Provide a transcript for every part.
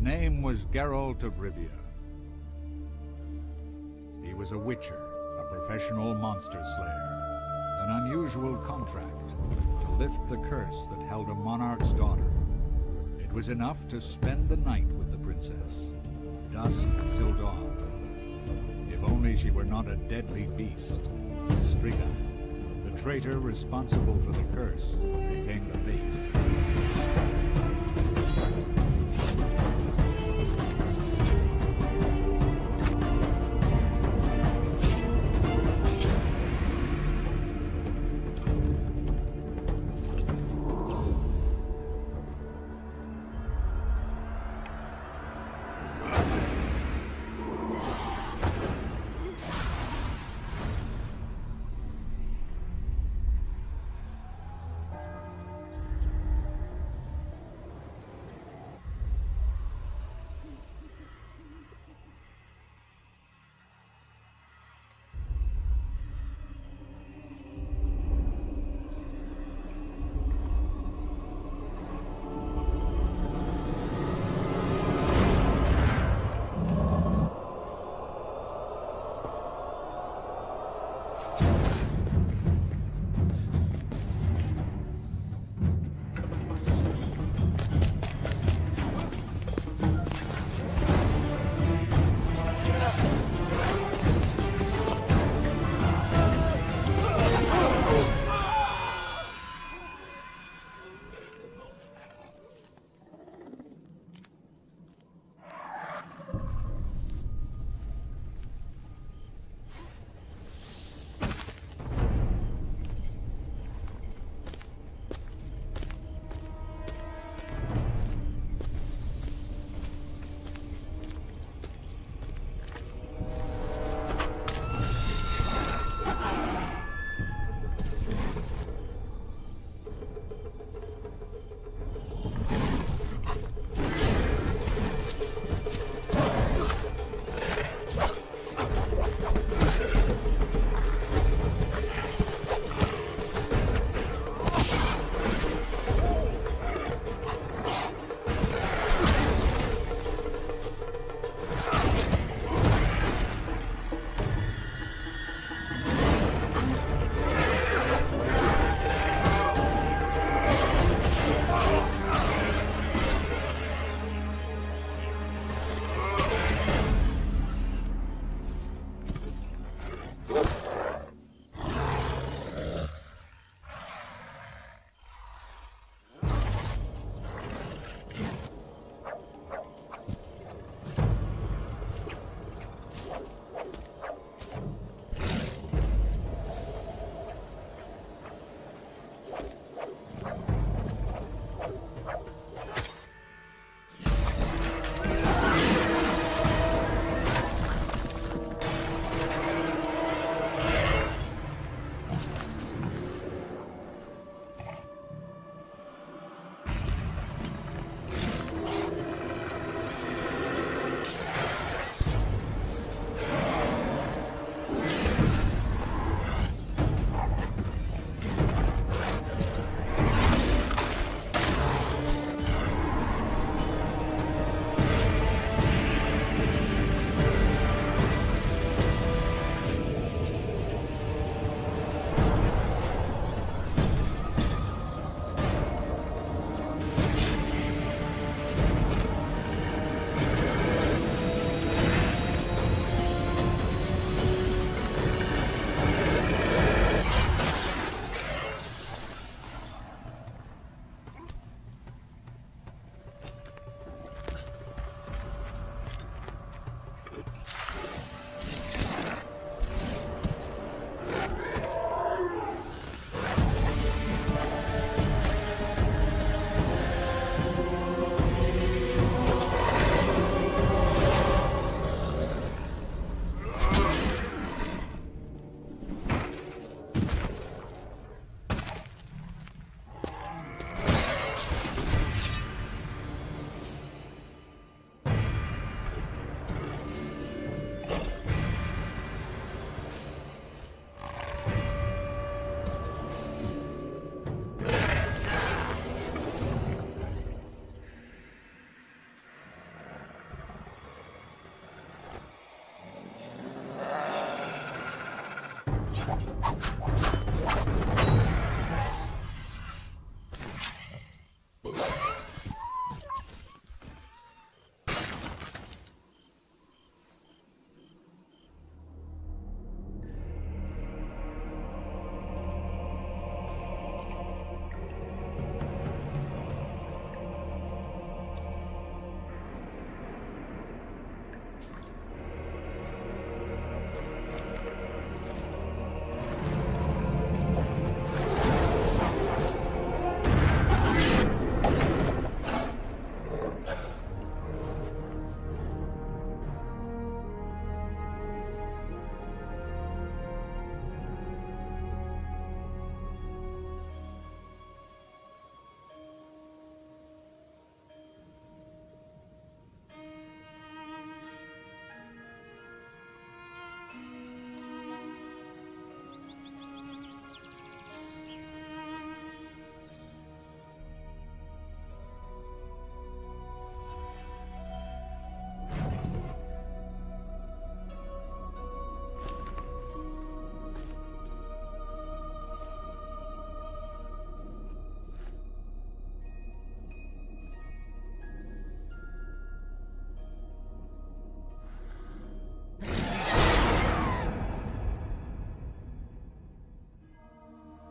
His name was Geralt of Rivia. He was a witcher, a professional monster slayer. An unusual contract to lift the curse that held a monarch's daughter. It was enough to spend the night with the princess, dusk till dawn. If only she were not a deadly beast. Striga, the traitor responsible for the curse, became the bait.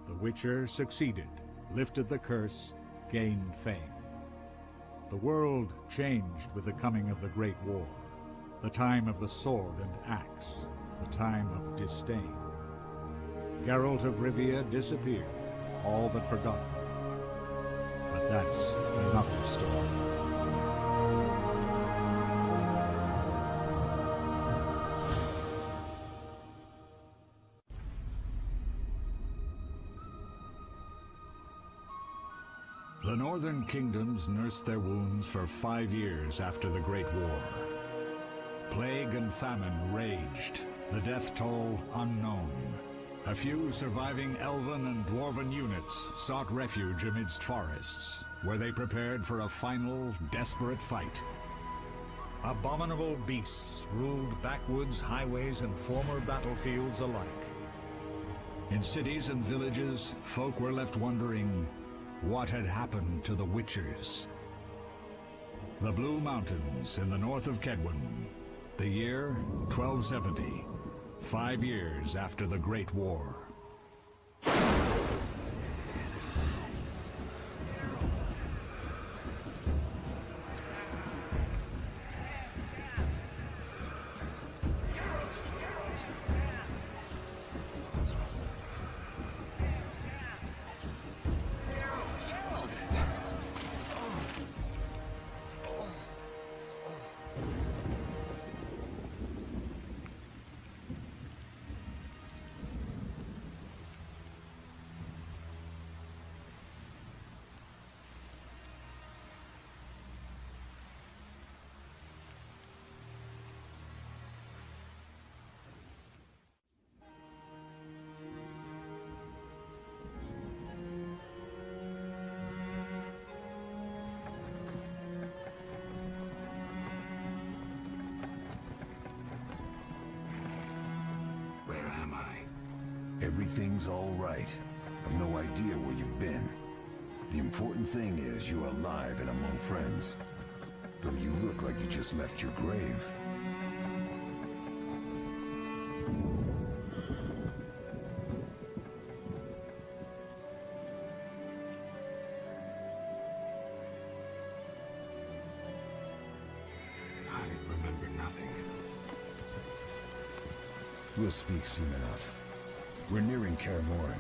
The Witcher succeeded, lifted the curse, gained fame. The world changed with the coming of the Great War, the time of the sword and axe, the time of disdain. Geralt of Rivia disappeared, all but forgotten. But that's another story. The northern kingdoms nursed their wounds for 5 years after the Great War. Plague and famine raged, the death toll unknown. A few surviving elven and dwarven units sought refuge amidst forests, where they prepared for a final, desperate fight. Abominable beasts ruled backwoods, highways, and former battlefields alike. In cities and villages, folk were left wondering, what had happened to the Witchers? The Blue Mountains in the north of Kedwen. The year 1270, 5 years after the Great War. Everything's all right. I've no idea where you've been. The important thing is you're alive and among friends. Though you look like you just left your grave. I remember nothing. We'll speak soon enough. We're nearing Kaer Morhen.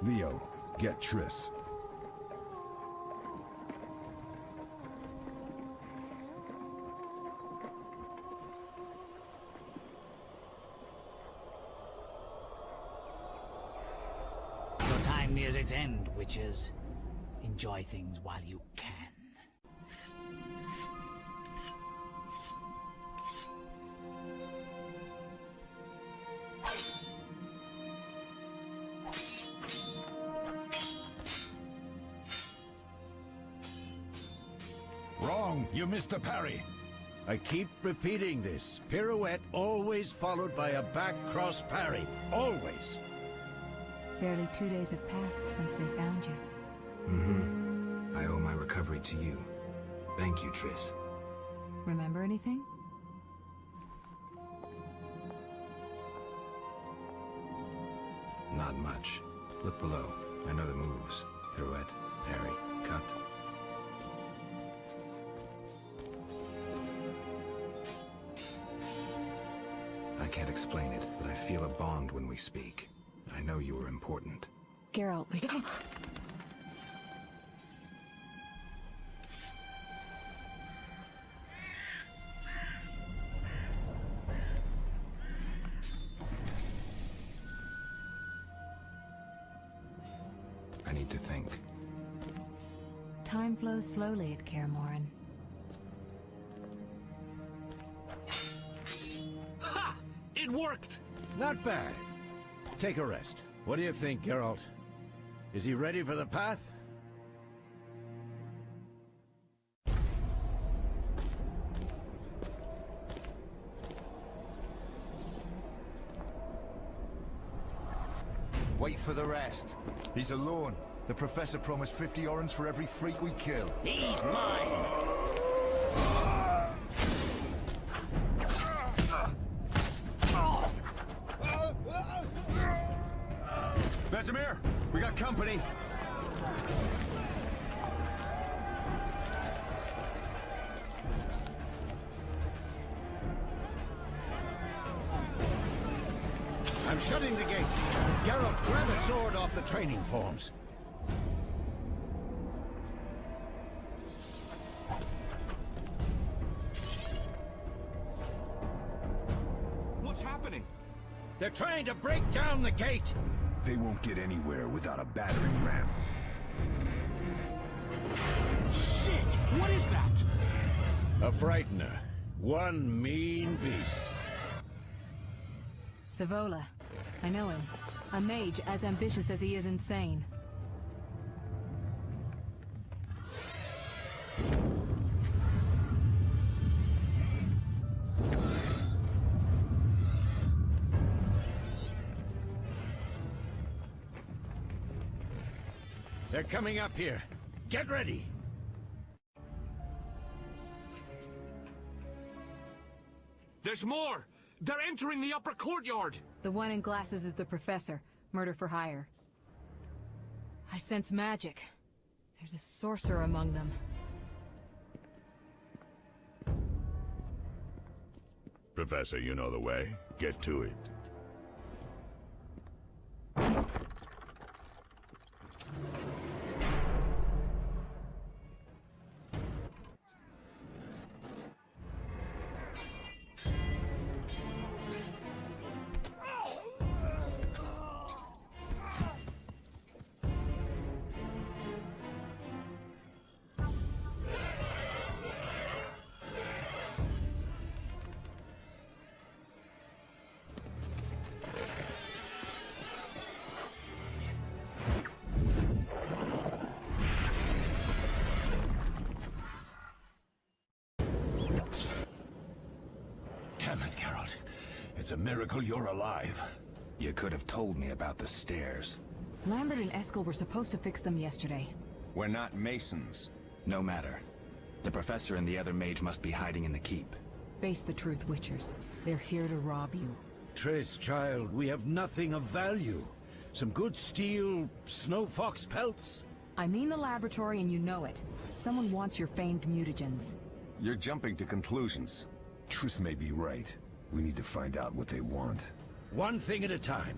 Leo, get Triss. Your time nears its end, witches. Enjoy things while you can. Wrong! You missed the parry. I keep repeating this. Pirouette always followed by a back cross parry. Always. Barely 2 days have passed since they found you. I owe my recovery to you. Thank you, Triss. Remember anything? Not much. Look below. I know the moves. Pirouette, parry, cut. I can't explain it, but I feel a bond when we speak. I know you were important. Geralt, we... I need to think. Time flows slowly at Kaer Morhen. Ha! It worked! Not bad. Take a rest. What do you think, Geralt? Is he ready for the path? Wait for the rest. He's alone. The Professor promised 50 orens for every freak we kill. He's mine! Vesemir, we got company. I'm shutting the gate. Geralt, grab a sword off the training forms. What's happening? They're trying to break down the gate. They won't get anywhere without a battering ram. Shit! What is that? A frightener. One mean beast. Savola. I know him. A mage as ambitious as he is insane. They're coming up here. Get ready. There's more! They're entering the upper courtyard! The one in glasses is the Professor. Murder for hire. I sense magic. There's a sorcerer among them. Professor, you know the way. Get to it. Damn it, Geralt. It's a miracle you're alive. You could have told me about the stairs. Lambert and Eskel were supposed to fix them yesterday. We're not masons. No matter. The Professor and the other mage must be hiding in the keep. Face the truth, Witchers. They're here to rob you. Triss, child, we have nothing of value. Some good steel snow fox pelts? I mean the laboratory and you know it. Someone wants your famed mutagens. You're jumping to conclusions. Triss may be right. We need to find out what they want. One thing at a time.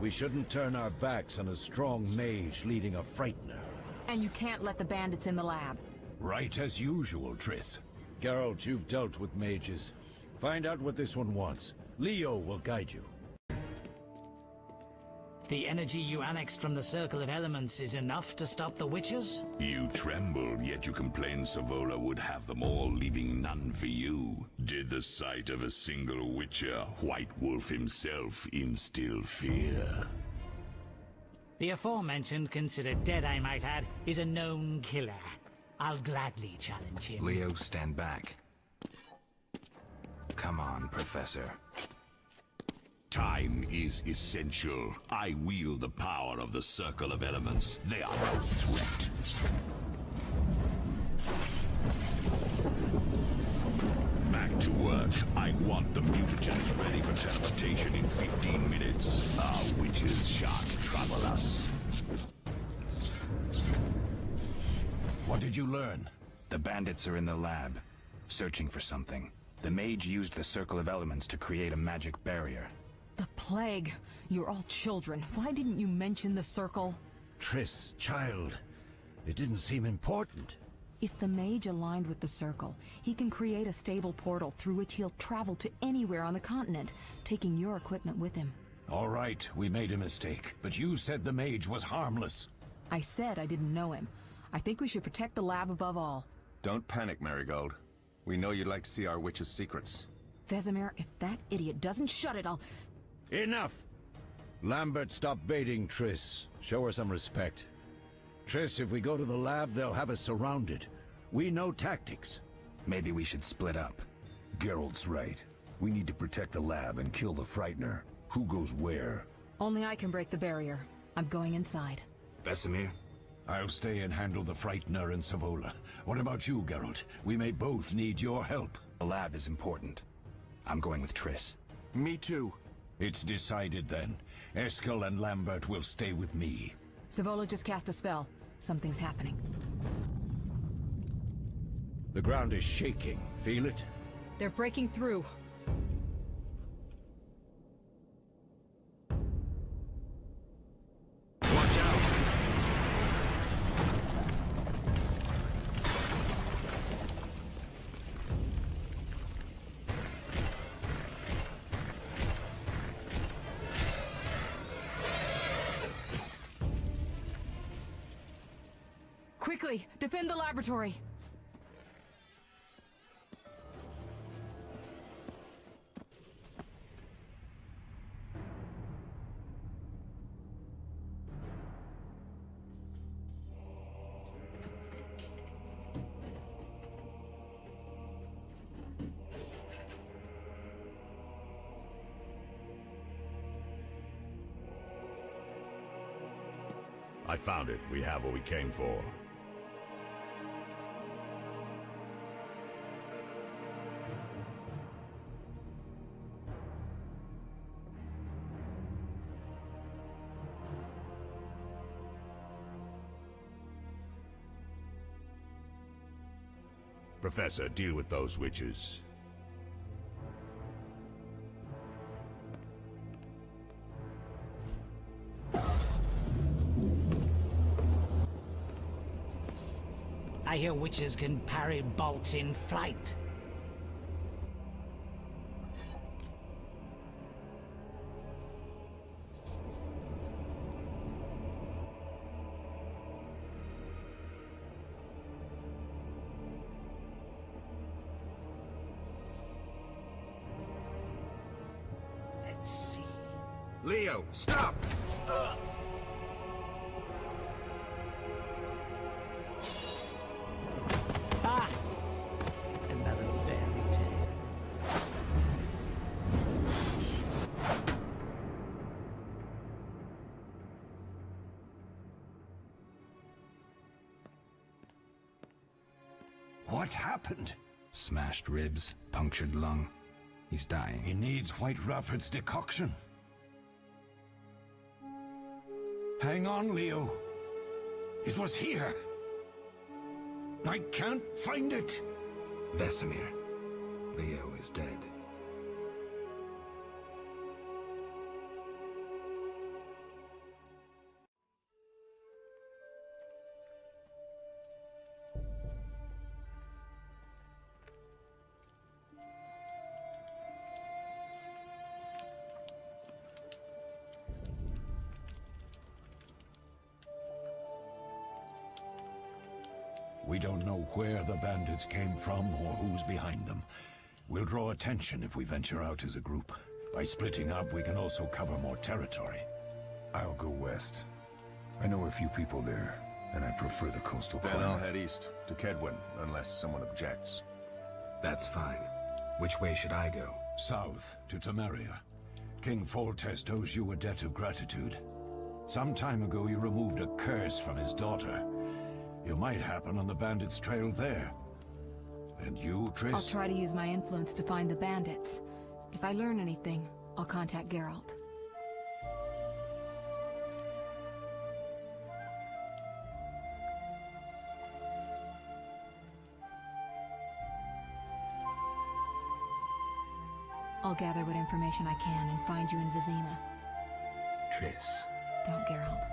We shouldn't turn our backs on a strong mage leading a frightener. And you can't let the bandits in the lab. Right as usual, Triss. Geralt, you've dealt with mages. Find out what this one wants. Leo will guide you. The energy you annexed from the Circle of Elements is enough to stop the Witchers? You trembled, yet you complained Savola would have them all, leaving none for you. Did the sight of a single Witcher, White Wolf himself, instill fear? The aforementioned, considered dead I might add, is a known killer. I'll gladly challenge him. Leo, stand back. Come on, Professor. Time is essential. I wield the power of the Circle of Elements. They are no threat. Back to work. I want the mutagens ready for teleportation in 15 minutes. Our witches shan't trouble us. What did you learn? The bandits are in the lab, searching for something. The mage used the Circle of Elements to create a magic barrier. The plague. You're all children. Why didn't you mention the circle? Triss, child. It didn't seem important. If the mage aligned with the circle, he can create a stable portal through which he'll travel to anywhere on the continent, taking your equipment with him. All right, we made a mistake, but you said the mage was harmless. I said I didn't know him. I think we should protect the lab above all. Don't panic, Marigold. We know you'd like to see our witch's secrets. Vesemir, if that idiot doesn't shut it, I'll... Enough! Lambert, stop baiting Triss. Show her some respect. Triss, if we go to the lab, they'll have us surrounded. We know tactics. Maybe we should split up. Geralt's right. We need to protect the lab and kill the Frightener. Who goes where? Only I can break the barrier. I'm going inside. Vesemir? I'll stay and handle the Frightener and Savola. What about you, Geralt? We may both need your help. The lab is important. I'm going with Triss. Me too. It's decided then. Eskel and Lambert will stay with me. Savola just cast a spell. Something's happening. The ground is shaking. Feel it? They're breaking through. Watch out! Quickly, defend the laboratory! I found it. We have what we came for. Professor, deal with those witches. I hear witches can parry bolts in flight. Let's see. Leo, stop! Ah! Another fairy tale. What happened? Smashed ribs, punctured lung. He's dying. He needs White Rafford's decoction. Hang on, Leo. It was here. I can't find it. Vesemir. Leo is dead. We don't know where the bandits came from or who's behind them. We'll draw attention if we venture out as a group. By splitting up, we can also cover more territory. I'll go west. I know a few people there, and I prefer the coastal Then climate. I'll head east, to Kedwin, unless someone objects. That's fine. Which way should I go? South, to Temeria. King Foltest owes you a debt of gratitude. Some time ago you removed a curse from his daughter. You might happen on the bandits' trail there. And you, Triss? I'll try to use my influence to find the bandits. If I learn anything, I'll contact Geralt. I'll gather what information I can and find you in Vizima. Triss. Don't, Geralt.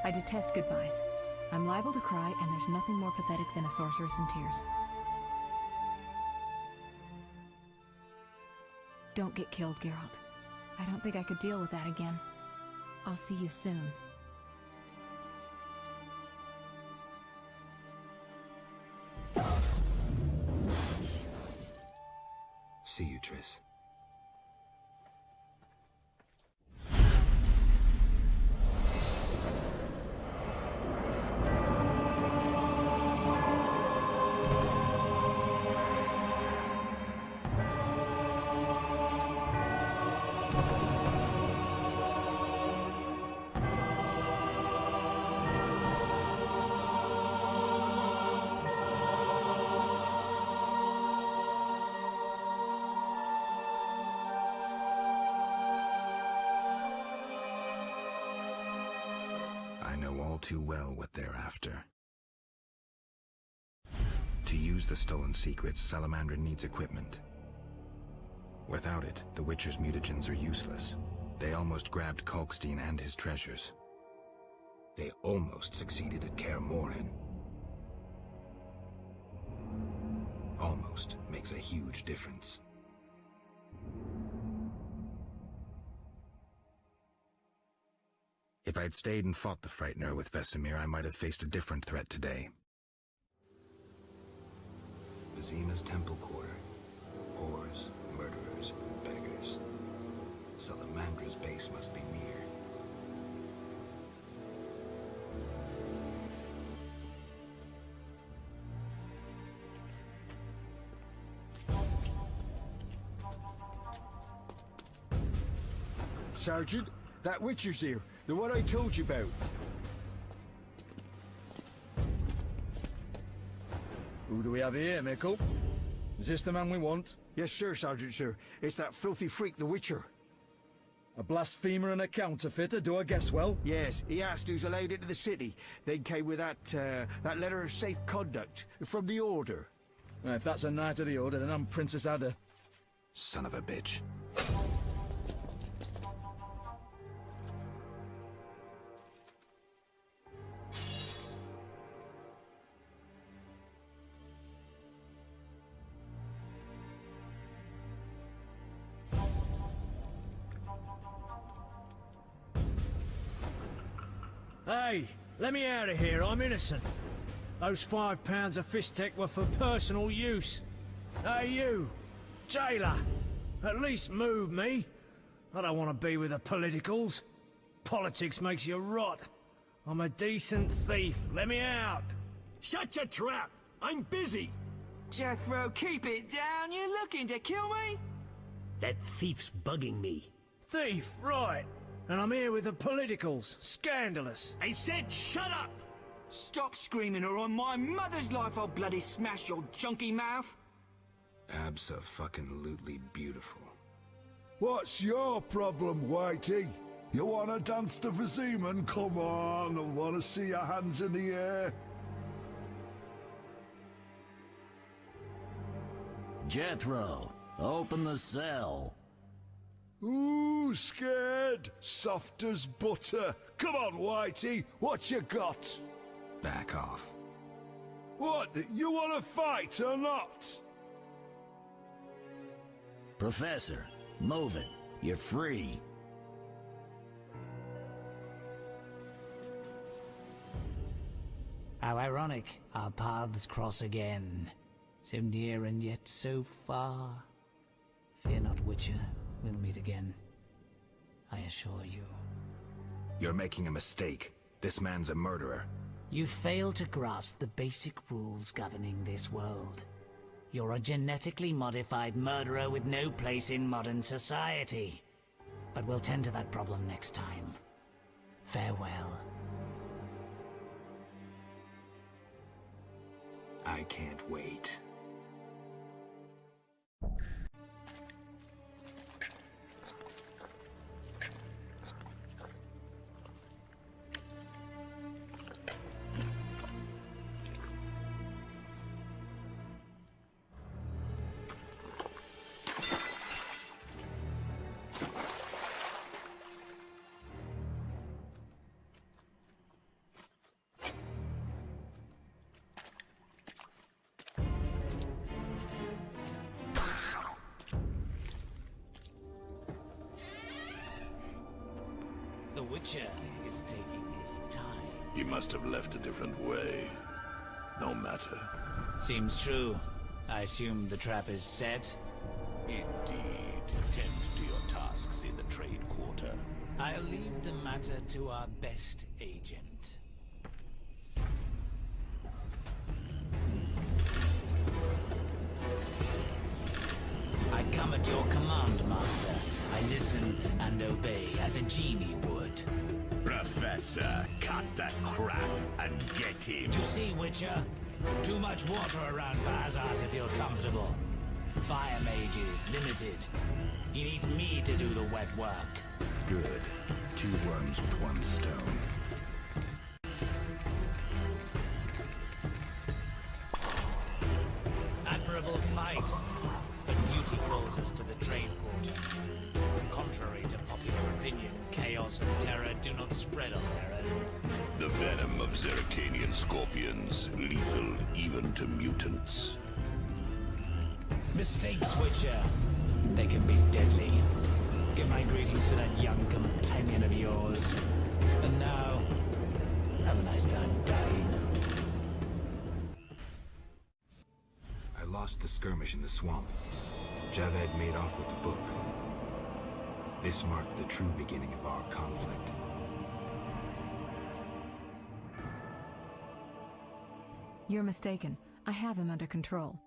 I detest goodbyes. I'm liable to cry, and there's nothing more pathetic than a sorceress in tears. Don't get killed, Geralt. I don't think I could deal with that again. I'll see you soon. See you, Triss. I know all too well what they're after. To use the stolen secrets, Salamandra needs equipment. Without it, the Witcher's mutagens are useless. They almost grabbed Kalkstein and his treasures. They almost succeeded at Kaer Morhen. Almost makes a huge difference. If I'd stayed and fought the Frightener with Vesemir, I might have faced a different threat today. Vizima's temple quarter. Whores, murderers, beggars. Salamandra's base must be near. Sergeant, that Witcher's here. The one I told you about. Who do we have here, Mickle? Is this the man we want? Yes, sir, Sergeant, sir. It's that filthy freak, the Witcher. A blasphemer and a counterfeiter, do I guess well? Yes, he asked who's allowed into the city. Then came with that letter of safe conduct from the Order. Well, if that's a knight of the Order, then I'm Princess Ada. Son of a bitch. Hey, let me out of here, I'm innocent. Those £5 of fisstech were for personal use. Hey you, jailer, at least move me. I don't want to be with the politicals. Politics makes you rot. I'm a decent thief, let me out. Shut your trap! I'm busy! Jethro, keep it down, you looking to kill me? That thief's bugging me. Thief, right. And I'm here with the politicals. Scandalous. I said shut up! Stop screaming or on my mother's life I'll bloody smash your junky mouth. Abso-fucking-lutely beautiful. What's your problem, Whitey? You wanna dance to Viziman? Come on, I wanna see your hands in the air. Jethro, open the cell. Ooh, scared? Soft as butter. Come on, Whitey, what you got? Back off. What, you wanna fight or not? Professor, move it. You're free. How ironic, our paths cross again. So near and yet so far. Fear not, Witcher. We'll meet again. I assure you. You're making a mistake. This man's a murderer. You fail to grasp the basic rules governing this world. You're a genetically modified murderer with no place in modern society. But we'll tend to that problem next time. Farewell. I can't wait. The Witcher is taking his time. He must have left a different way. No matter. Seems true. I assume the trap is set? Indeed. Tend to your tasks in the trade quarter. I'll leave the matter to our best agent. I come at your command, Master. I listen and obey as a genie would. Professor, cut that crap and get him. You see, Witcher? Too much water around for Hazard to feel comfortable. Fire mage is limited. He needs me to do the wet work. Good. 2 worms with 1 stone. Admirable fight. But duty calls us to the trade quarter. Contrary to popular opinion, chaos and terror do not spread on their own. The venom of Zeracanian scorpions, lethal even to mutants. Mistakes, Witcher. They can be deadly. Give my greetings to that young companion of yours. And now, have a nice time dying. I lost the skirmish in the swamp. Javed made off with the book. This marked the true beginning of our conflict. You're mistaken. I have him under control.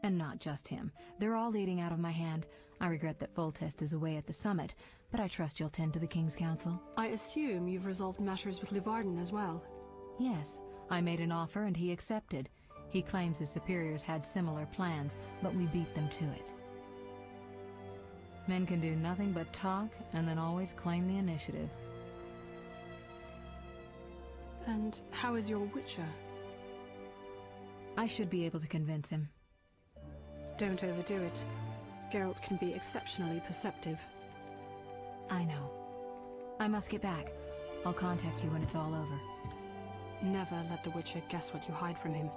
And not just him. They're all leading out of my hand. I regret that Foltest is away at the summit, but I trust you'll tend to the King's Council. I assume you've resolved matters with Luvarden as well. Yes, I made an offer and he accepted. He claims his superiors had similar plans, but we beat them to it. Men can do nothing but talk and then always claim the initiative. And how is your Witcher? I should be able to convince him. Don't overdo it. Geralt can be exceptionally perceptive. I know. I must get back. I'll contact you when it's all over. Never let the Witcher guess what you hide from him.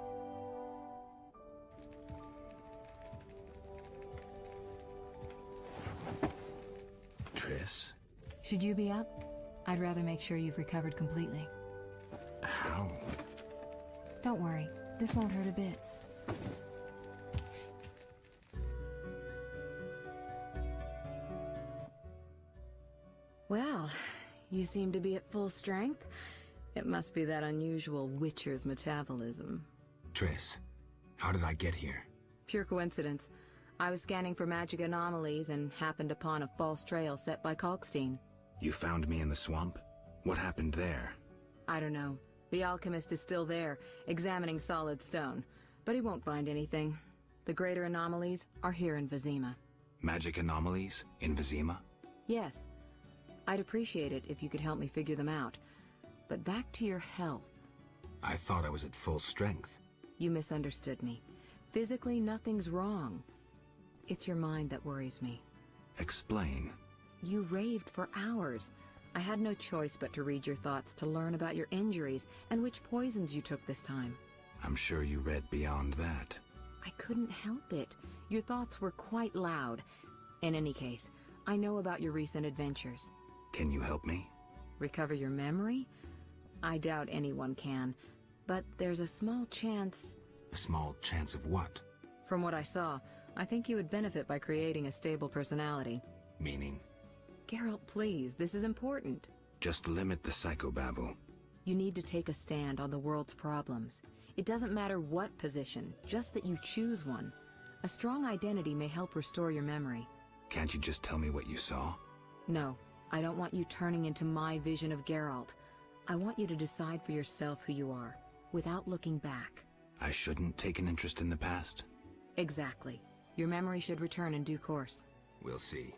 Triss? Should you be up? I'd rather make sure you've recovered completely. How? Don't worry. This won't hurt a bit. Well, you seem to be at full strength. It must be that unusual Witcher's metabolism. Triss, how did I get here? Pure coincidence. I was scanning for magic anomalies and happened upon a false trail set by Kalkstein. You found me in the swamp? What happened there? I don't know. The alchemist is still there, examining solid stone. But he won't find anything. The greater anomalies are here in Vizima. Magic anomalies? In Vizima? Yes. I'd appreciate it if you could help me figure them out. But back to your health. I thought I was at full strength. You misunderstood me. Physically, nothing's wrong. It's your mind that worries me. Explain. You raved for hours. I had no choice but to read your thoughts to learn about your injuries and which poisons you took this time. I'm sure you read beyond that. I couldn't help it. Your thoughts were quite loud. In any case, I know about your recent adventures. Can you help me? Recover your memory? I doubt anyone can. but there's a small chance... A small chance of what? From what I saw, I think you would benefit by creating a stable personality. Meaning? Geralt, please, this is important. Just limit the psychobabble. You need to take a stand on the world's problems. It doesn't matter what position, just that you choose one. A strong identity may help restore your memory. Can't you just tell me what you saw? No, I don't want you turning into my vision of Geralt. I want you to decide for yourself who you are, without looking back. I shouldn't take an interest in the past? Exactly. Your memory should return in due course. We'll see.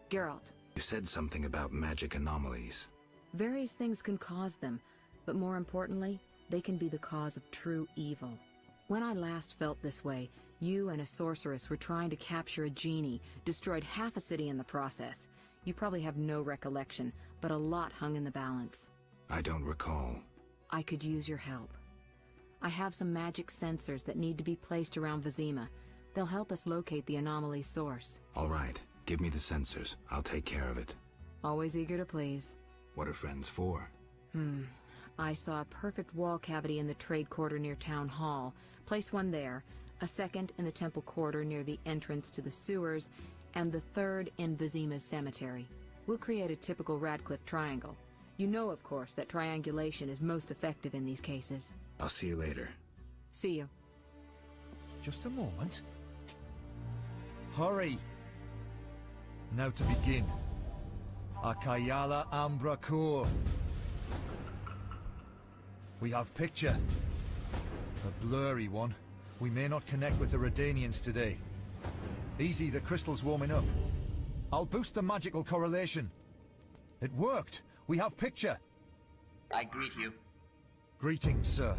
Geralt. You said something about magic anomalies. Various things can cause them, but more importantly, they can be the cause of true evil. When I last felt this way, you and a sorceress were trying to capture a genie, destroyed half a city in the process. You probably have no recollection, but a lot hung in the balance. I don't recall. I could use your help. I have some magic sensors that need to be placed around Vizima. They'll help us locate the anomaly's source. All right. Give me the sensors. I'll take care of it. Always eager to please. What are friends for? I saw a perfect wall cavity in the trade quarter near Town Hall. Place one there, a second in the temple quarter near the entrance to the sewers, and the third in Vizima's cemetery. We'll create a typical Radcliffe triangle. You know, of course, that triangulation is most effective in these cases. I'll see you later. See you. Just a moment. Hurry! Now to begin. Akayala Ambra Kur. We have picture. A blurry one. We may not connect with the Redanians today. Easy, the crystal's warming up. I'll boost the magical correlation. It worked! We have picture! I greet you. Greetings, sir.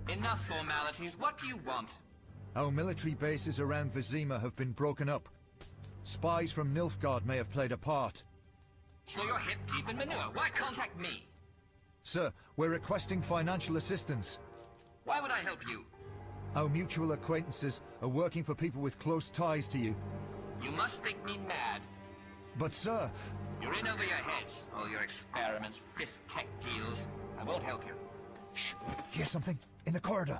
Enough formalities. What do you want? Our military bases around Vizima have been broken up. Spies from Nilfgaard may have played a part. So you're hip deep in manure. Why contact me? Sir, we're requesting financial assistance. Why would I help you? Our mutual acquaintances are working for people with close ties to you. You must think me mad. But sir... You're in over your heads. All your experiments, fifth tech deals. I won't help you. Shh! Hear something? In the corridor.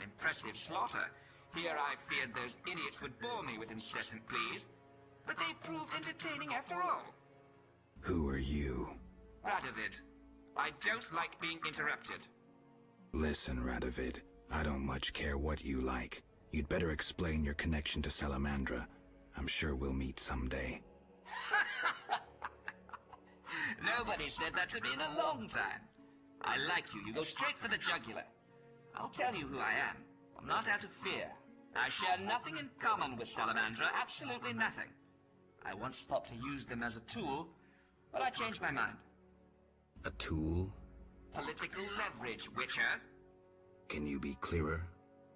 Impressive slaughter. Here I feared those idiots would bore me with incessant pleas. But they proved entertaining after all. Who are you? Radovid. I don't like being interrupted. Listen, Radovid. I don't much care what you like. You'd better explain your connection to Salamandra. I'm sure we'll meet someday. Nobody said that to me in a long time. I like you. You go straight for the jugular. I'll tell you who I am. I'm not out of fear. I share nothing in common with Salamandra, absolutely nothing. I once thought to use them as a tool, but I changed my mind. A tool? Political leverage, Witcher. Can you be clearer?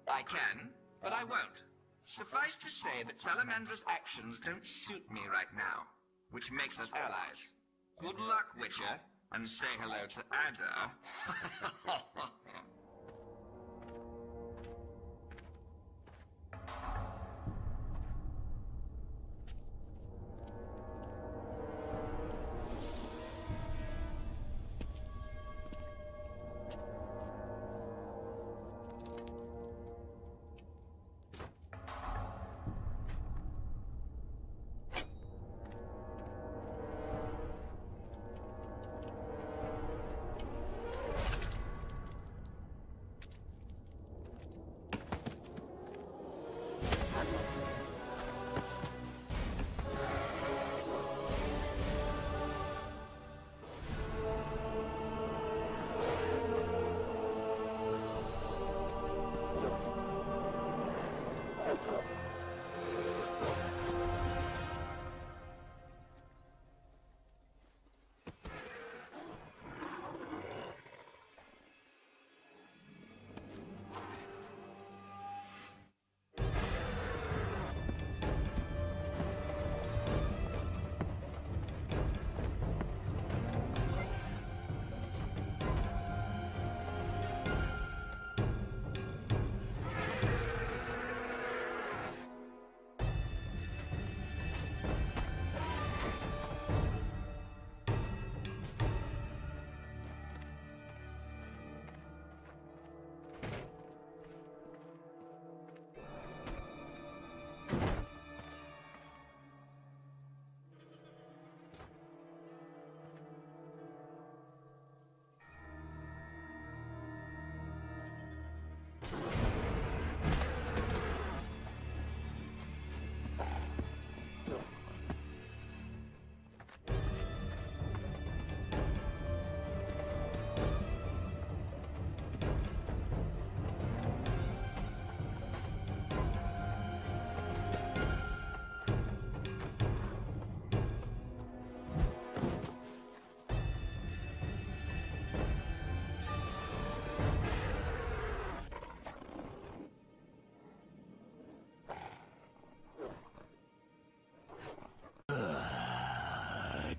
I can, but I won't. Suffice to say that Salamandra's actions don't suit me right now, which makes us allies. Good luck, Witcher, and say hello to Ada.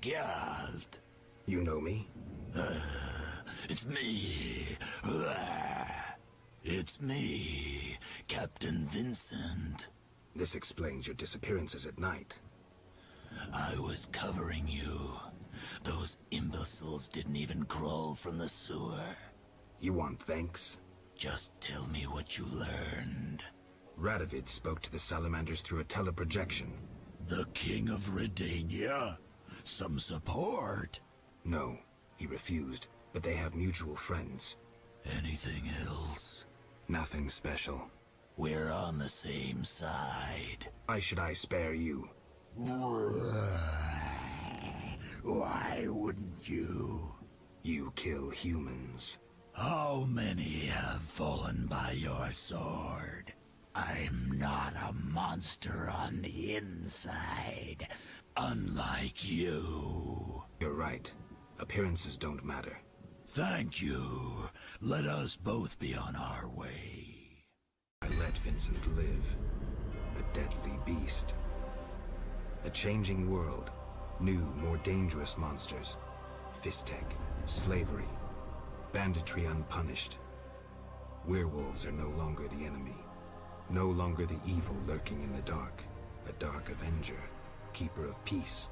Geralt. You know me? It's me. It's me, Captain Vincent. This explains your disappearances at night. I was covering you. Those imbeciles didn't even crawl from the sewer. You want thanks? Just tell me what you learned. Radovid spoke to the salamanders through a teleprojection. The King of Redania? Some support? No, he refused, but they have mutual friends. Anything else? Nothing special. We're on the same side. Why should I spare you? Why wouldn't you? You kill humans. How many have fallen by your sword? I'm not a monster on the inside, unlike you. You're right. Appearances don't matter. Thank you. Let us both be on our way. I let Vincent live. A deadly beast. A changing world. New, more dangerous monsters. Fistek. Slavery. Banditry unpunished. Werewolves are no longer the enemy. No longer the evil lurking in the dark. A dark avenger. Keeper of peace.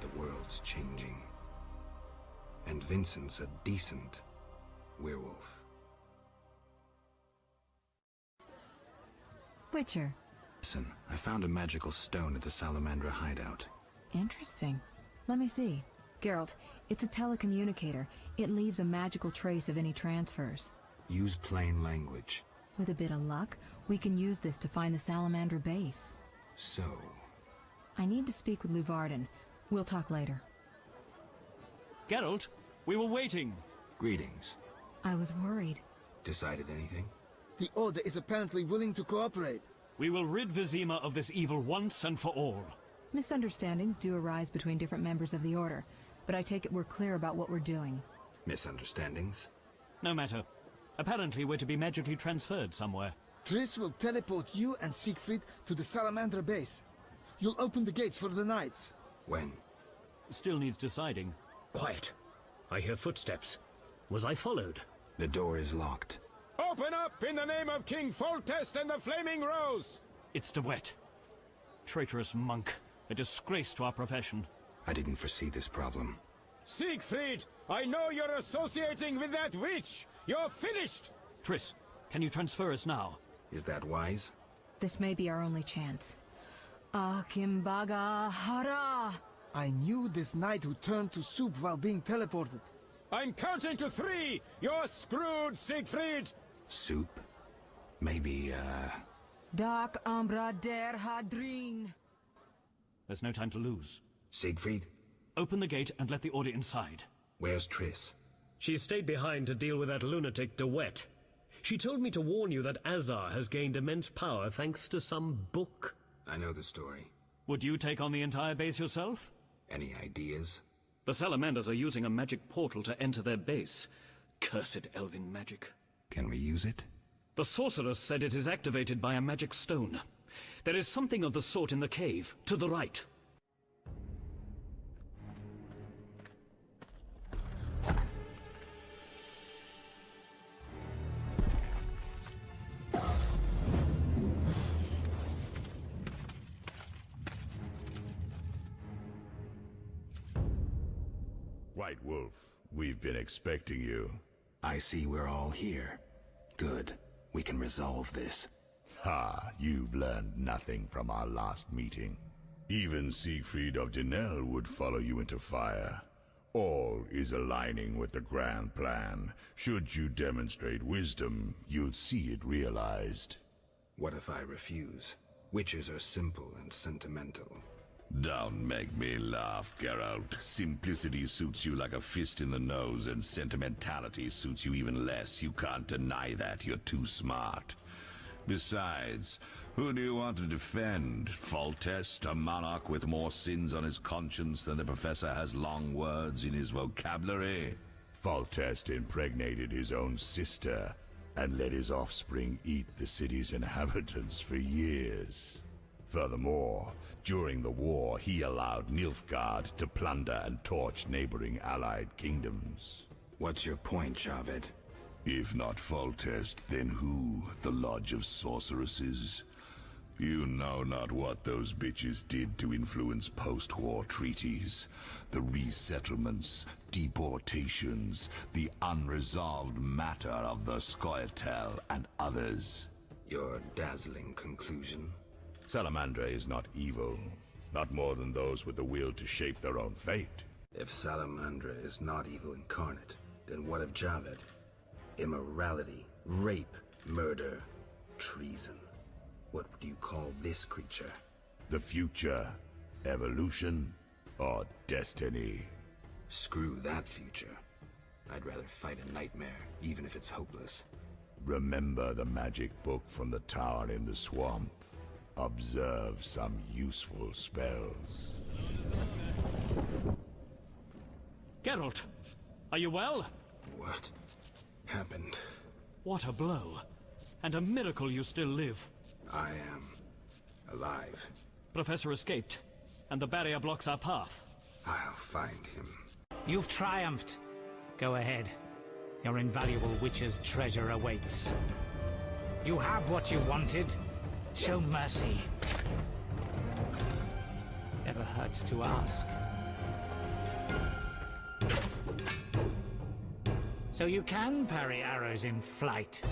The world's changing. And Vincent's a decent werewolf. Witcher. Listen, I found a magical stone at the Salamandra hideout. Interesting. Let me see. Geralt, it's a telecommunicator. It leaves a magical trace of any transfers. Use plain language. With a bit of luck, we can use this to find the Salamandra base. So... I need to speak with Luvarden. We'll talk later. Geralt, we were waiting. Greetings. I was worried. Decided anything? The Order is apparently willing to cooperate. We will rid Vizima of this evil once and for all. Misunderstandings do arise between different members of the Order, but I take it we're clear about what we're doing. Misunderstandings? No matter. Apparently we're to be magically transferred somewhere. Triss will teleport you and Siegfried to the Salamandra base. You'll open the gates for the knights. When? Still needs deciding. Quiet. I hear footsteps. Was I followed? The door is locked. Open up in the name of King Foltest and the Flaming Rose! It's DeWet. Traitorous monk. A disgrace to our profession. I didn't foresee this problem. Siegfried, I know you're associating with that witch! You're finished! Triss, can you transfer us now? Is that wise? This may be our only chance. Akimbaga Hara! I knew this knight who turned to soup while being teleported. I'm counting to 3! You're screwed, Siegfried! Soup? Maybe, Dark Ambra der Hadrin. There's no time to lose. Siegfried? Open the gate and let the Order inside. Where's Triss? She stayed behind to deal with that lunatic DeWet. She told me to warn you that Azar has gained immense power thanks to some book. I know the story. Would you take on the entire base yourself? Any ideas? The Salamanders are using a magic portal to enter their base. Cursed elven magic. Can we use it? The sorceress said it is activated by a magic stone. There is something of the sort in the cave, to the right. White Wolf, we've been expecting you. I see we're all here. Good. We can resolve this. Ha, you've learned nothing from our last meeting. Even Siegfried of Denel would follow you into fire. All is aligning with the grand plan. Should you demonstrate wisdom, you'll see it realized. What if I refuse? Witches are simple and sentimental. Don't make me laugh, Geralt. Simplicity suits you like a fist in the nose, and sentimentality suits you even less. You can't deny that. You're too smart. Besides, who do you want to defend? Foltest, a monarch with more sins on his conscience than the professor has long words in his vocabulary? Foltest impregnated his own sister and let his offspring eat the city's inhabitants for years. Furthermore, during the war, he allowed Nilfgaard to plunder and torch neighboring allied kingdoms. What's your point, Javed? If not Foltest, then who? The Lodge of Sorceresses? You know not what those bitches did to influence post-war treaties. The resettlements, deportations, the unresolved matter of the Scoia'tael and others. Your dazzling conclusion? Salamandra is not evil. Not more than those with the will to shape their own fate. If Salamandra is not evil incarnate, then what of Javed? Immorality, rape, murder, treason. What would you call this creature? The future, evolution, or destiny? Screw that future. I'd rather fight a nightmare, even if it's hopeless. Remember the magic book from the tower in the swamp. Observe some useful spells. Geralt, are you well? What happened? What a blow. And a miracle you still live. I am alive. Professor escaped, and the barrier blocks our path. I'll find him. You've triumphed. Go ahead. Your invaluable witch's treasure awaits. You have what you wanted. Show mercy. Never hurts to ask. So you can parry arrows in flight.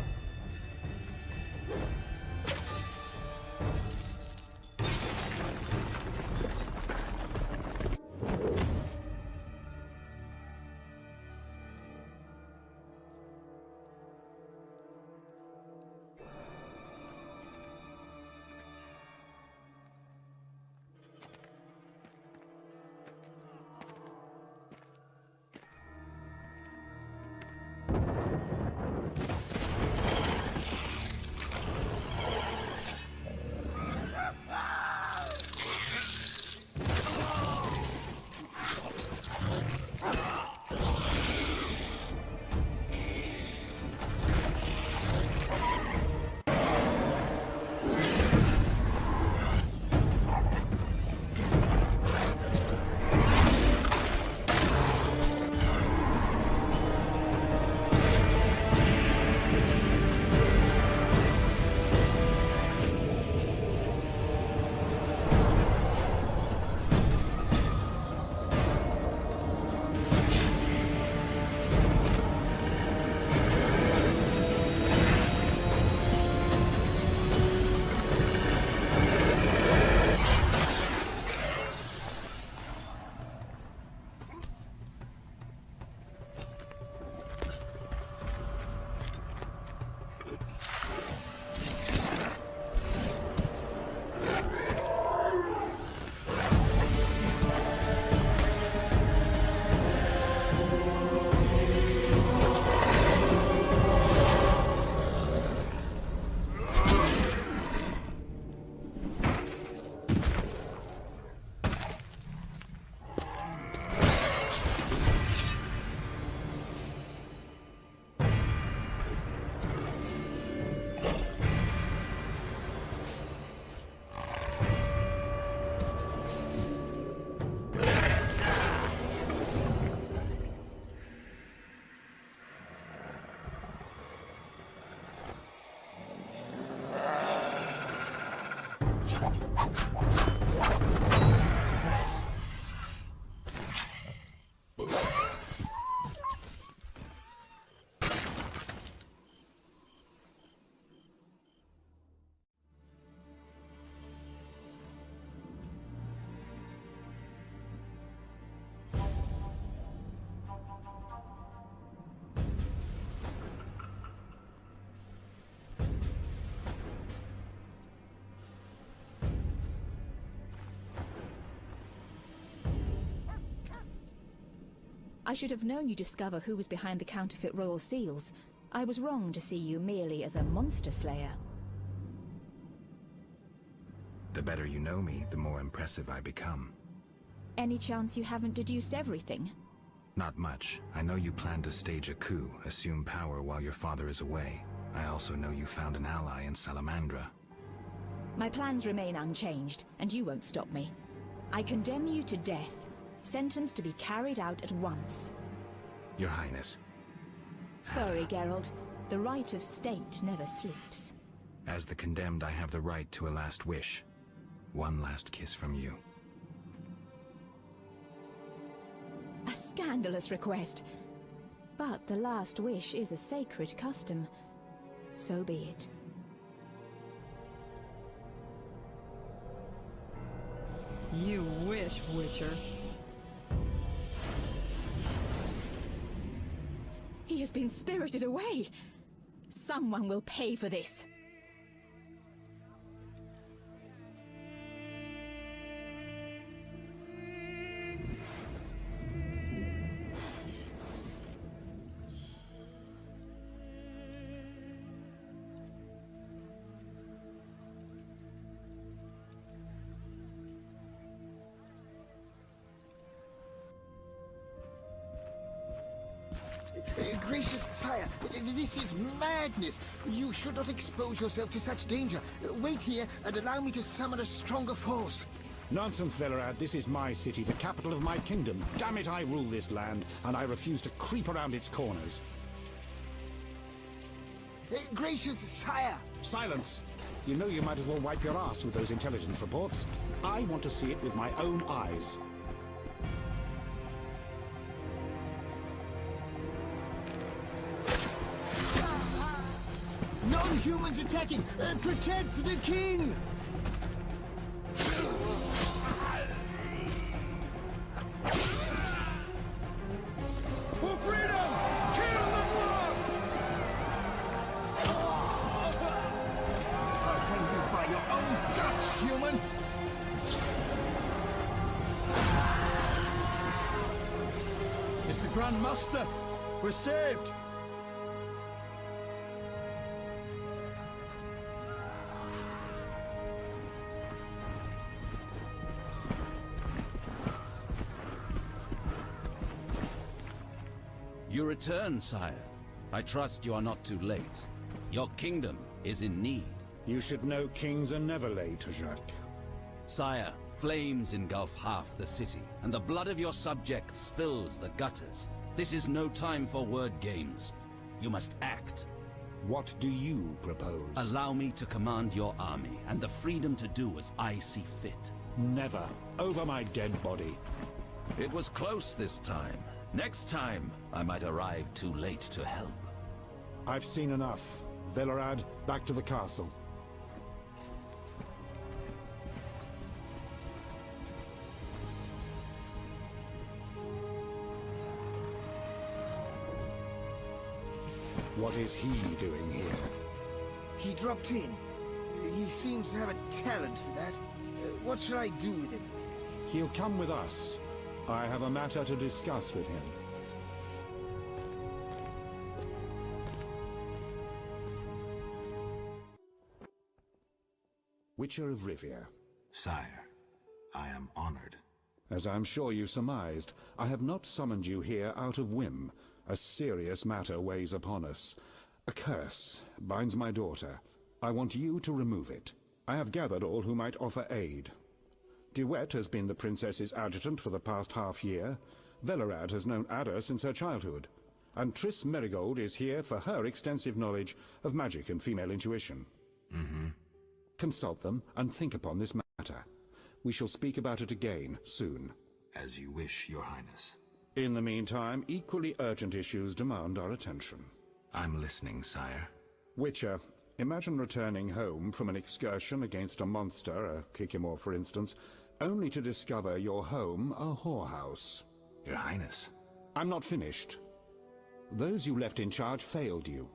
I should have known you'd discover who was behind the counterfeit royal seals. I was wrong to see you merely as a monster slayer. The better you know me, the more impressive I become. Any chance you haven't deduced everything? Not much. I know you plan to stage a coup, assume power while your father is away. I also know you found an ally in Salamandra. My plans remain unchanged, and you won't stop me. I condemn you to death, sentenced to be carried out at once. Your Highness. Sorry, Geralt. The right of state never sleeps. As the condemned, I have the right to a last wish. One last kiss from you. A scandalous request. But the last wish is a sacred custom. So be it. You wish, Witcher. He has been spirited away. Someone will pay for this. Gracious sire, this is madness. You should not expose yourself to such danger. Wait here and allow me to summon a stronger force. Nonsense, Velerad. This is my city, the capital of my kingdom. Damn it, I rule this land, and I refuse to creep around its corners. Gracious sire! Silence! You know you might as well wipe your ass with those intelligence reports. I want to see it with my own eyes. Non-humans attacking! Protect the king! For freedom! Kill the blood! I'll hang you by your own guts, human! It's the Grand Master! We're saved! You return, sire. I trust you are not too late. Your kingdom is in need. You should know kings are never late, Jacques. Sire, flames engulf half the city, and the blood of your subjects fills the gutters. This is no time for word games. You must act. What do you propose? Allow me to command your army, and the freedom to do as I see fit. Never. Over my dead body. It was close this time. Next time, I might arrive too late to help. I've seen enough. Velerad, back to the castle. What is he doing here? He dropped in. He seems to have a talent for that. What shall I do with him? He'll come with us. I have a matter to discuss with him. Witcher of Rivia. Sire, I am honored. As I'm sure you surmised, I have not summoned you here out of whim. A serious matter weighs upon us. A curse binds my daughter. I want you to remove it. I have gathered all who might offer aid. DeWitt has been the princess's adjutant for the past half-year. Velerad has known Ada since her childhood. And Triss Merigold is here for her extensive knowledge of magic and female intuition. Consult them and think upon this matter. We shall speak about it again soon. As you wish, Your Highness. In the meantime, equally urgent issues demand our attention. I'm listening, sire. Witcher, imagine returning home from an excursion against a monster, a Kikimor for instance, only to discover your home a whorehouse. Your Highness. I'm not finished. Those you left in charge failed you.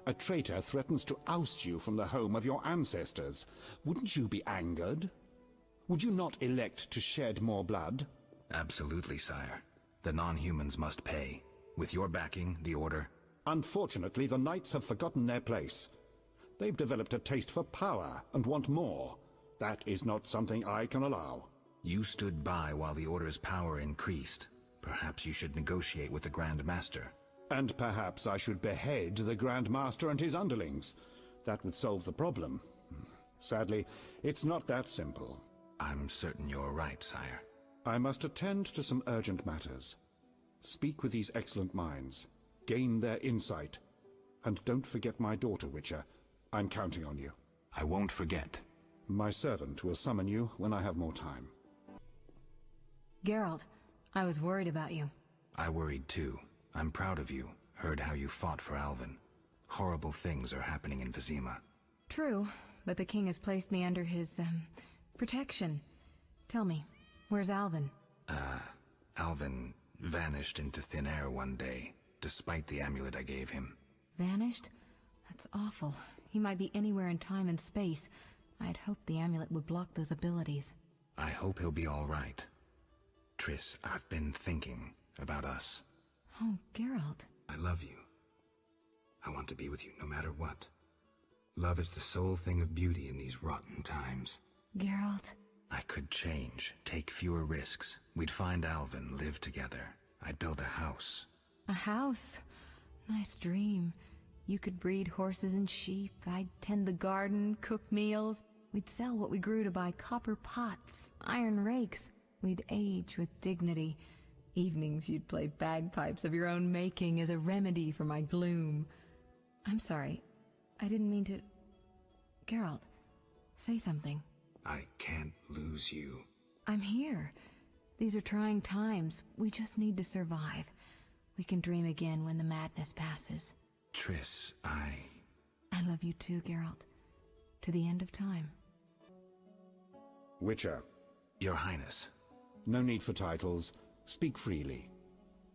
A traitor threatens to oust you from the home of your ancestors. Wouldn't you be angered? Would you not elect to shed more blood? Absolutely, sire. The non-humans must pay. With your backing, the Order... Unfortunately, the Knights have forgotten their place. They've developed a taste for power and want more. That is not something I can allow. You stood by while the Order's power increased. Perhaps you should negotiate with the Grand Master. And perhaps I should behead the Grand Master and his underlings. That would solve the problem. Sadly, it's not that simple. I'm certain you're right, sire. I must attend to some urgent matters. Speak with these excellent minds. Gain their insight. And don't forget my daughter, Witcher. I'm counting on you. I won't forget. My servant will summon you when I have more time. Geralt, I was worried about you. I worried too. I'm proud of you. Heard how you fought for Alvin. Horrible things are happening in Vizima. True, but the king has placed me under his, protection. Tell me, where's Alvin? Alvin vanished into thin air one day, despite the amulet I gave him. Vanished? That's awful. He might be anywhere in time and space. I'd hoped the amulet would block those abilities. I hope he'll be all right. Triss, I've been thinking about us. Oh, Geralt. I love you. I want to be with you no matter what. Love is the sole thing of beauty in these rotten times. Geralt. I could change, take fewer risks. We'd find Alvin, live together. I'd build a house. A house? Nice dream. You could breed horses and sheep. I'd tend the garden, cook meals. We'd sell what we grew to buy copper pots, iron rakes. We'd age with dignity. Evenings you'd play bagpipes of your own making as a remedy for my gloom. I'm sorry. I didn't mean to... Geralt, say something. I can't lose you. I'm here. These are trying times. We just need to survive. We can dream again when the madness passes. Triss, I love you too, Geralt. To the end of time. Witcher. Your Highness. No need for titles. Speak freely.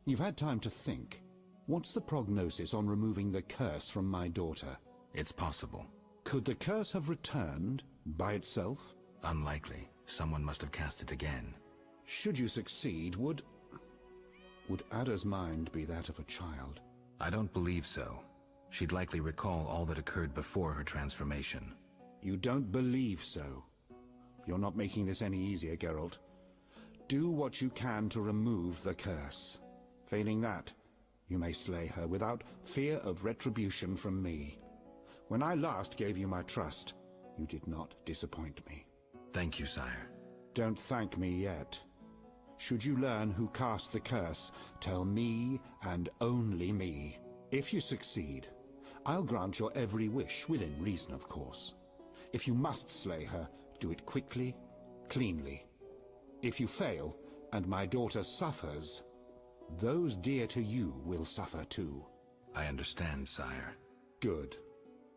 You've had time to think. What's the prognosis on removing the curse from my daughter? It's possible. Could the curse have returned by itself? Unlikely. Someone must have cast it again. Should you succeed, would Ada's mind be that of a child? I don't believe so. She'd likely recall all that occurred before her transformation. You don't believe so? You're not making this any easier, Geralt. Do what you can to remove the curse. Failing that, you may slay her without fear of retribution from me. When I last gave you my trust, you did not disappoint me. Thank you, sire. Don't thank me yet. Should you learn who cast the curse, tell me and only me. If you succeed, I'll grant your every wish, within reason, of course. If you must slay her, do it quickly, cleanly. If you fail, and my daughter suffers, those dear to you will suffer too. I understand, sire. Good.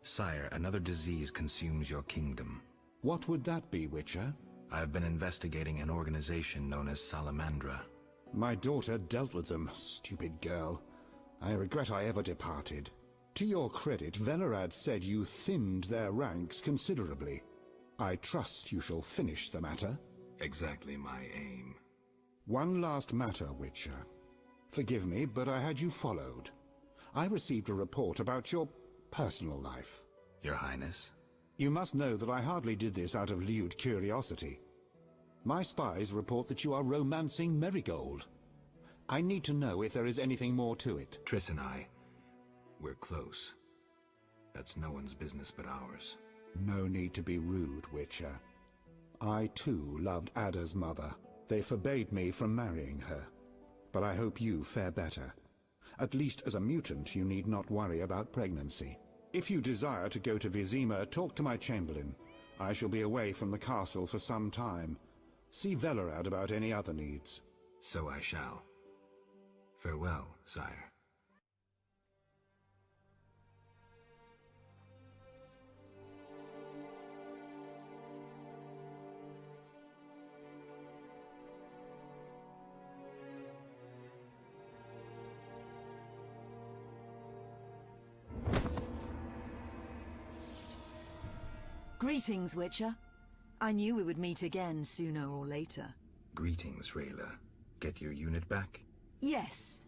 Sire, another disease consumes your kingdom. What would that be, Witcher? I've been investigating an organization known as Salamandra. My daughter dealt with them, stupid girl. I regret I ever departed. To your credit, Venerad said you thinned their ranks considerably. I trust you shall finish the matter. Exactly my aim. One last matter, Witcher. Forgive me, but I had you followed. I received a report about your personal life. Your Highness? You must know that I hardly did this out of lewd curiosity. My spies report that you are romancing Marigold. I need to know if there is anything more to it. Triss and we're close. That's no one's business but ours. No need to be rude, Witcher. I too loved Ada's mother. They forbade me from marrying her. But I hope you fare better. At least as a mutant, you need not worry about pregnancy. If you desire to go to Vizima, talk to my chamberlain. I shall be away from the castle for some time. See Velerad about any other needs. So I shall. Farewell, sire. Greetings, Witcher. I knew we would meet again sooner or later. Greetings, Rayla. Get your unit back? Yes.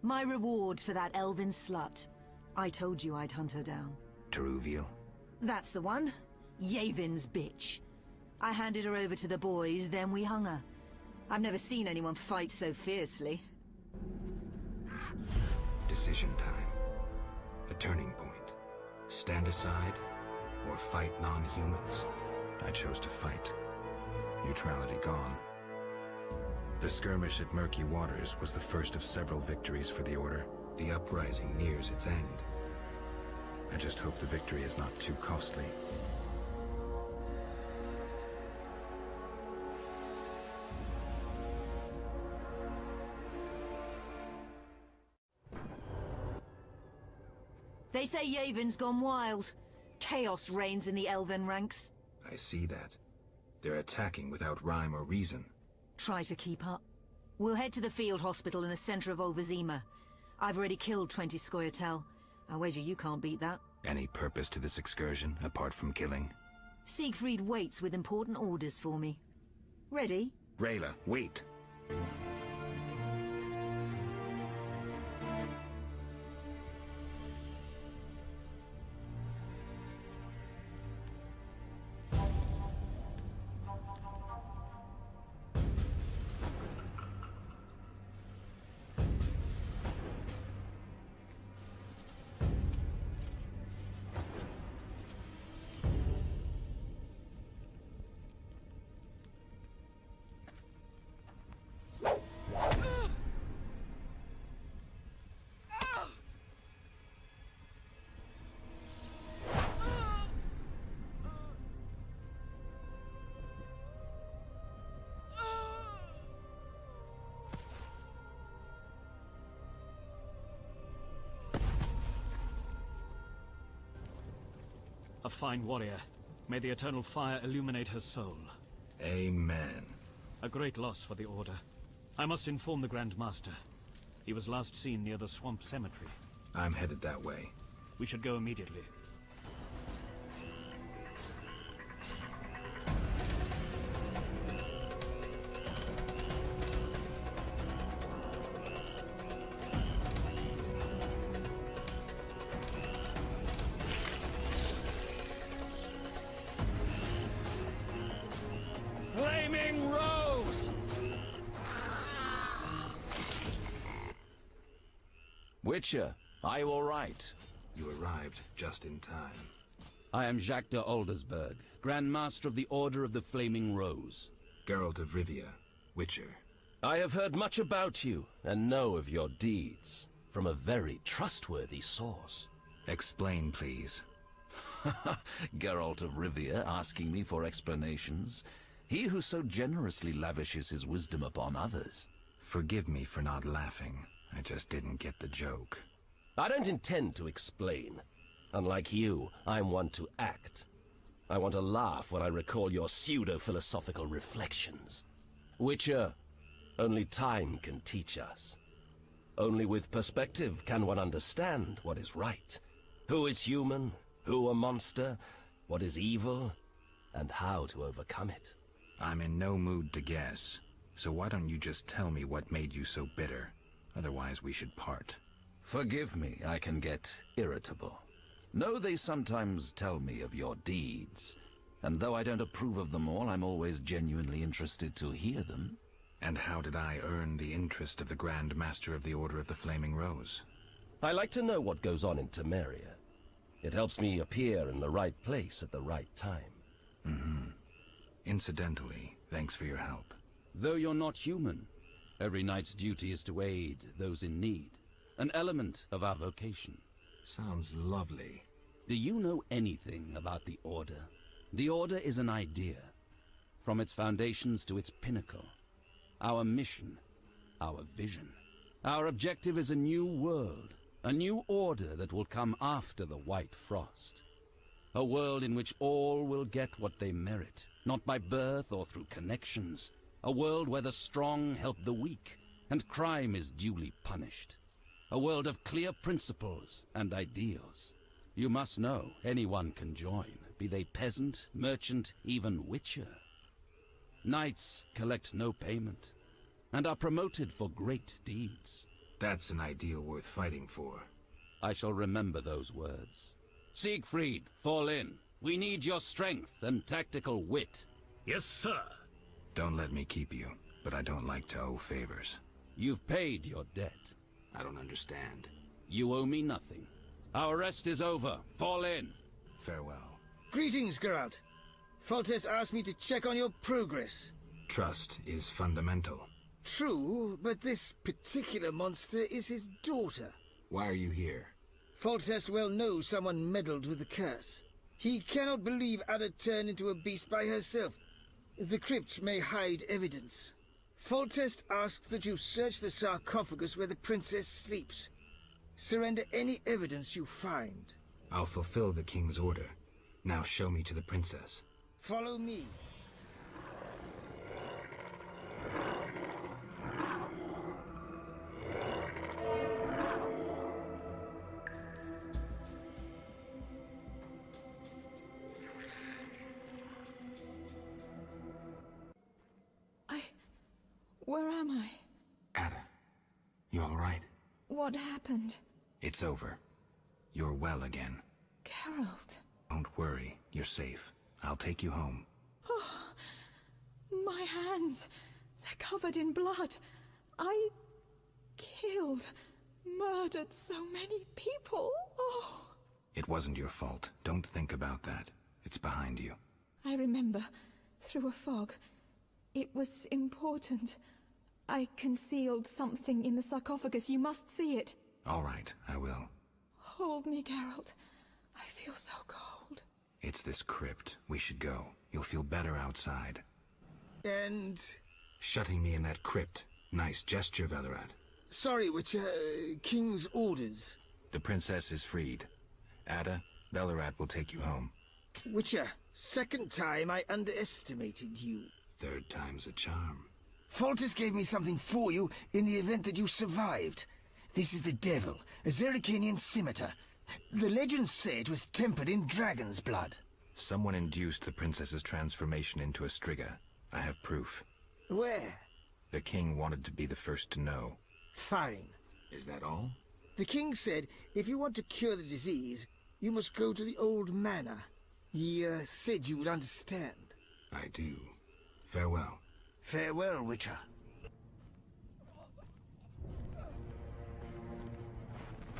My reward for that elven slut. I told you I'd hunt her down. Teruviel? That's the one. Yavin's bitch. I handed her over to the boys, then we hung her. I've never seen anyone fight so fiercely. Decision time. A turning point. Stand aside or fight non-humans. I chose to fight. Neutrality gone. The skirmish at Murky Waters was the first of several victories for the Order. The uprising nears its end. I just hope the victory is not too costly. They say Yavin's gone wild. Chaos reigns in the Elven ranks. I see that. They're attacking without rhyme or reason. Try to keep up. We'll head to the field hospital in the center of Olvazima. I've already killed 20 Scoia'tael. I wager you can't beat that. Any purpose to this excursion, apart from killing? Siegfried waits with important orders for me. Ready? Rayla, wait! A fine warrior. May the eternal fire illuminate her soul. Amen. A great loss for the Order. I must inform the Grand Master. He was last seen near the Swamp Cemetery. I'm headed that way. We should go immediately. Flaming Rose! Witcher, are you all right? You arrived just in time. I am Jacques de Aldersberg, Grand Master of the Order of the Flaming Rose. Geralt of Rivia, Witcher. I have heard much about you, and know of your deeds, from a very trustworthy source. Explain, please. Geralt of Rivia asking me for explanations. He who so generously lavishes his wisdom upon others. Forgive me for not laughing. I just didn't get the joke. I don't intend to explain. Unlike you, I'm one to act. I want to laugh when I recall your pseudo-philosophical reflections. Witcher, only time can teach us. Only with perspective can one understand what is right. Who is human, who a monster, what is evil, and how to overcome it. I'm in no mood to guess, so why don't you just tell me what made you so bitter? Otherwise we should part. Forgive me, I can get irritable. Know they sometimes tell me of your deeds, and though I don't approve of them all, I'm always genuinely interested to hear them. And how did I earn the interest of the Grand Master of the Order of the Flaming Rose? I like to know what goes on in Temeria. It helps me appear in the right place at the right time. Mm-hmm. Incidentally, thanks for your help. Though you're not human, every knight's duty is to aid those in need. An element of our vocation. Sounds lovely. Do you know anything about the Order? The Order is an idea. From its foundations to its pinnacle. Our mission. Our vision. Our objective is a new world. A new order that will come after the White Frost. A world in which all will get what they merit. Not by birth or through connections. A world where the strong help the weak, and crime is duly punished. A world of clear principles and ideals. You must know anyone can join, be they peasant, merchant, even witcher. Knights collect no payment, and are promoted for great deeds. That's an ideal worth fighting for. I shall remember those words. Siegfried, fall in. We need your strength and tactical wit. Yes, sir. Don't let me keep you, but I don't like to owe favors. You've paid your debt. I don't understand. You owe me nothing. Our rest is over. Fall in. Farewell. Greetings, Geralt. Foltest asked me to check on your progress. Trust is fundamental. True, but this particular monster is his daughter. Why are you here? Foltest well knows someone meddled with the curse. He cannot believe Ada turned into a beast by herself. The crypt may hide evidence. Foltest asks that you search the sarcophagus where the princess sleeps. Surrender any evidence you find. I'll fulfill the king's order. Now show me to the princess. Follow me. Where am I? Ada, you all right? What happened? It's over. You're well again. Geralt. Don't worry, you're safe. I'll take you home. Oh, my hands. They're covered in blood. I killed, murdered so many people. Oh. It wasn't your fault. Don't think about that. It's behind you. I remember, through a fog. It was important. I concealed something in the sarcophagus. You must see it. All right, I will. Hold me, Geralt. I feel so cold. It's this crypt. We should go. You'll feel better outside. And... Shutting me in that crypt. Nice gesture, Velerat. Sorry, Witcher. King's orders. The princess is freed. Ada, Velerat will take you home. Witcher, second time I underestimated you. Third time's a charm. Foltest gave me something for you in the event that you survived. This is the devil, a Zerrikanian scimitar. The legends say it was tempered in dragon's blood. Someone induced the princess's transformation into a striga. I have proof. Where? The king wanted to be the first to know. Fine. Is that all? The king said if you want to cure the disease, you must go to the old manor. He said you would understand. I do. Farewell. Farewell, Witcher.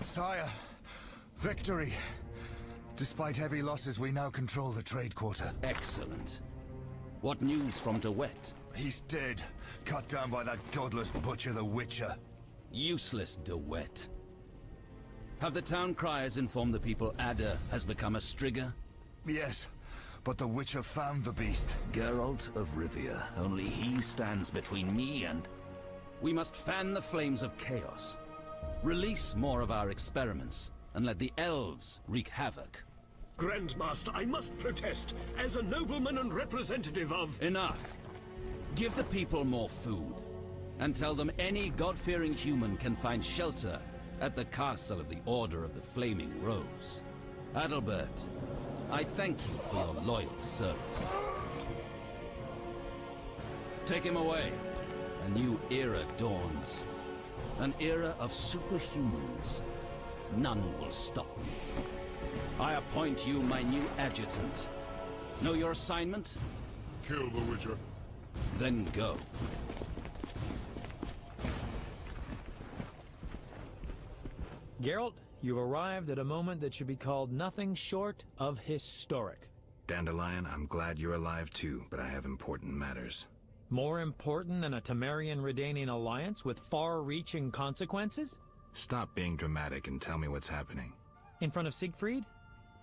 Sire, victory. Despite heavy losses, we now control the trade quarter. Excellent. What news from De Wet? He's dead. Cut down by that godless butcher, the Witcher. Useless, De Wet. Have the town criers informed the people Ada has become a striga? Yes, but the Witcher found the beast. Geralt of Rivia. Only he stands between me and... We must fan the flames of chaos. Release more of our experiments, and let the elves wreak havoc. Grandmaster, I must protest, as a nobleman and representative of... Enough. Give the people more food, and tell them any God-fearing human can find shelter at the castle of the Order of the Flaming Rose. Adalbert, I thank you for your loyal service. Take him away. A new era dawns. An era of superhumans. None will stop me. I appoint you my new adjutant. Know your assignment? Kill the Witcher. Then go. Geralt, you've arrived at a moment that should be called nothing short of historic. Dandelion, I'm glad you're alive too, but I have important matters. More important than a Temerian-Redanian alliance with far-reaching consequences? Stop being dramatic and tell me what's happening. In front of Siegfried?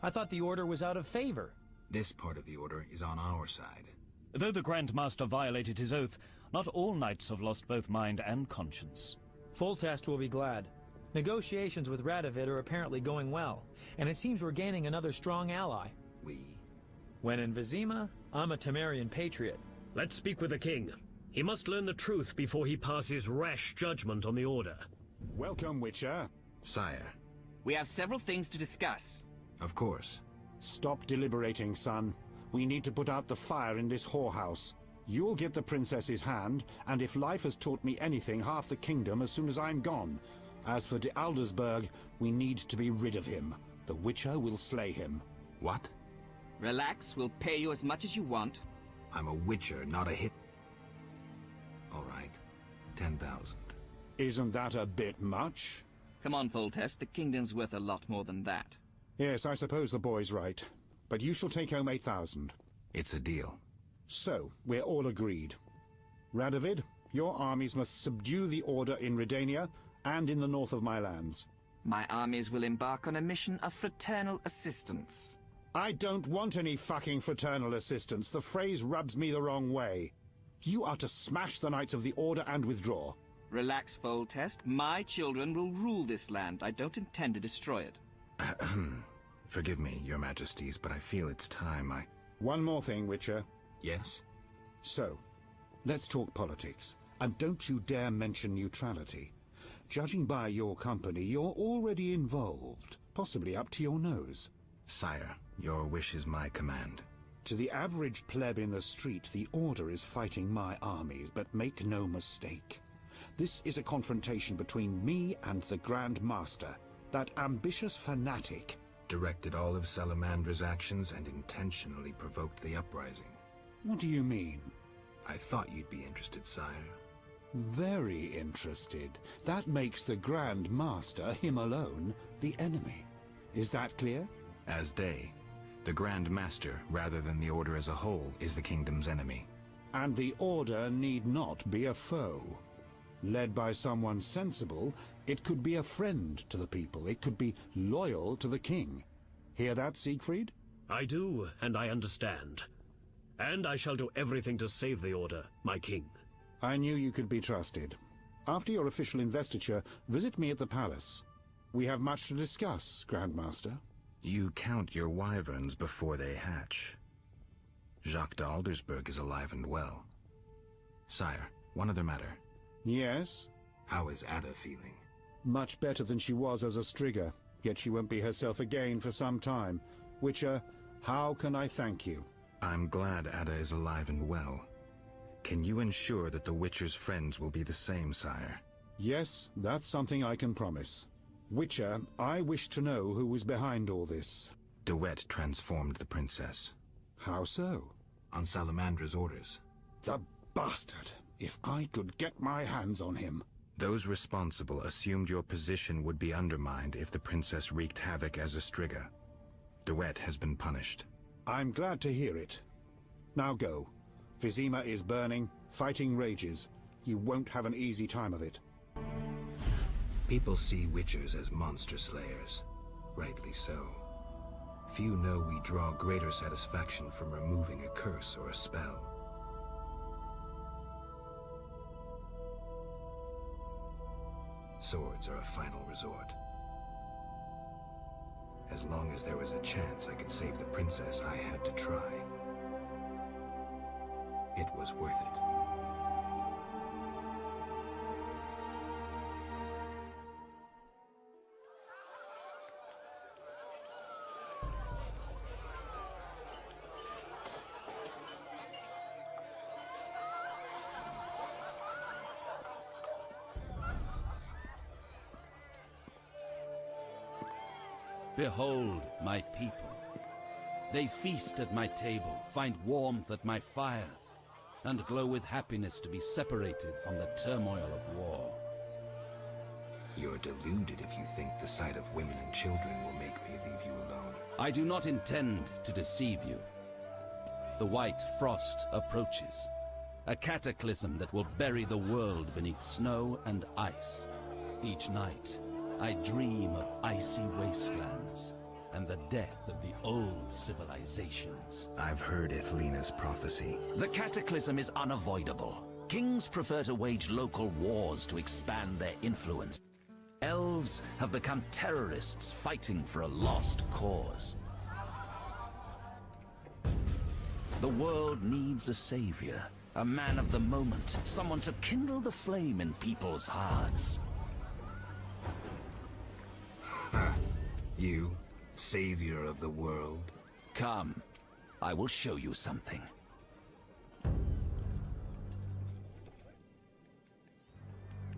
I thought the Order was out of favor. This part of the Order is on our side. Though the Grand Master violated his oath, not all knights have lost both mind and conscience. Foltest will be glad. Negotiations with Radovid are apparently going well, and it seems we're gaining another strong ally. When in Vizima, I'm a Temerian patriot. Let's speak with the king. He must learn the truth before he passes rash judgment on the Order. Welcome, Witcher. Sire. We have several things to discuss. Of course. Stop deliberating, son. We need to put out the fire in this whorehouse. You'll get the princess's hand, and if life has taught me anything, half the kingdom as soon as I'm gone. As for de Aldersberg, we need to be rid of him. The Witcher will slay him. What? Relax, we'll pay you as much as you want. I'm a Witcher, not a hit. All right. 10,000. Isn't that a bit much? Come on, Foltest. The kingdom's worth a lot more than that. Yes, I suppose the boy's right. but you shall take home 8,000. It's a deal. So, we're all agreed. Radovid, your armies must subdue the Order in Redania and in the north of my lands. My armies will embark on a mission of fraternal assistance. I don't want any fucking fraternal assistance. The phrase rubs me the wrong way. You are to smash the Knights of the Order and withdraw. Relax, Foltest. My children will rule this land. I don't intend to destroy it. Forgive me, your majesties, but I feel it's time I... One more thing, Witcher. Yes? So, let's talk politics. And don't you dare mention neutrality. Judging by your company, you're already involved, possibly up to your nose. Sire, your wish is my command. To the average pleb in the street, the Order is fighting my armies, but make no mistake. This is a confrontation between me and the Grand Master, that ambitious fanatic. Directed all of Salamandra's actions and intentionally provoked the uprising. What do you mean? I thought you'd be interested, sire. Very interested. That makes the Grand Master, him alone, the enemy. Is that clear? As day. The Grand Master, rather than the Order as a whole, is the kingdom's enemy. And the Order need not be a foe. Led by someone sensible, it could be a friend to the people. It could be loyal to the king. Hear that, Siegfried? I do, and I understand. And I shall do everything to save the Order, my king. I knew you could be trusted. After your official investiture, visit me at the palace. We have much to discuss, Grandmaster. You count your wyverns before they hatch. Jacques de Aldersberg is alive and well. Sire, one other matter. Yes? How is Ada feeling? Much better than she was as a Strigger, yet she won't be herself again for some time. Witcher, how can I thank you? I'm glad Ada is alive and well. Can you ensure that the Witcher's friends will be the same, sire? Yes, that's something I can promise. Witcher, I wish to know who was behind all this. De Wet transformed the princess. How so? On Salamandra's orders. The bastard! If I could get my hands on him. Those responsible assumed your position would be undermined if the princess wreaked havoc as a Striga. De Wet has been punished. I'm glad to hear it. Now go. Vizima is burning, fighting rages. You won't have an easy time of it. People see Witchers as monster slayers. Rightly so. Few know we draw greater satisfaction from removing a curse or a spell. Swords are a final resort. As long as there was a chance I could save the princess, I had to try. It was worth it. Behold my people. They feast at my table, find warmth at my fire, and glow with happiness to be separated from the turmoil of war. You're deluded if you think the sight of women and children will make me leave you alone. I do not intend to deceive you. The white frost approaches, a cataclysm that will bury the world beneath snow and ice. Each night, I dream of icy wastelands and the death of the old civilizations. I've heard Ithlina's prophecy. The cataclysm is unavoidable. Kings prefer to wage local wars to expand their influence. Elves have become terrorists fighting for a lost cause. The world needs a savior, a man of the moment, someone to kindle the flame in people's hearts. You, savior of the world? Come, I will show you something.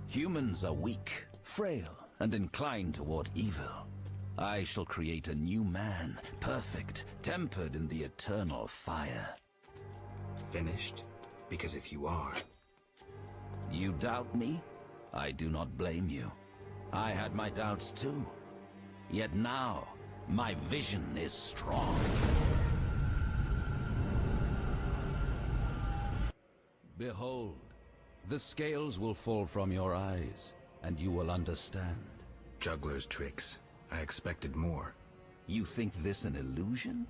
Humans are weak, frail, and inclined toward evil. I shall create a new man, perfect, tempered in the eternal fire. Finished? Because if you are... You doubt me? I do not blame you. I had my doubts too. Yet now, my vision is strong. Behold, the scales will fall from your eyes, and you will understand. Juggler's tricks. I expected more. You think this an illusion?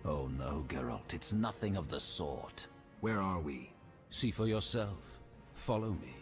Oh no, Geralt, it's nothing of the sort. Where are we? See for yourself. Follow me.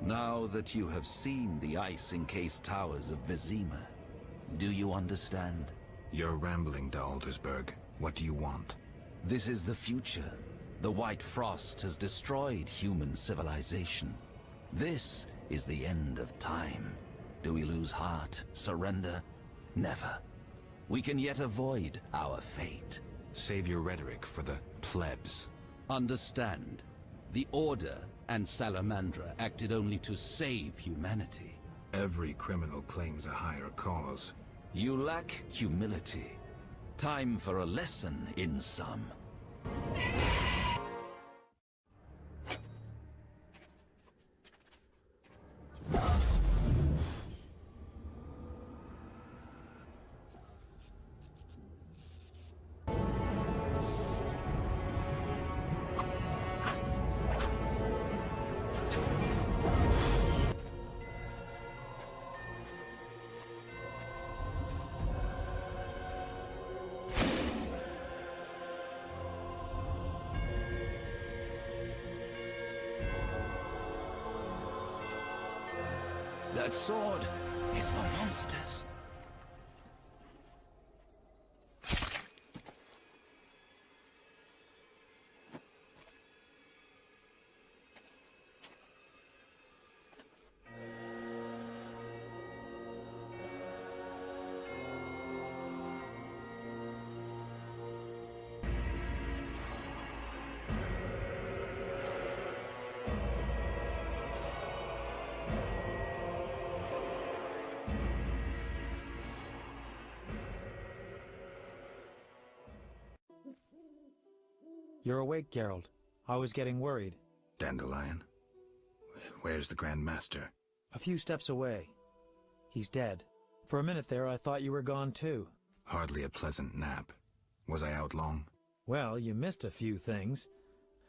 Now that you have seen the ice-encased towers of Vizima, do you understand? You're rambling to Aldersburg. What do you want? This is the future. The White Frost has destroyed human civilization. This is the end of time. Do we lose heart, surrender? Never. We can yet avoid our fate. Save your rhetoric for the plebs. Understand. The Order and Salamandra acted only to save humanity. Every criminal claims a higher cause. You lack humility. Time for a lesson in some. That sword is for monsters. You're awake, Geralt. I was getting worried. Dandelion? Where's the Grand Master? A few steps away. He's dead. For a minute there, I thought you were gone too. Hardly a pleasant nap. Was I out long? Well, you missed a few things.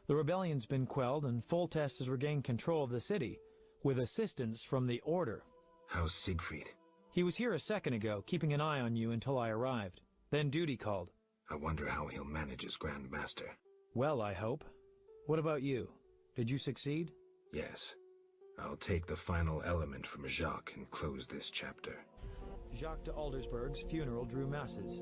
The rebellion's been quelled and Foltest has regained control of the city, with assistance from the Order. How's Siegfried? He was here a second ago, keeping an eye on you until I arrived. Then duty called. I wonder how he'll manage as Grand Master. Well, I hope. What about you? Did you succeed? Yes. I'll take the final element from Jacques and close this chapter. Jacques de Aldersburg's funeral drew masses.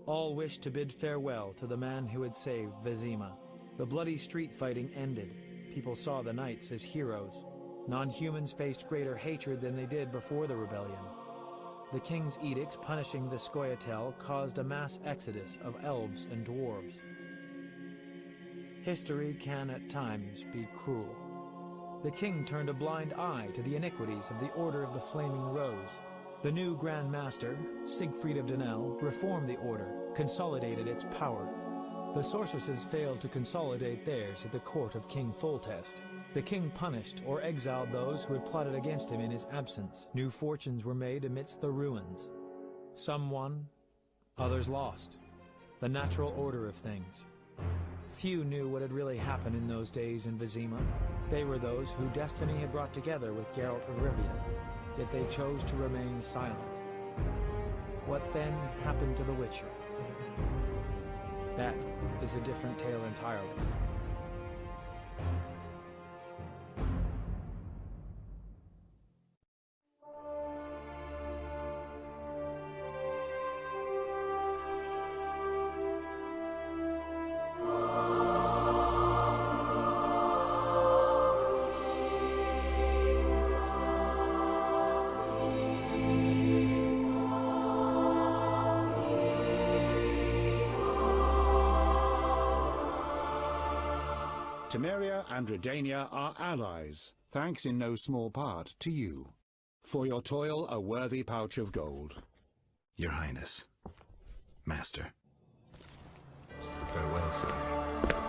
All wished to bid farewell to the man who had saved Vizima. The bloody street fighting ended. People saw the knights as heroes. Non-humans faced greater hatred than they did before the rebellion. The king's edicts punishing the Scoia'tael caused a mass exodus of elves and dwarves. History can at times be cruel. The king turned a blind eye to the iniquities of the Order of the Flaming Rose. The new Grand Master, Siegfried of Dunel, reformed the Order, consolidated its power. The sorceresses failed to consolidate theirs at the court of King Foltest. The king punished or exiled those who had plotted against him in his absence. New fortunes were made amidst the ruins. Some won, others lost. The natural order of things. Few knew what had really happened in those days in Vizima. They were those who destiny had brought together with Geralt of Rivia, yet they chose to remain silent. What then happened to the Witcher? That is a different tale entirely. Temeria and Redania are allies, thanks in no small part to you. For your toil, a worthy pouch of gold. Your Highness. Master. Farewell, sir.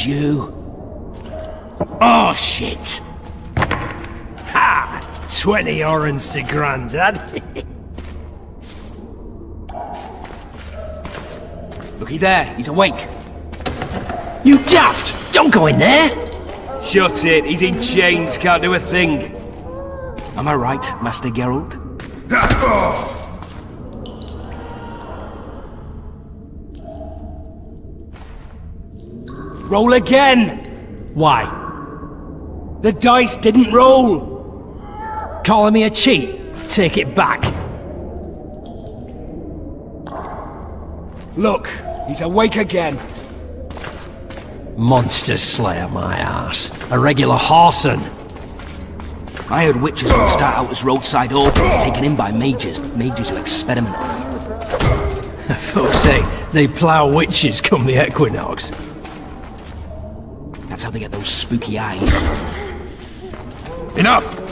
you? Oh, shit! Ha! 20 orange to Grandad. Looky there, he's awake. You daft! Don't go in there! Shut it, he's in chains, can't do a thing. Am I right, Master Geralt? Roll again! Why? The dice didn't roll! Calling me a cheat? Take it back. Look, he's awake again. Monster Slayer, my ass. A regular horson. I heard witches would start out as roadside orphans taken in by mages who experiment on them. Folks say they plough witches come the equinox. That's how they get those spooky eyes. Enough!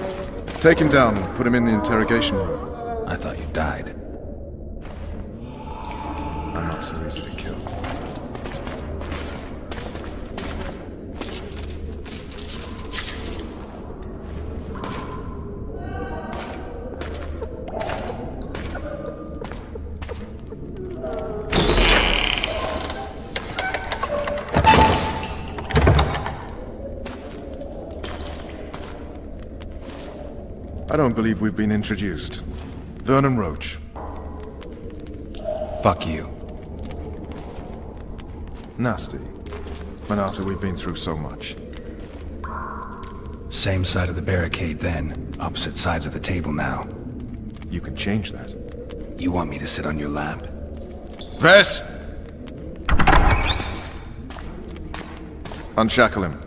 Take him down and put him in the interrogation room. I thought you died. I'm not so easy to kill. I don't believe we've been introduced. Vernon Roach. Fuck you. Nasty. And after we've been through so much. Same side of the barricade then, opposite sides of the table now. You can change that. You want me to sit on your lap? Vess! Unshackle him.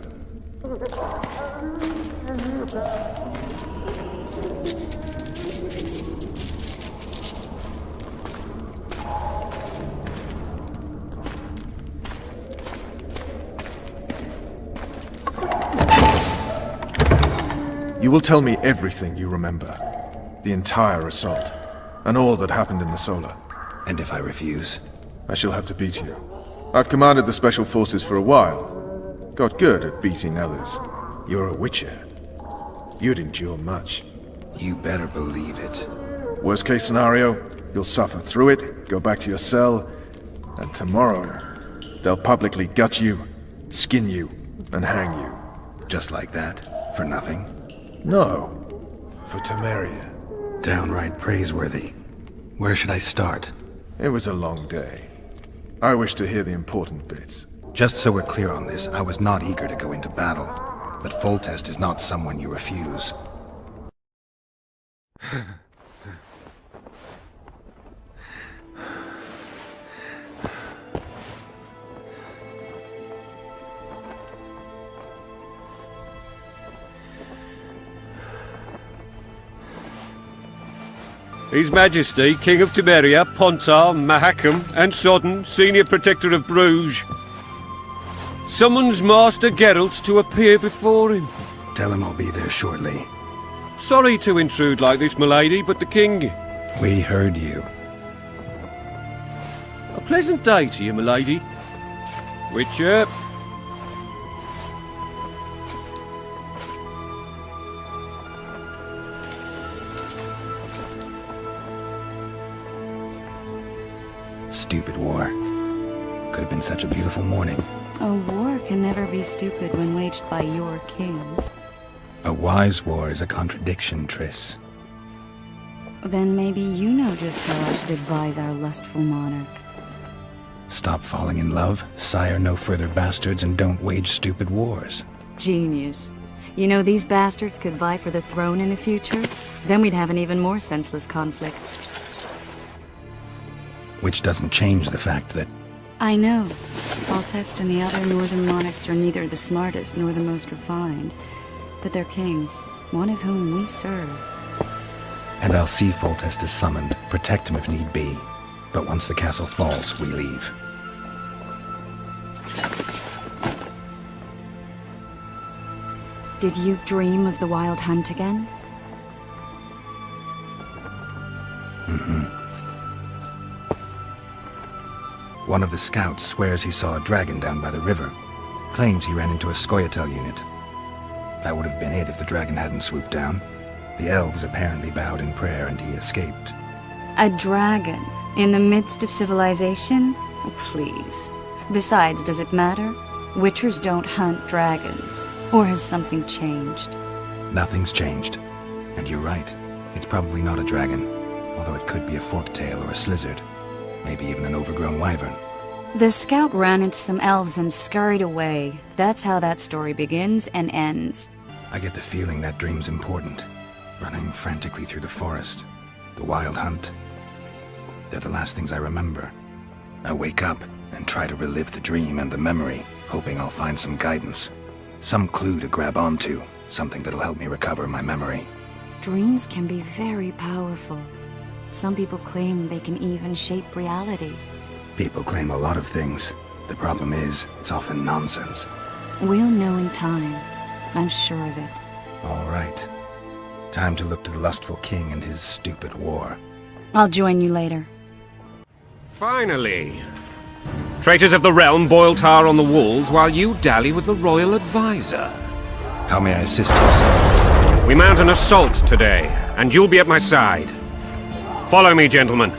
You will tell me everything you remember. The entire assault. And all that happened in the Solar. And if I refuse? I shall have to beat you. I've commanded the Special Forces for a while. Got good at beating others. You're a Witcher. You'd endure much. You better believe it. Worst case scenario, you'll suffer through it, go back to your cell, and tomorrow, they'll publicly gut you, skin you, and hang you. Just like that? For nothing? No. For Temeria. Downright praiseworthy. Where should I start? It was a long day. I wish to hear the important bits. Just so we're clear on this, I was not eager to go into battle. But Foltest is not someone you refuse. His Majesty, King of Temeria, Pontar, Mahakam, and Sodden, Senior Protector of Bruges, summons Master Geralt to appear before him. Tell him I'll be there shortly. Sorry to intrude like this, milady, but the King... We heard you. A pleasant day to you, milady. Witcher. Stupid war. Could have been such a beautiful morning. A war can never be stupid when waged by your king. A wise war is a contradiction, Triss. Then maybe you know just how I should advise our lustful monarch. Stop falling in love, sire no further bastards, and don't wage stupid wars. Genius. You know, these bastards could vie for the throne in the future? Then we'd have an even more senseless conflict. Which doesn't change the fact that... I know. Foltest and the other northern monarchs are neither the smartest nor the most refined. But they're kings, one of whom we serve. And I'll see Foltest is summoned, protect him if need be. But once the castle falls, we leave. Did you dream of the Wild Hunt again? Mm-hmm. One of the scouts swears he saw a dragon down by the river. Claims he ran into a Scoia'tael unit. That would have been it if the dragon hadn't swooped down. The elves apparently bowed in prayer and he escaped. A dragon? In the midst of civilization? Oh, please. Besides, does it matter? Witchers don't hunt dragons. Or has something changed? Nothing's changed. And you're right. It's probably not a dragon. Although it could be a forktail or a slizzard. Maybe even an overgrown wyvern. The scout ran into some elves and scurried away. That's how that story begins and ends. I get the feeling that dream's important. Running frantically through the forest. The wild hunt. They're the last things I remember. I wake up and try to relive the dream and the memory, hoping I'll find some guidance. Some clue to grab onto. Something that'll help me recover my memory. Dreams can be very powerful. Some people claim they can even shape reality. People claim a lot of things. The problem is, it's often nonsense. We'll know in time. I'm sure of it. All right. Time to look to the lustful king and his stupid war. I'll join you later. Finally! Traitors of the realm boil tar on the walls while you dally with the royal advisor. How may I assist you, sir? We mount an assault today, and you'll be at my side. Follow me, gentlemen.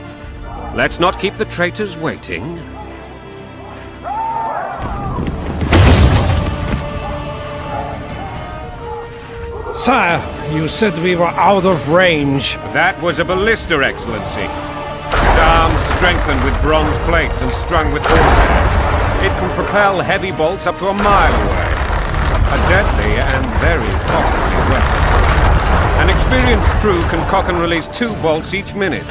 Let's not keep the traitors waiting. Sire, you said we were out of range. That was a ballista, Excellency. Its arms strengthened with bronze plates and strung with horsehair. It can propel heavy bolts up to a mile away. A deadly and very costly weapon. An experienced crew can cock and release 2 bolts each minute.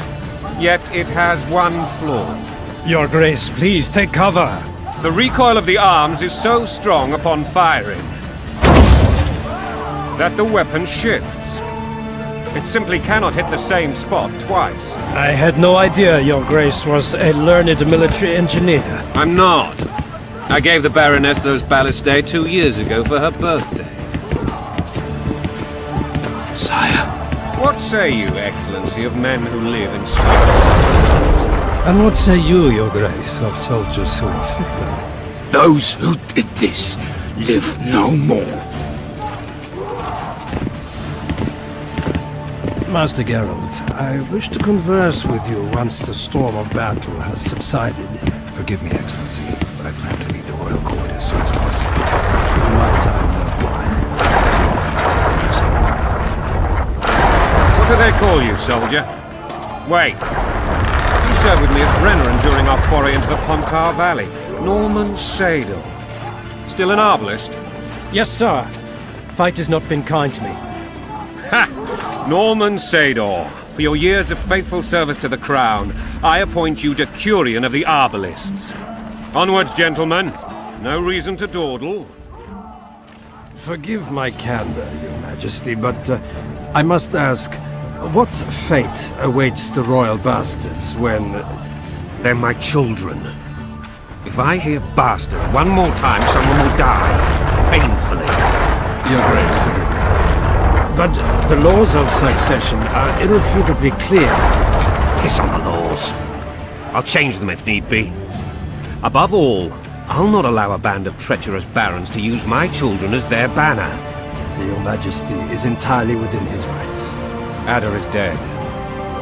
Yet it has one flaw. Your Grace, please take cover. The recoil of the arms is so strong upon firing that the weapon shifts. It simply cannot hit the same spot twice. I had no idea Your Grace was a learned military engineer. I'm not. I gave the Baroness those ballistae 2 years ago for her birthday. Sire. What say you, Excellency, of men who live in space? And what say you, Your Grace, of soldiers who inflict them? Those who did this live no more. Master Geralt, I wish to converse with you once the storm of battle has subsided. Forgive me, Excellency, but I plan to leave the royal court as soon as possible. My time, What do they call you, soldier? Wait. You served with me at Brenneran during our foray into the Pontar Valley. Norman Sadel. Still an arbalist? Yes, sir. Fate has not been kind to me. Ha! Norman Sador, for your years of faithful service to the crown, I appoint you Decurion of the Arbalists. Onwards, gentlemen. No reason to dawdle. Forgive my candor, Your Majesty, but I must ask, what fate awaits the royal bastards when... They're my children. If I hear bastard one more time, someone will die. Painfully. Your Grace, forgive me. But the laws of succession are irrefutably clear. Piss on the laws. I'll change them if need be. Above all, I'll not allow a band of treacherous barons to use my children as their banner. Your Majesty is entirely within his rights. Ada is dead,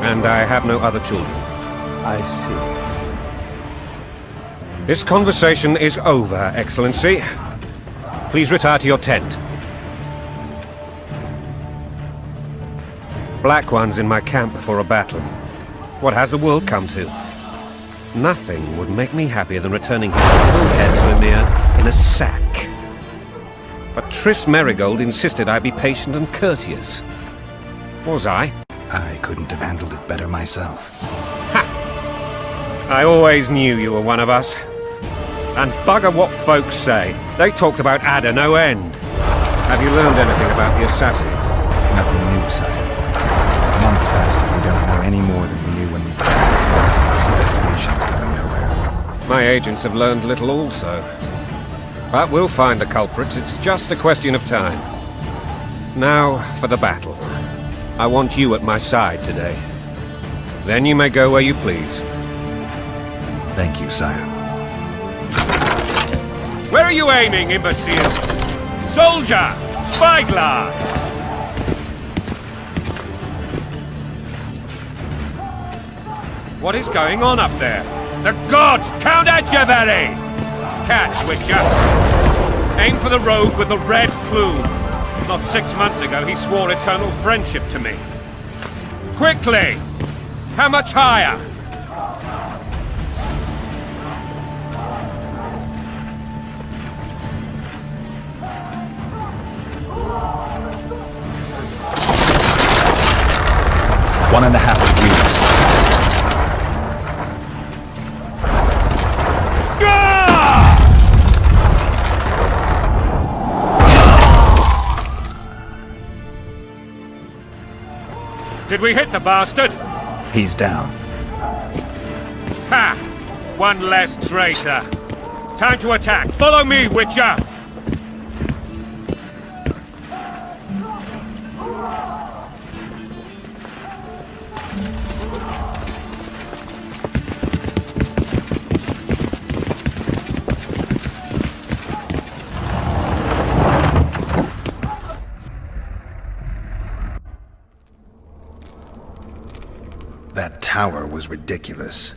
and I have no other children. I see. This conversation is over, Excellency. Please retire to your tent. Black ones in my camp before a battle. What has the world come to? Nothing would make me happier than returning his full head to Emir in a sack. But Triss Merigold insisted I be patient and courteous. Was I? I couldn't have handled it better myself. Ha! I always knew you were one of us. And bugger what folks say. They talked about Ada no end. Have you learned anything about the assassin? Nothing new, sire. Months passed and we don't know any more than we knew when we began. This investigation's going nowhere. My agents have learned little also. But we'll find the culprits. It's just a question of time. Now for the battle. I want you at my side today. Then you may go where you please. Thank you, sire. Where are you aiming, imbeciles? Soldier! Spyglass! What is going on up there? The gods! Count Etcheverry! Catch, Witcher! Aim for the rogue with the red plume. Not 6 months ago, he swore eternal friendship to me. Quickly! How much higher? One and a half degrees. Did we hit the bastard? He's down. Ha! One less traitor. Time to attack. Follow me, Witcher! That tower was ridiculous.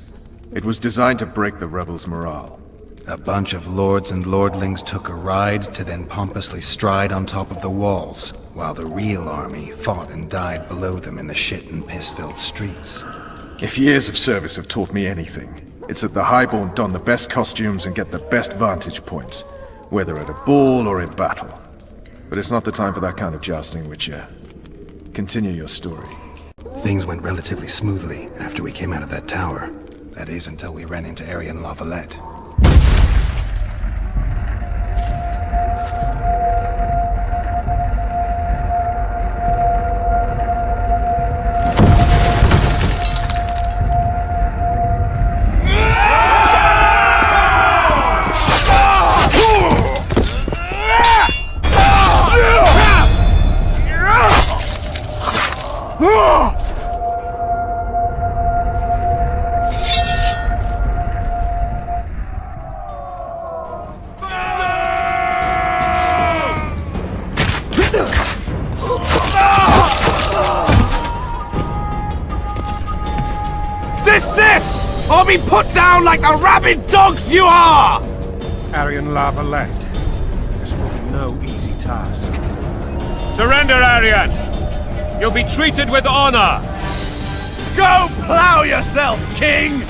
It was designed to break the rebels' morale. A bunch of lords and lordlings took a ride to then pompously stride on top of the walls, while the real army fought and died below them in the shit and piss-filled streets. If years of service have taught me anything, it's that the Highborn don the best costumes and get the best vantage points, whether at a ball or in battle. But it's not the time for that kind of jousting, Witcher. Continue your story. Things went relatively smoothly after we came out of that tower. That is, until we ran into Arian Lavalette. Desist! Or be put down like the rabid dogs you are! Arian Lavalette. This will be no easy task. Surrender, Arian! You'll be treated with honor! Go plow yourself, King!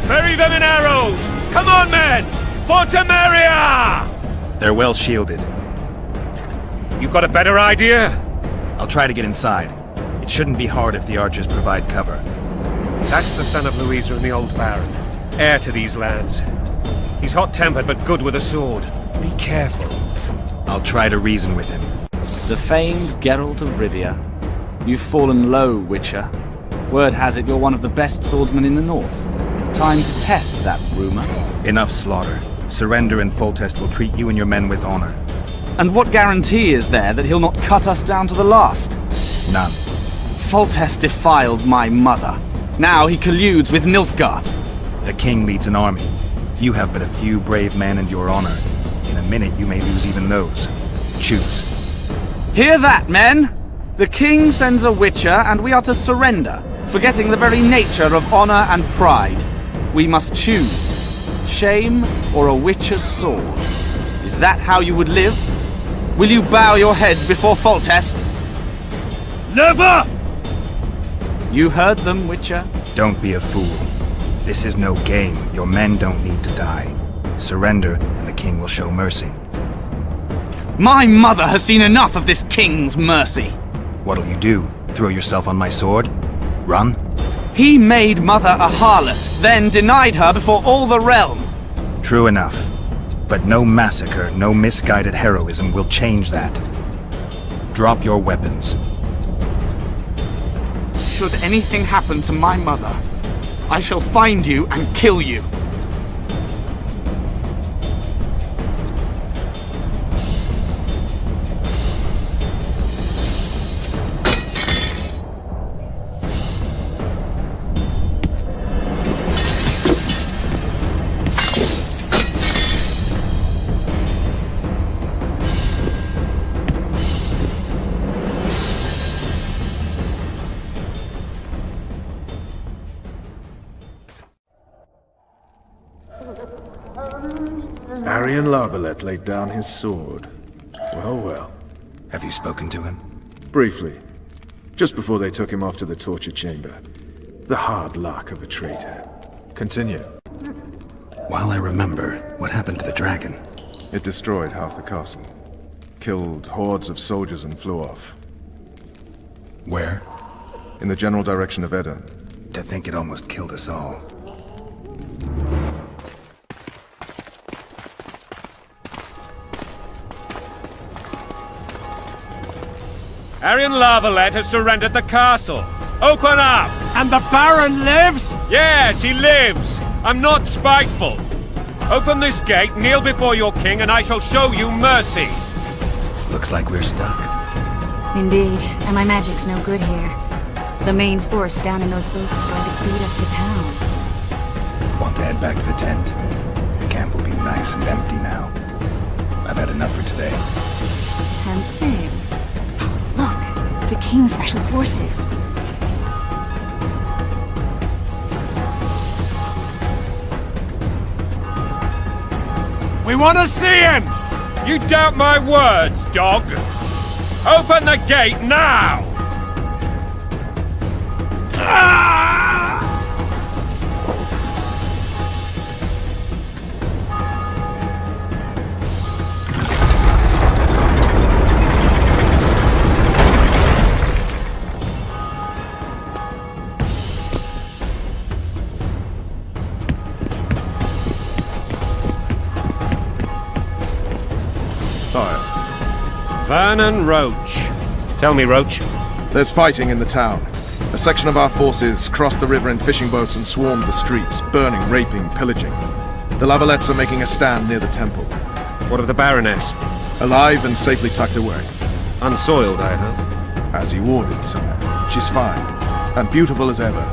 Bury them in arrows! Come on, men! For Temeria! They're well shielded. You got a better idea? I'll try to get inside. It shouldn't be hard if the archers provide cover. That's the son of Louisa and the old Baron. Heir to these lands. He's hot-tempered but good with a sword. Be careful. I'll try to reason with him. The famed Geralt of Rivia. You've fallen low, Witcher. Word has it you're one of the best swordsmen in the north. Time to test that rumor. Enough slaughter. Surrender and Foltest will treat you and your men with honor. And what guarantee is there that he'll not cut us down to the last? None. Foltest defiled my mother. Now he colludes with Nilfgaard. The king leads an army. You have but a few brave men and your honor. In a minute you may lose even those. Choose. Hear that, men? The king sends a witcher and we are to surrender, forgetting the very nature of honor and pride. We must choose. Shame or a witcher's sword. Is that how you would live? Will you bow your heads before Foltest? Never! You heard them, Witcher. Don't be a fool. This is no game. Your men don't need to die. Surrender, and the king will show mercy. My mother has seen enough of this king's mercy. What'll you do? Throw yourself on my sword? Run? He made mother a harlot, then denied her before all the realm. True enough. But no massacre, no misguided heroism will change that. Drop your weapons. Should anything happen to my mother, I shall find you and kill you. Arian Lavalette laid down his sword. Well, well. Have you spoken to him? Briefly. Just before they took him off to the torture chamber. The hard luck of a traitor. Continue. While I remember, what happened to the dragon? It destroyed half the castle. Killed hordes of soldiers and flew off. Where? In the general direction of Edda. To think it almost killed us all. Arian Lavalette has surrendered the castle. Open up! And the Baron lives? Yes, he lives. I'm not spiteful. Open this gate, kneel before your king, and I shall show you mercy. Looks like we're stuck. Indeed, and my magic's no good here. The main force down in those boats is going to beat us to town. Want to head back to the tent? The camp will be nice and empty now. I've had enough for today. Tempting. Look, the King's Special Forces. We want to see him! You doubt my words, dog? Open the gate now! Vernon Roach. Tell me, Roach. There's fighting in the town. A section of our forces crossed the river in fishing boats and swarmed the streets, burning, raping, pillaging. The Lavalettes are making a stand near the temple. What of the Baroness? Alive and safely tucked away. Unsoiled, I hope. As you ordered, sire. She's fine, and beautiful as ever.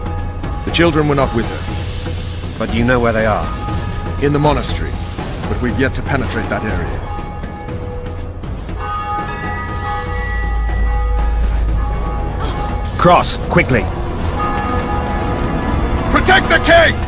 The children were not with her. But you know where they are? In the monastery, but we've yet to penetrate that area. Cross, quickly! Protect the king!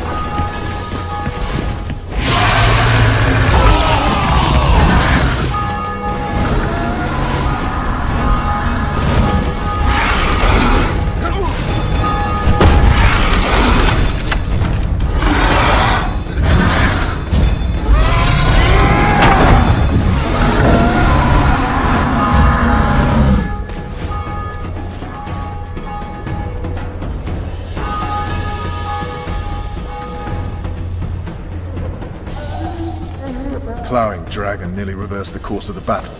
Plowing dragon nearly reversed the course of the battle.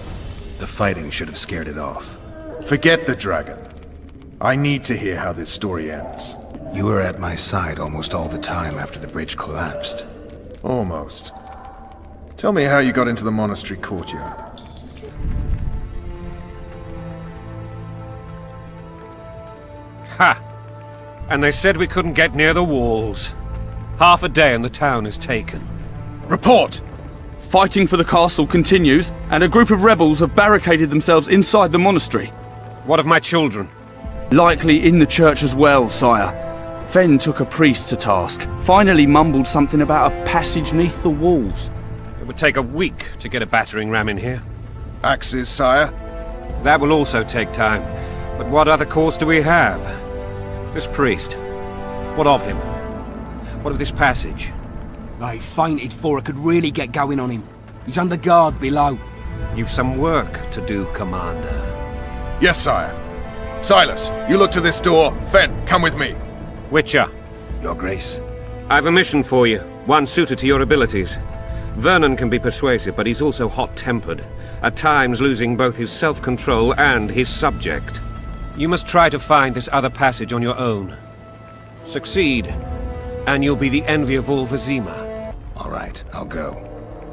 The fighting should have scared it off. Forget the dragon. I need to hear how this story ends. You were at my side almost all the time after the bridge collapsed. Almost. Tell me how you got into the monastery courtyard. Ha! And they said we couldn't get near the walls. Half a day and the town is taken. Report! Fighting for the castle continues, and a group of rebels have barricaded themselves inside the monastery. What of my children? Likely in the church as well, sire. Fen took a priest to task, finally mumbled something about a passage neath the walls. It would take a week to get a battering ram in here. Axes, sire? That will also take time. But what other course do we have? This priest. What of him? What of this passage? They fainted before I could really get going on him. He's under guard below. You've some work to do, Commander. Yes, sire. Silas, you look to this door. Fen, come with me. Witcher. Your Grace. I've a mission for you, one suited to your abilities. Vernon can be persuasive, but he's also hot-tempered, at times losing both his self-control and his subject. You must try to find this other passage on your own. Succeed, and you'll be the envy of all Vizima. All right, I'll go.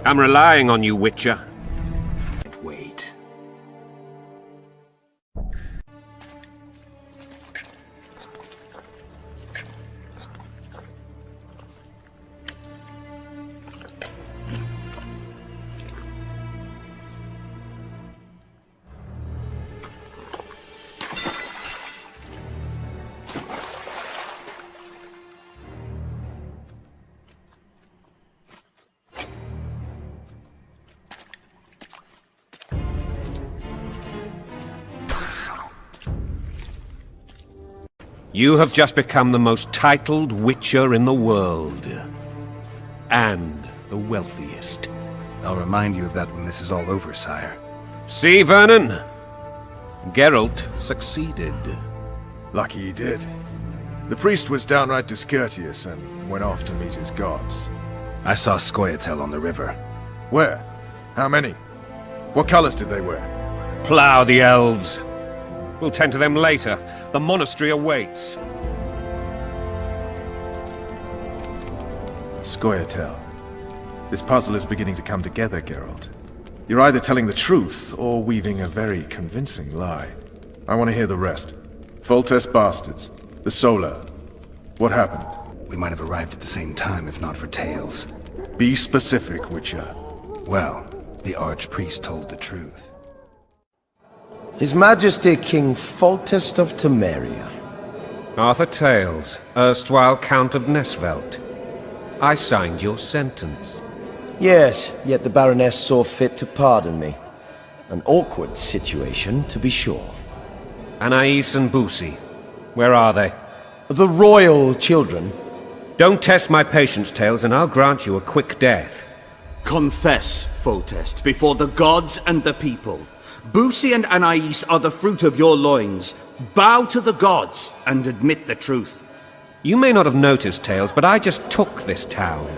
I'm relying on you, Witcher. Wait. You have just become the most titled Witcher in the world. And the wealthiest. I'll remind you of that when this is all over, sire. See, Vernon? Geralt succeeded. Lucky he did. The priest was downright discourteous and went off to meet his gods. I saw Scoia'tael on the river. Where? How many? What colors did they wear? Plough the elves. We'll tend to them later. The monastery awaits. Scoia'tael. This puzzle is beginning to come together, Geralt. You're either telling the truth or weaving a very convincing lie. I want to hear the rest. Foltest bastards. The Solar. What happened? We might have arrived at the same time if not for tales. Be specific, Witcher. Well, the Archpriest told the truth. His Majesty King Foltest of Temeria. Arthur Tales, erstwhile Count of Nesvelt. I signed your sentence. Yes, yet the Baroness saw fit to pardon me. An awkward situation, to be sure. Anais and Boussy, where are they? The royal children. Don't test my patience, Tales, and I'll grant you a quick death. Confess, Foltest, before the gods and the people. Boussy and Anais are the fruit of your loins. Bow to the gods and admit the truth. You may not have noticed, Tales, but I just took this town.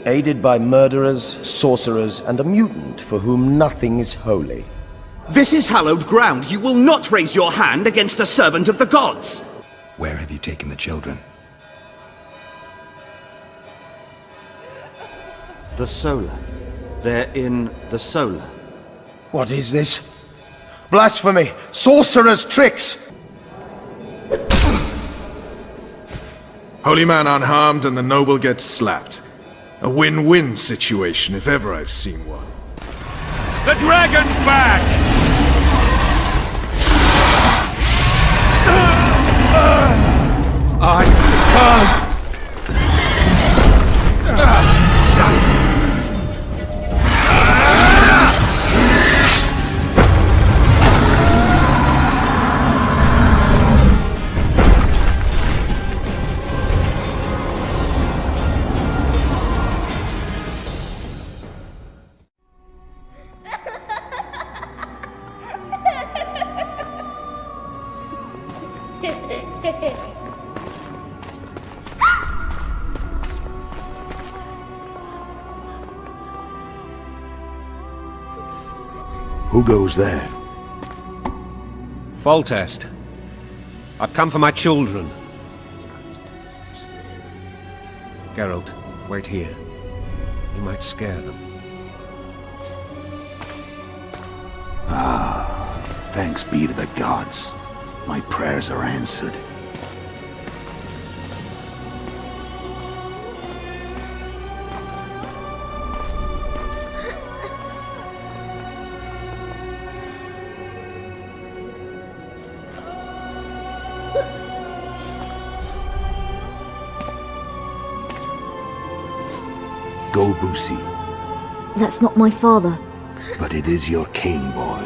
Aided by murderers, sorcerers, and a mutant for whom nothing is holy. This is hallowed ground. You will not raise your hand against a servant of the gods. Where have you taken the children? The Solar. They're in the Solar. What is this? Blasphemy! Sorcerer's tricks! Holy man unharmed and the noble gets slapped. A win-win situation, if ever I've seen one. The dragon's back! I can't! Who goes there? Foltest. I've come for my children. Geralt, wait here. You might scare them. Ah, thanks be to the gods. My prayers are answered. Go, Boussy. That's not my father. But it is your king, boy.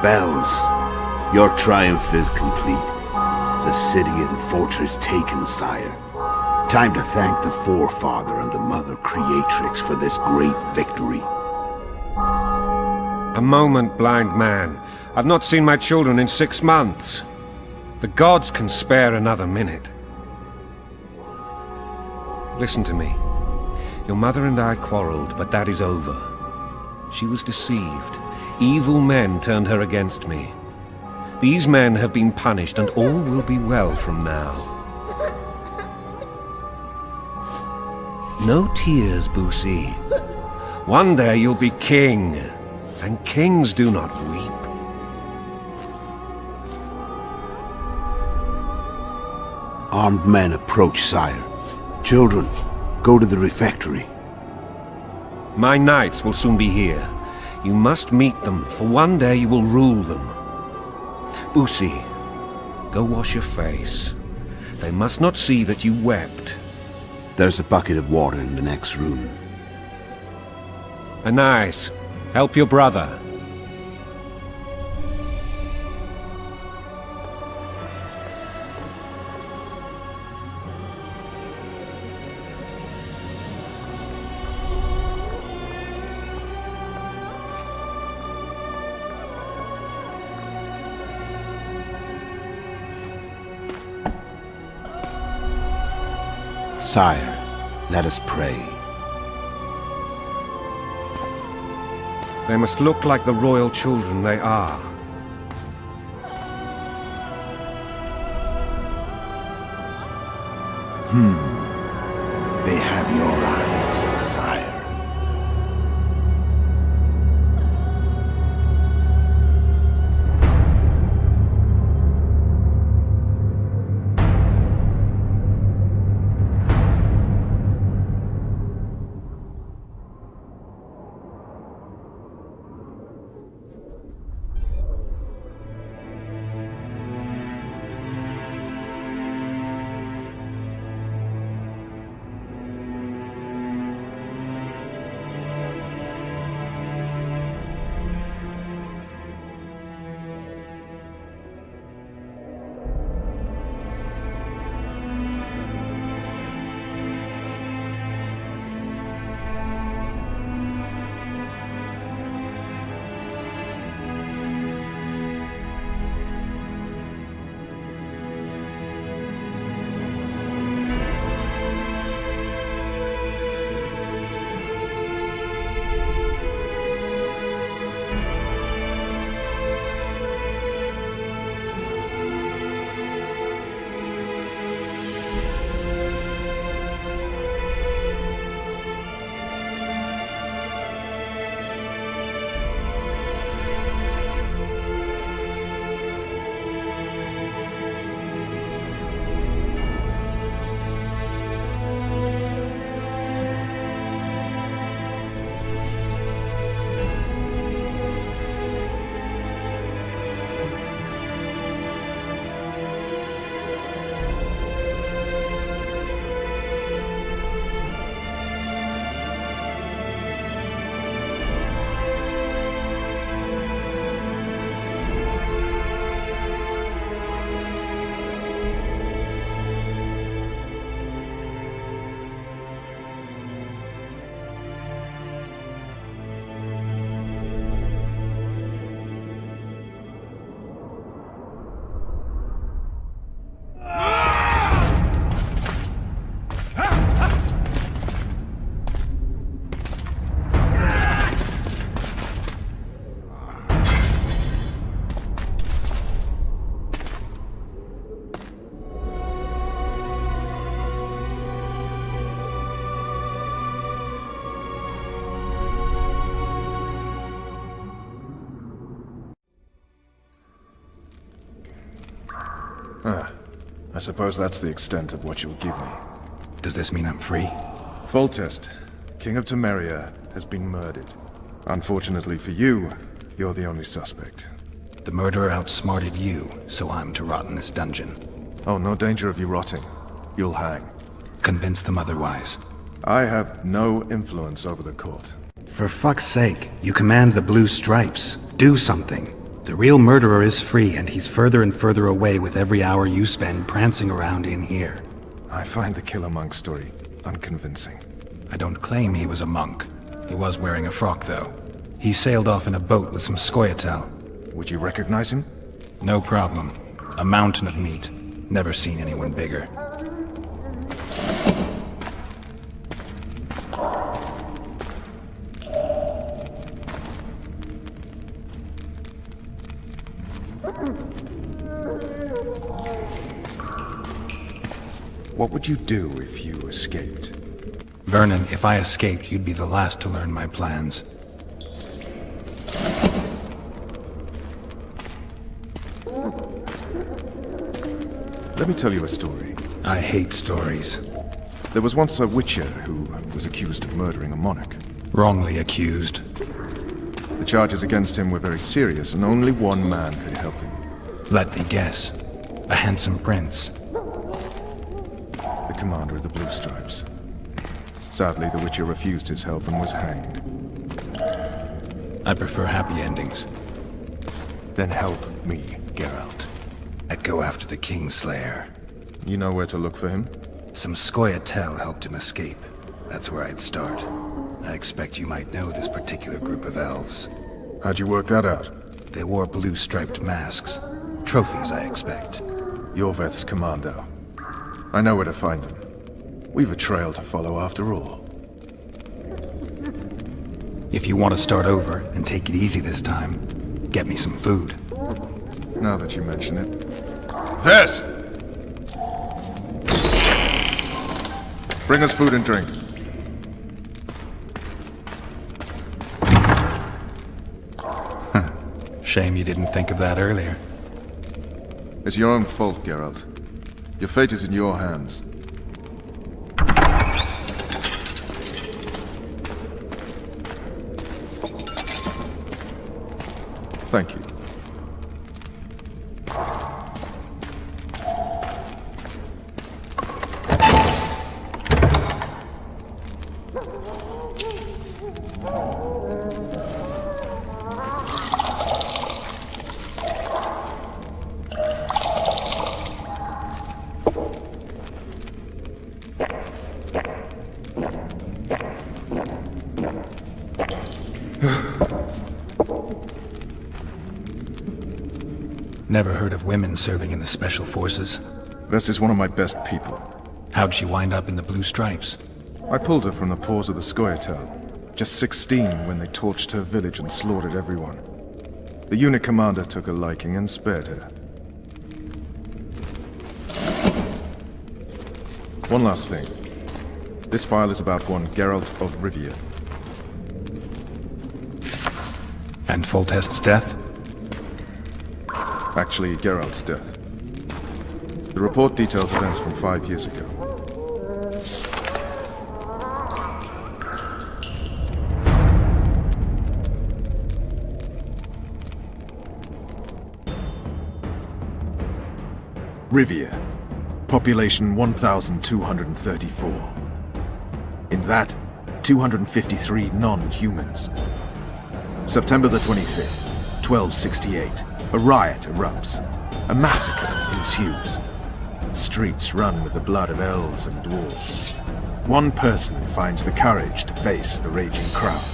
Bells, your triumph is complete. The city and fortress taken, sire. Time to thank the Forefather and the Mother Creatrix for this great victory. A moment, blind man. I've not seen my children in 6 months. The gods can spare another minute. Listen to me. Your mother and I quarreled, but that is over. She was deceived. Evil men turned her against me. These men have been punished, and all will be well from now. No tears, Boussy. One day you'll be king, and kings do not weep. Armed men approach, sire. Children, go to the refectory. My knights will soon be here. You must meet them, for one day you will rule them. Boussy, go wash your face. They must not see that you wept. There's a bucket of water in the next room. Nice. Help your brother. Sire, let us pray. They must look like the royal children they are. They have your eyes, sire. I suppose that's the extent of what you'll give me. Does this mean I'm free? Foltest, King of Temeria, has been murdered. Unfortunately for you, you're the only suspect. The murderer outsmarted you, so I'm to rot in this dungeon. Oh, no danger of you rotting. You'll hang. Convince them otherwise. I have no influence over the court. For fuck's sake, you command the Blue Stripes. Do something. The real murderer is free, and he's further and further away with every hour you spend prancing around in here. I find the Killer Monk story unconvincing. I don't claim he was a monk. He was wearing a frock, though. He sailed off in a boat with some Scoia'tael. Would you recognize him? No problem. A mountain of meat. Never seen anyone bigger. What would you do if you escaped? Vernon, if I escaped, you'd be the last to learn my plans. Let me tell you a story. I hate stories. There was once a witcher who was accused of murdering a monarch. Wrongly accused. The charges against him were very serious, and only one man could help him. Let me guess. A handsome prince. commander of the Blue Stripes. Sadly, the Witcher refused his help and was hanged. I prefer happy endings. Then help me, Geralt. I'd go after the Kingslayer. You know where to look for him? Some Scoia'tael helped him escape. That's where I'd start. I expect you might know this particular group of elves. How'd you work that out? They wore blue-striped masks. Trophies, I expect. Yorveth's commando. I know where to find them. We've a trail to follow after all. If you want to start over and take it easy this time, get me some food. Now that you mention it. This! Bring us food and drink. Shame you didn't think of that earlier. It's your own fault, Geralt. Your fate is in your hands. Thank you. Never heard of women serving in the Special Forces. Vess is one of my best people. How'd she wind up in the Blue Stripes? I pulled her from the paws of the Scoia'tael. Just 16 when they torched her village and slaughtered everyone. The unit commander took a liking and spared her. One last thing. This file is about one Geralt of Rivia. And Foltest's death? Actually, Geralt's death. The report details events from 5 years ago. Rivia. Population 1,234. In that, 253 non-humans. September the 25th, 1268. A riot erupts. A massacre ensues. Streets run with the blood of elves and dwarves. One person finds the courage to face the raging crowd.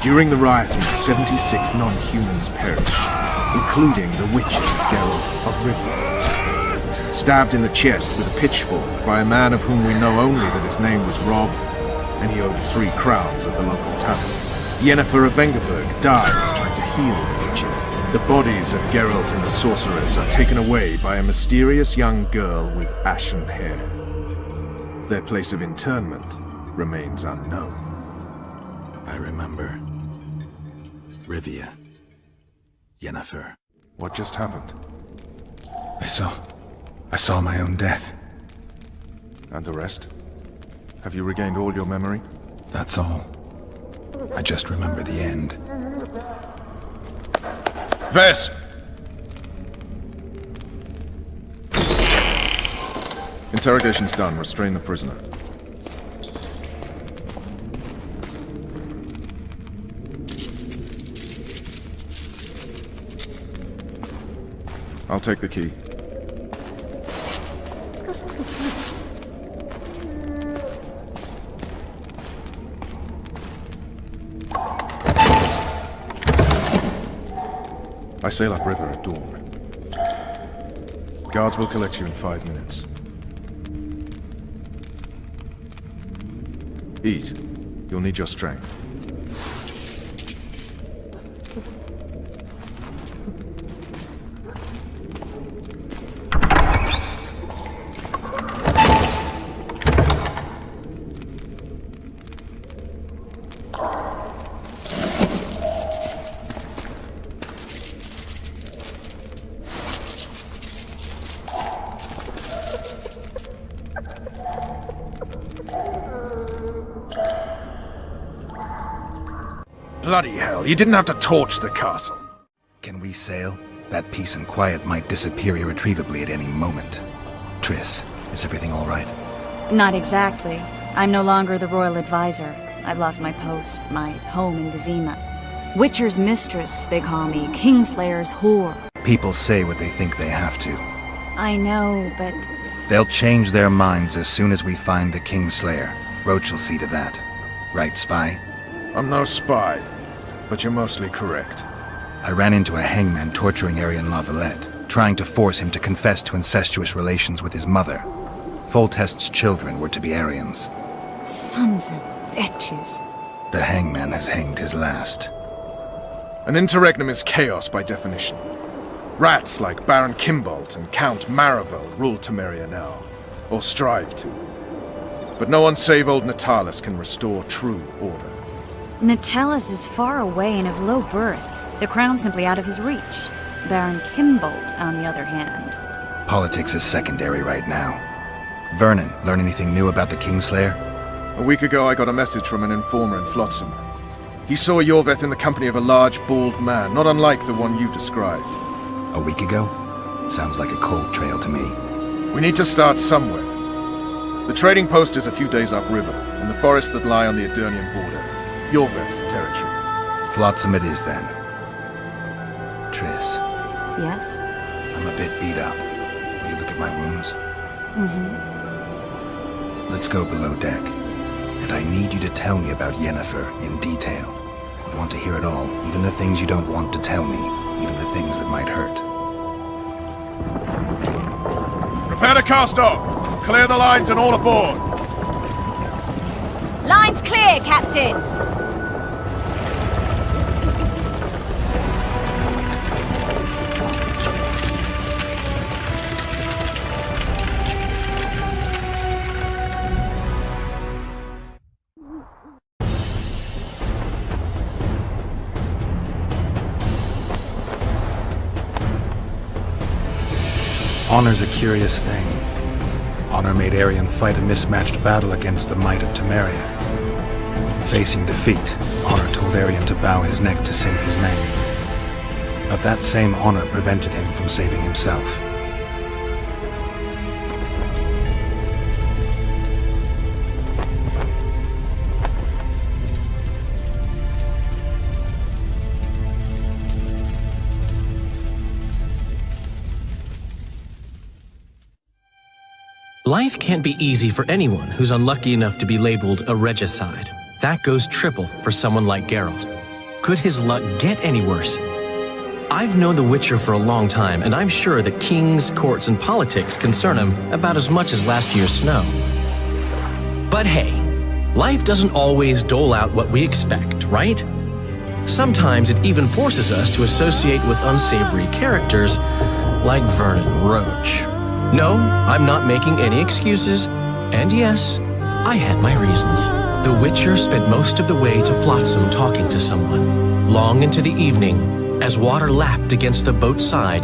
During the rioting, 76 non-humans perished, including the Witcher Geralt of Rivia. Stabbed in the chest with a pitchfork by a man of whom we know only that his name was Rob, and he owed 3 crowns at the local tavern. Yennefer of Vengerberg dies trying to heal the Witcher. The bodies of Geralt and the sorceress are taken away by a mysterious young girl with ashen hair. Their place of interment remains unknown. I remember. Rivia. Yennefer. What just happened? I saw my own death. And the rest? Have you regained all your memory? That's all. I just remember the end. Vess! Interrogation's done. Restrain the prisoner. I'll take the key. I sail upriver at dawn. Guards will collect you in 5 minutes. Eat. You'll need your strength. Bloody hell, you didn't have to torch the castle. Can we sail? That peace and quiet might disappear irretrievably at any moment. Triss, is everything all right? Not exactly. I'm no longer the royal advisor. I've lost my post, my home in Vizima. Witcher's mistress, they call me. Kingslayer's whore. People say what they think they have to. I know, but... They'll change their minds as soon as we find the Kingslayer. Roach will see to that. Right, Spy? I'm no spy, but you're mostly correct. I ran into a hangman torturing Arian Lavalette, trying to force him to confess to incestuous relations with his mother. Foltest's children were to be Aryans. Sons of bitches. The hangman has hanged his last. An interregnum is chaos by definition. Rats like Baron Kimbolt and Count Maravel rule Temeria now, or strive to. But no one save old Natalis can restore true order. Natalis is far away and of low birth. The crown's simply out of his reach. Baron Kimbolt, on the other hand. Politics is secondary right now. Vernon, learn anything new about the Kingslayer? A week ago I got a message from an informer in Flotsam. He saw Yorveth in the company of a large, bald man, not unlike the one you described. A week ago? Sounds like a cold trail to me. We need to start somewhere. The trading post is a few days upriver, in the forests that lie on the Edirnian border. Yorveth's territory. Flotsam it is, then. Triss. Yes? I'm a bit beat up. Will you look at my wounds? Let's go below deck. And I need you to tell me about Yennefer in detail. I want to hear it all, even the things you don't want to tell me. Even the things that might hurt. Prepare to cast off! Clear the lines and all aboard! Lines clear, Captain! Honor's a curious thing. Honor made Arian fight a mismatched battle against the might of Temeria. Facing defeat, Honor told Arian to bow his neck to save his men. But that same honor prevented him from saving himself. Life can't be easy for anyone who's unlucky enough to be labeled a regicide. That goes triple for someone like Geralt. Could his luck get any worse? I've known the Witcher for a long time, and I'm sure that kings, courts, and politics concern him about as much as last year's snow. But hey, life doesn't always dole out what we expect, right? Sometimes it even forces us to associate with unsavory characters like Vernon Roach. No, I'm not making any excuses, and yes, I had my reasons. The Witcher spent most of the way to Flotsam talking to someone. Long into the evening, as water lapped against the boat's side,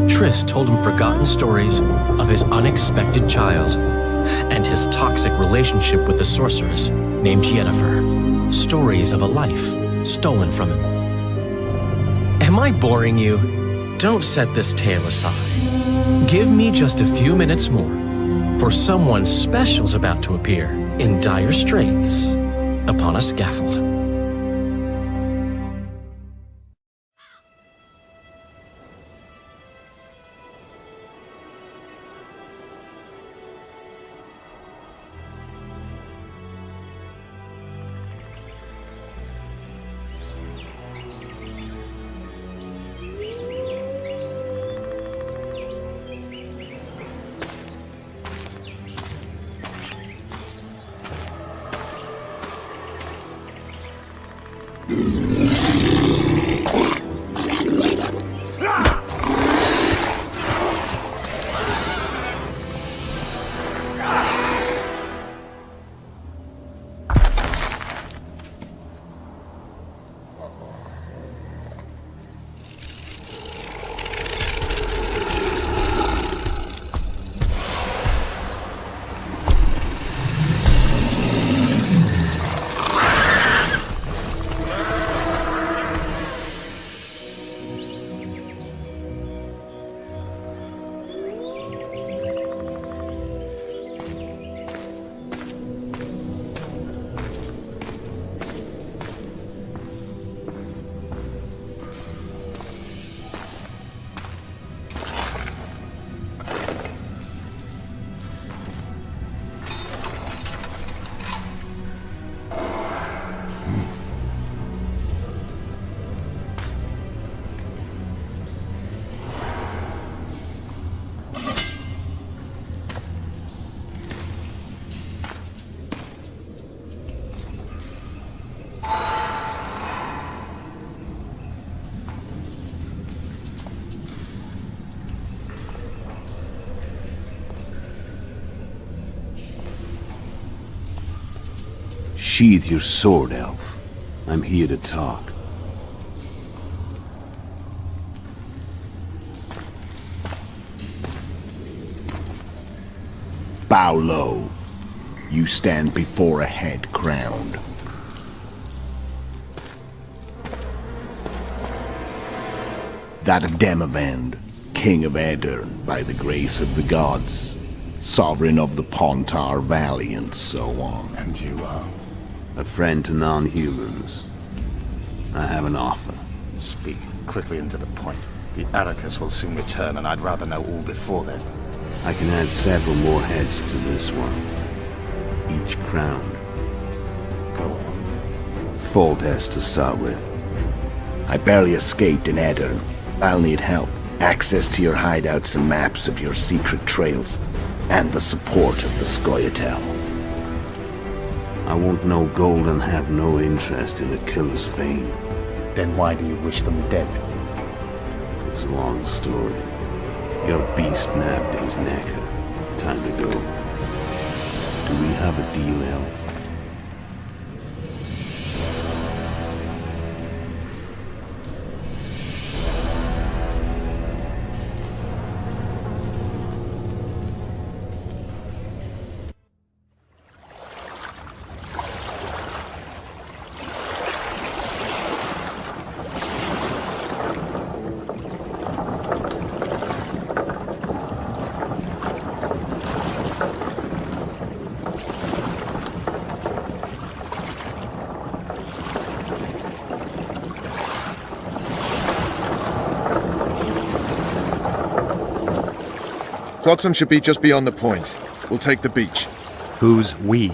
Triss told him forgotten stories of his unexpected child and his toxic relationship with a sorceress named Yennefer. Stories of a life stolen from him. Am I boring you? Don't set this tale aside. Give me just a few minutes more, for someone special's about to appear in dire straits upon a scaffold. Sheathe your sword, elf. I'm here to talk. Bow low. You stand before a head crowned. That of Demavend, king of Aedirn, by the grace of the gods, sovereign of the Pontar Valley, and so on. And you are? A friend to non-humans. I have an offer. Speak quickly and to the point. The Arrakis will soon return, and I'd rather know all before then. I can add several more heads to this one. Each crowned. Go on. Full test to start with. I barely escaped in Aedirn. I'll need help. Access to your hideouts and maps of your secret trails. And the support of the Scoia'tael. I want no gold and have no interest in the killer's fame. Then why do you wish them dead? It's a long story. Your beast nabbed his neck. Time to go. Do we have a deal, elf? Flotsam should be just beyond the point. We'll take the beach. Who's we?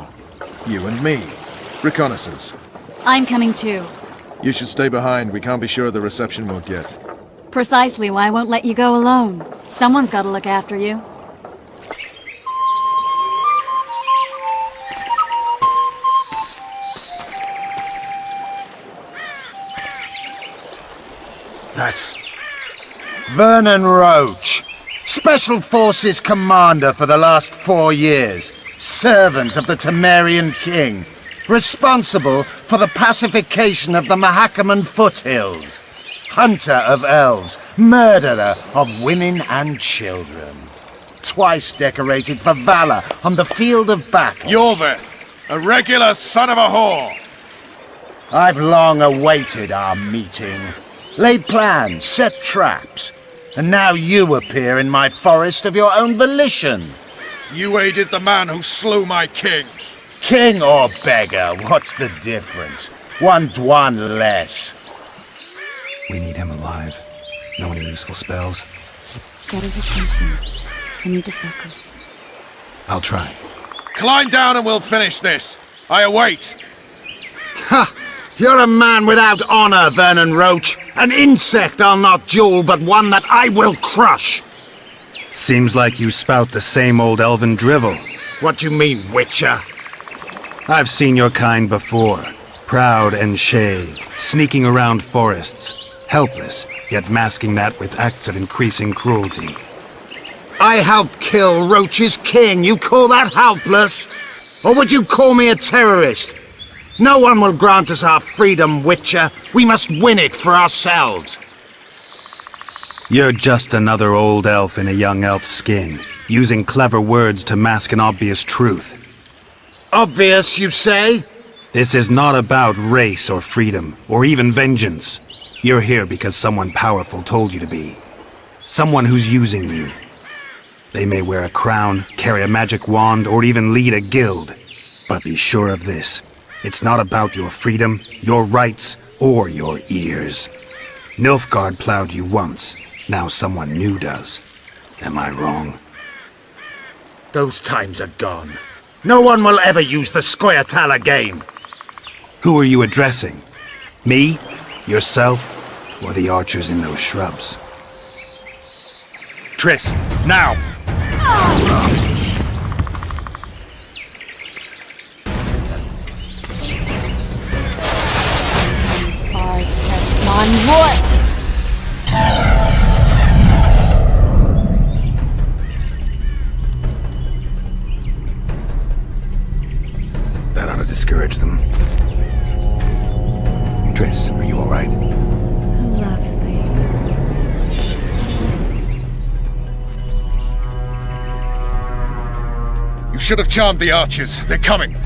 You and me. Reconnaissance. I'm coming too. You should stay behind. We can't be sure of the reception we'll get. Precisely why I won't let you go alone. Someone's got to look after you. That's Vernon Roach, Special Forces Commander for the last 4 years, servant of the Temerian King, responsible for the pacification of the Mahakaman foothills, hunter of elves, murderer of women and children, twice decorated for valor on the field of battle. Yorveth, a regular son of a whore! I've long awaited our meeting, laid plans, set traps, and now you appear in my forest of your own volition. You aided the man who slew my king. King or beggar, what's the difference? One less. We need him alive. Know any useful spells? Get his attention. I need to focus. I'll try. Climb down and we'll finish this. I await. Ha! You're a man without honor, Vernon Roach. An insect I'll not duel, but one that I will crush. Seems like you spout the same old elven drivel. What do you mean, Witcher? I've seen your kind before. Proud and shay, sneaking around forests. Helpless, yet masking that with acts of increasing cruelty. I helped kill Roach's king. You call that helpless? Or would you call me a terrorist? No one will grant us our freedom, Witcher. We must win it for ourselves. You're just another old elf in a young elf's skin, using clever words to mask an obvious truth. Obvious, you say? This is not about race or freedom, or even vengeance. You're here because someone powerful told you to be. Someone who's using you. They may wear a crown, carry a magic wand, or even lead a guild. But be sure of this. It's not about your freedom, your rights, or your ears. Nilfgaard plowed you once. Now someone new does. Am I wrong? Those times are gone. No one will ever use the Scoia'tael again. Who are you addressing? Me? Yourself? Or the archers in those shrubs? Triss, now! Spars pressed on what? That ought to discourage catch them. Triss, are you alright? Lovely. You should have charmed the archers. They're coming.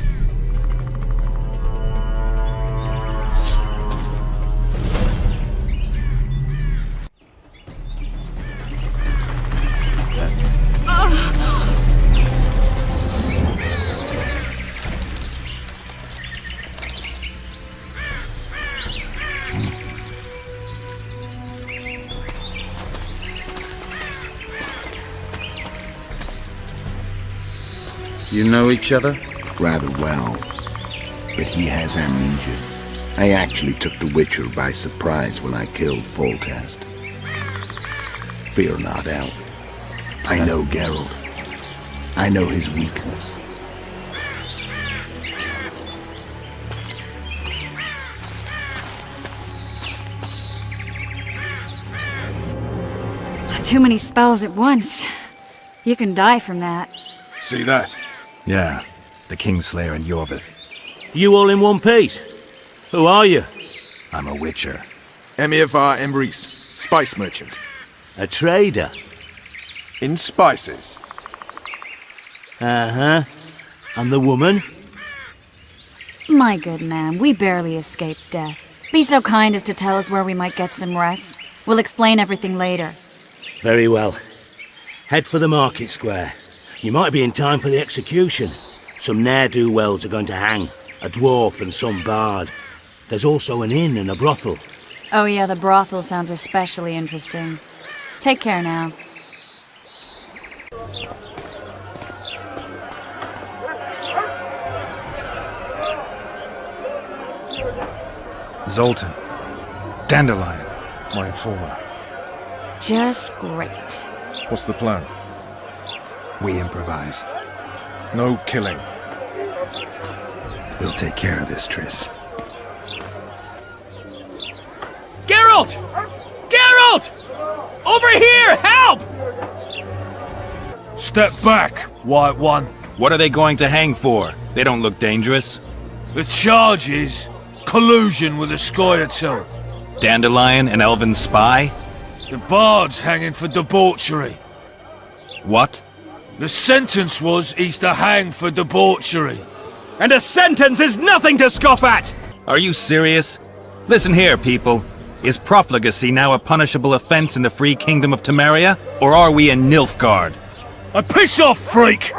You know each other? Rather well. But he has amnesia. I actually took the Witcher by surprise when I killed Foltest. Fear not, Elf. I know Geralt. I know his weakness. Too many spells at once. You can die from that. See that? Yeah, the Kingslayer and Yorvith. You all in one piece? Who are you? I'm a Witcher. Emir var Emrys, spice merchant. A trader? In spices. Uh-huh. And the woman? My good man, we barely escaped death. Be so kind as to tell us where we might get some rest. We'll explain everything later. Very well. Head for the market square. You might be in time for the execution. Some ne'er-do-wells are going to hang. A dwarf and some bard. There's also an inn and a brothel. Oh yeah, the brothel sounds especially interesting. Take care now. Zoltan. Dandelion, my informer. Just great. What's the plan? We improvise. No killing. We'll take care of this, Triss. Geralt! Geralt! Over here! Help! Step back, White One. What are they going to hang for? They don't look dangerous. The charge is collusion with the Scoia'tael. Dandelion, an elven spy? The bard's hanging for debauchery. What? The sentence was he's to hang for debauchery. And a sentence is nothing to scoff at! Are you serious? Listen here, people. Is profligacy now a punishable offense in the free kingdom of Temeria? Or are we in Nilfgaard? Piss off, freak!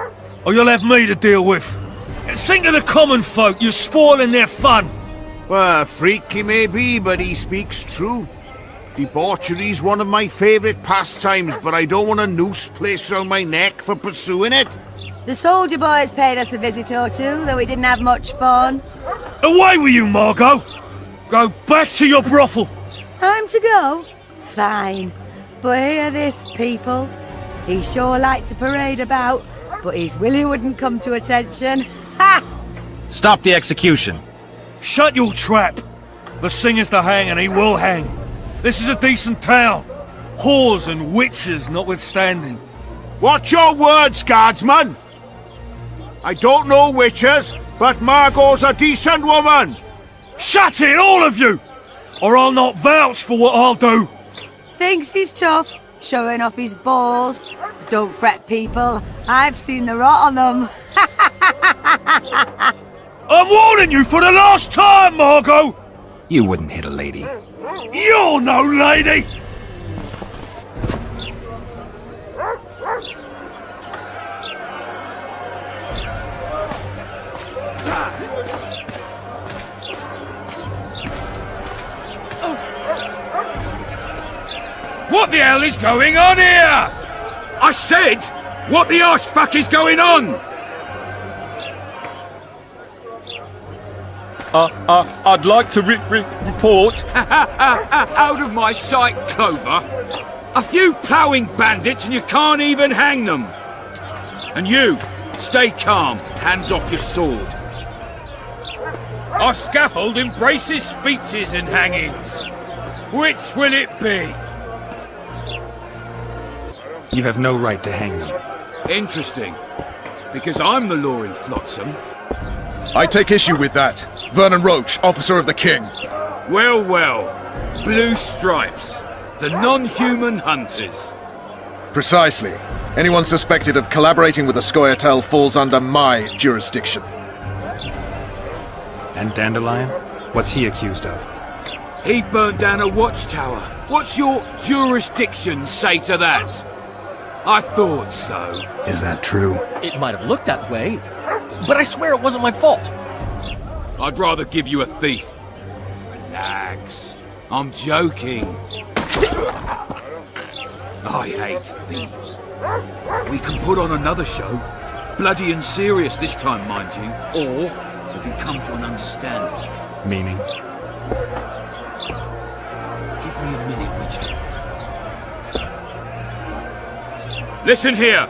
Or you'll have me to deal with. Think of the common folk, you're spoiling their fun. Well, a freak he may be, but he speaks true. Debauchery's one of my favourite pastimes, but I don't want a noose placed around my neck for pursuing it. The soldier boys paid us a visit or two, though we didn't have much fun. Away with you, Margot! Go back to your brothel! Time to go? Fine. But hear this, people. He sure liked to parade about, but his willy wouldn't come to attention. Ha! Stop the execution. Shut your trap! The singer's to hang, and he will hang. This is a decent town. Whores and witches notwithstanding. Watch your words, guardsman! I don't know witches, but Margot's a decent woman! Shut it, all of you! Or I'll not vouch for what I'll do! Thinks he's tough, showing off his balls. Don't fret, people. I've seen the rot on them. I'm warning you for the last time, Margot! You wouldn't hit a lady. You're no lady! What the hell is going on here? I said, what the arse fuck is going on? I'd like to report. Out of my sight, Clover. A few ploughing bandits and you can't even hang them. And you, stay calm, hands off your sword. Our scaffold embraces speeches and hangings. Which will it be? You have no right to hang them. Interesting. Because I'm the law in Flotsam. I take issue with that. Vernon Roach, officer of the king. Well, well. Blue stripes. The non-human hunters. Precisely. Anyone suspected of collaborating with the Scoia'tael falls under my jurisdiction. And Dandelion? What's he accused of? He burnt down a watchtower. What's your jurisdiction say to that? I thought so. Is that true? It might have looked that way, but I swear it wasn't my fault. I'd rather give you a thief. Relax. I'm joking. I hate thieves. We can put on another show. Bloody and serious this time, mind you. Or we can come to an understanding. Meaning? Give me a minute, Richard. Listen here.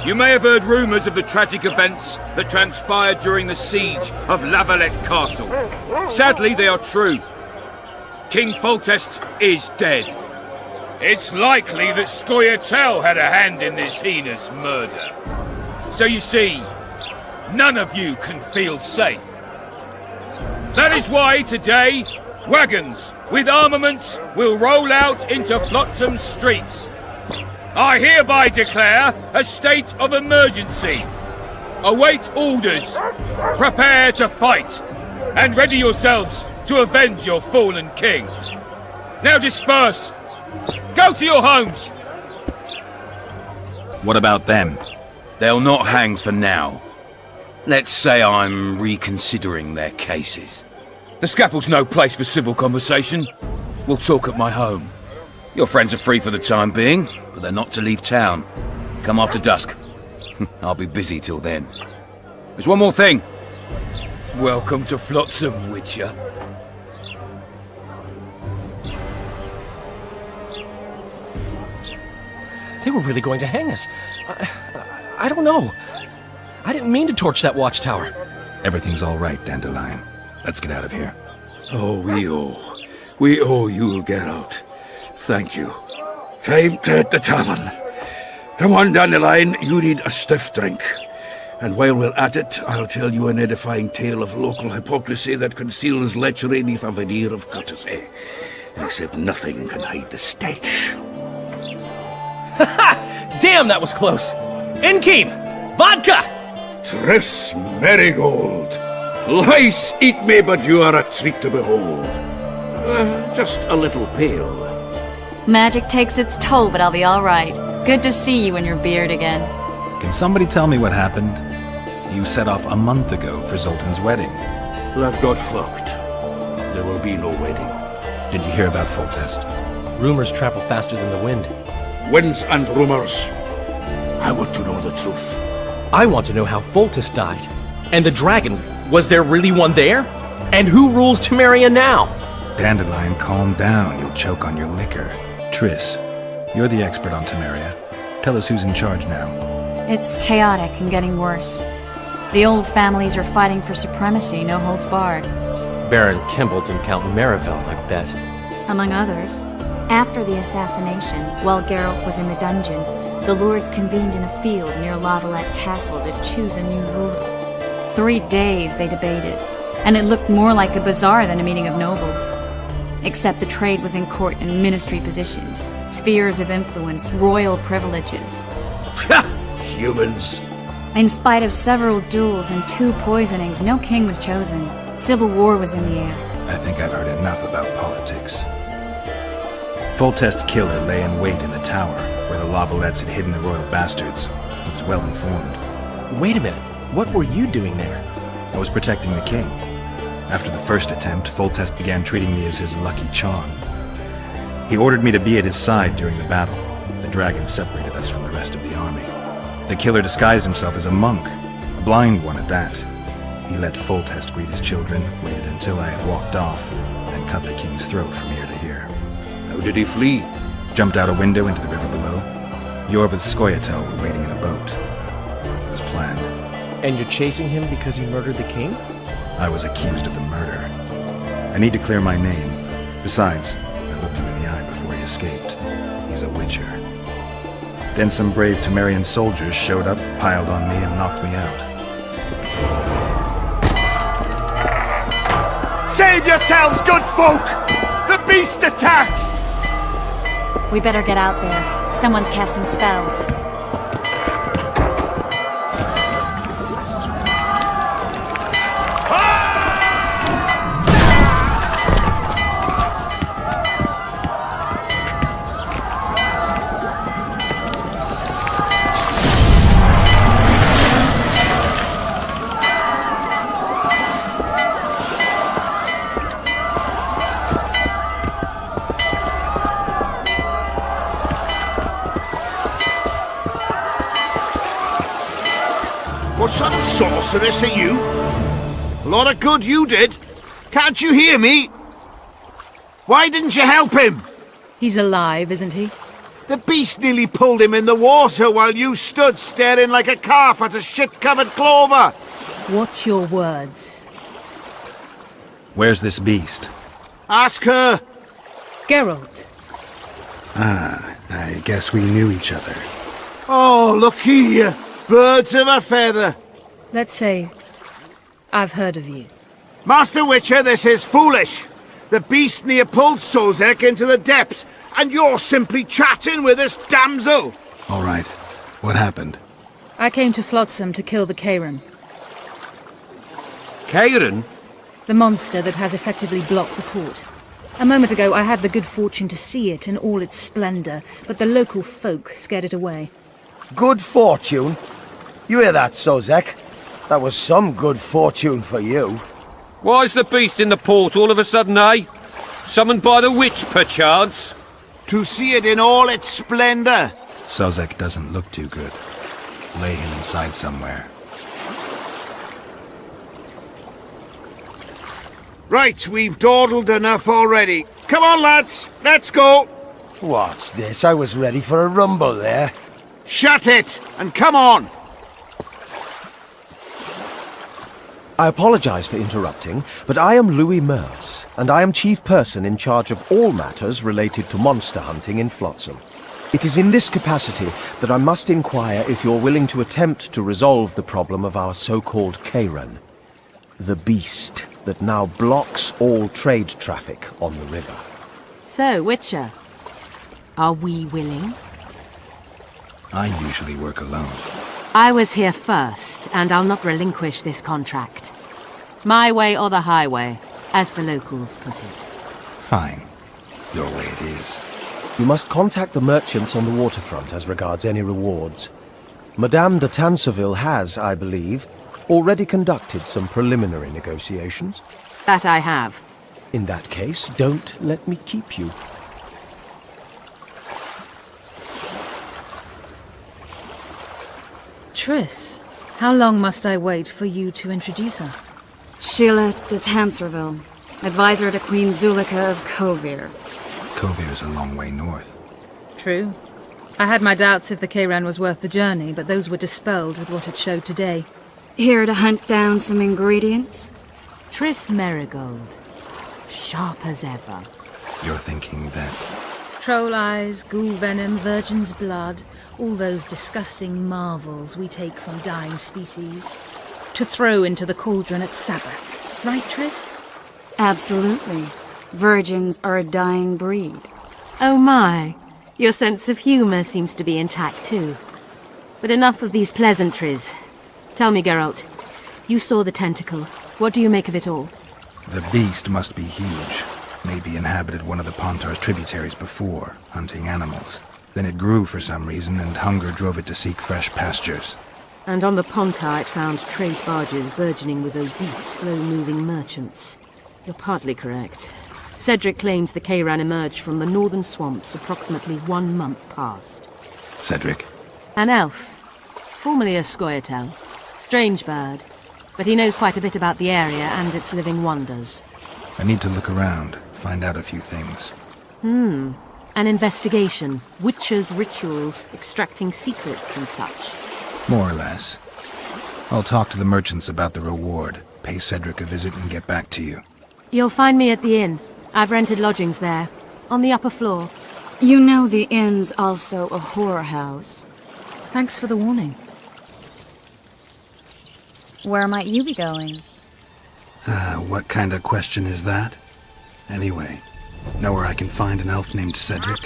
You may have heard rumours of the tragic events that transpired during the siege of Lavalette Castle. Sadly, they are true. King Foltest is dead. It's likely that Scoia'tael had a hand in this heinous murder. So you see, none of you can feel safe. That is why today, wagons with armaments will roll out into Flotsam streets. I hereby declare a state of emergency. Await orders. Prepare to fight. And ready yourselves to avenge your fallen king. Now disperse. Go to your homes. What about them? They'll not hang for now. Let's say I'm reconsidering their cases. The scaffold's no place for civil conversation. We'll talk at my home. Your friends are free for the time being, but they're not to leave town. Come after dusk. I'll be busy till then. There's one more thing. Welcome to Flotsam, Witcher. They were really going to hang us. I don't know. I didn't mean to torch that watchtower. Everything's all right, Dandelion. Let's get out of here. Oh, we owe you, Geralt. Thank you. Time to hit the tavern. Come on, Dandelion, you need a stiff drink. And while we're at it, I'll tell you an edifying tale of local hypocrisy that conceals lechery neath a veneer of courtesy. Except nothing can hide the stench. Damn, that was close! Innkeep! Vodka! Triss Marigold! Lice eat me, but you are a treat to behold. Just a little pale. Magic takes its toll, but I'll be all right. Good to see you in your beard again. Can somebody tell me what happened? You set off a month ago for Zoltan's wedding. That got fucked. There will be no wedding. Did you hear about Foltest? Rumors travel faster than the wind. Winds and rumors. I want to know the truth. I want to know how Foltest died. And the dragon, was there really one there? And who rules Temeria now? Dandelion, calm down. You'll choke on your liquor. Triss, you're the expert on Temeria. Tell us who's in charge now. It's chaotic and getting worse. The old families are fighting for supremacy, no holds barred. Baron Kimbolt and Count Marivelle, I bet. Among others. After the assassination, while Geralt was in the dungeon, the lords convened in a field near Lavalette Castle to choose a new ruler. 3 days they debated, and it looked more like a bazaar than a meeting of nobles. Except the trade was in court and ministry positions, spheres of influence, royal privileges. Humans. In spite of several duels and 2 poisonings, no king was chosen. Civil war was in the air. I think I've heard enough about politics. Foltest's killer lay in wait in the tower, where the Lavalettes had hidden the royal bastards. He was well informed. Wait a minute. What were you doing there? I was protecting the king. After the first attempt, Foltest began treating me as his lucky charm. He ordered me to be at his side during the battle. The dragon separated us from the rest of the army. The killer disguised himself as a monk, a blind one at that. He let Foltest greet his children, waited until I had walked off, and cut the king's throat from ear to ear. How did he flee? Jumped out a window into the river below. Yor with Scoia'tael were waiting in a boat. It was planned. And you're chasing him because he murdered the king? I was accused of the murder. I need to clear my name. Besides, I looked him in the eye before he escaped. He's a witcher. Then some brave Temerian soldiers showed up, piled on me, and knocked me out. Save yourselves, good folk! The beast attacks! We better get out there. Someone's casting spells. What sort of sorceress are you? A lot of good you did. Can't you hear me? Why didn't you help him? He's alive, isn't he? The beast nearly pulled him in the water while you stood staring like a calf at a shit-covered clover. Watch your words. Where's this beast? Ask her. Geralt. Ah, I guess we knew each other. Oh, look here. Birds of a feather. Let's say I've heard of you. Master Witcher, this is foolish. The beast near pulled Sozek into the depths, and you're simply chatting with this damsel. All right. What happened? I came to Flotsam to kill the Kairan. Kairan? The monster that has effectively blocked the port. A moment ago I had the good fortune to see it in all its splendor, but the local folk scared it away. Good fortune? You hear that, Sozek? That was some good fortune for you. Why's the beast in the port all of a sudden, eh? Summoned by the witch, perchance? To see it in all its splendor. Sozek doesn't look too good. Lay him inside somewhere. Right, we've dawdled enough already. Come on, lads, let's go. What's this? I was ready for a rumble there. Shut it, and come on. I apologize for interrupting, but I am Louis Merce, and I am chief person in charge of all matters related to monster hunting in Flotsam. It is in this capacity that I must inquire if you're willing to attempt to resolve the problem of our so-called Kairan, the beast that now blocks all trade traffic on the river. So, Witcher, are we willing? I usually work alone. I was here first, and I'll not relinquish this contract. My way or the highway, as the locals put it. Fine. Your way it is. You must contact the merchants on the waterfront as regards any rewards. Madame de Tanseville has, I believe, already conducted some preliminary negotiations. That I have. In that case, don't let me keep you. Triss, how long must I wait for you to introduce us? Sheila de Tanserville, advisor to Queen Zulika of Kovir. Kovir's a long way north. True. I had my doubts if the Kairan was worth the journey, but those were dispelled with what it showed today. Here to hunt down some ingredients? Triss Merigold. Sharp as ever. You're thinking that... Troll eyes, ghoul venom, virgin's blood, all those disgusting marvels we take from dying species, to throw into the cauldron at Sabbaths, right, Triss? Absolutely. Virgins are a dying breed. Oh my, your sense of humor seems to be intact too. But enough of these pleasantries. Tell me, Geralt, you saw the tentacle. What do you make of it all? The beast must be huge. Maybe inhabited one of the Pontar's tributaries before, hunting animals. Then it grew for some reason, and hunger drove it to seek fresh pastures. And on the Pontar it found trade barges burgeoning with obese, slow-moving merchants. You're partly correct. Cedric claims the Kairan emerged from the northern swamps approximately 1 month past. Cedric? An elf. Formerly a Scoia'tael. Strange bird. But he knows quite a bit about the area and its living wonders. I need to look around, find out a few things. An investigation. Witches' rituals, extracting secrets and such. More or less. I'll talk to the merchants about the reward, pay Cedric a visit and get back to you. You'll find me at the inn. I've rented lodgings there, on the upper floor. You know the inn's also a whorehouse. Thanks for the warning. Where might you be going? What kind of question is that? Anyway, know where I can find an elf named Cedric?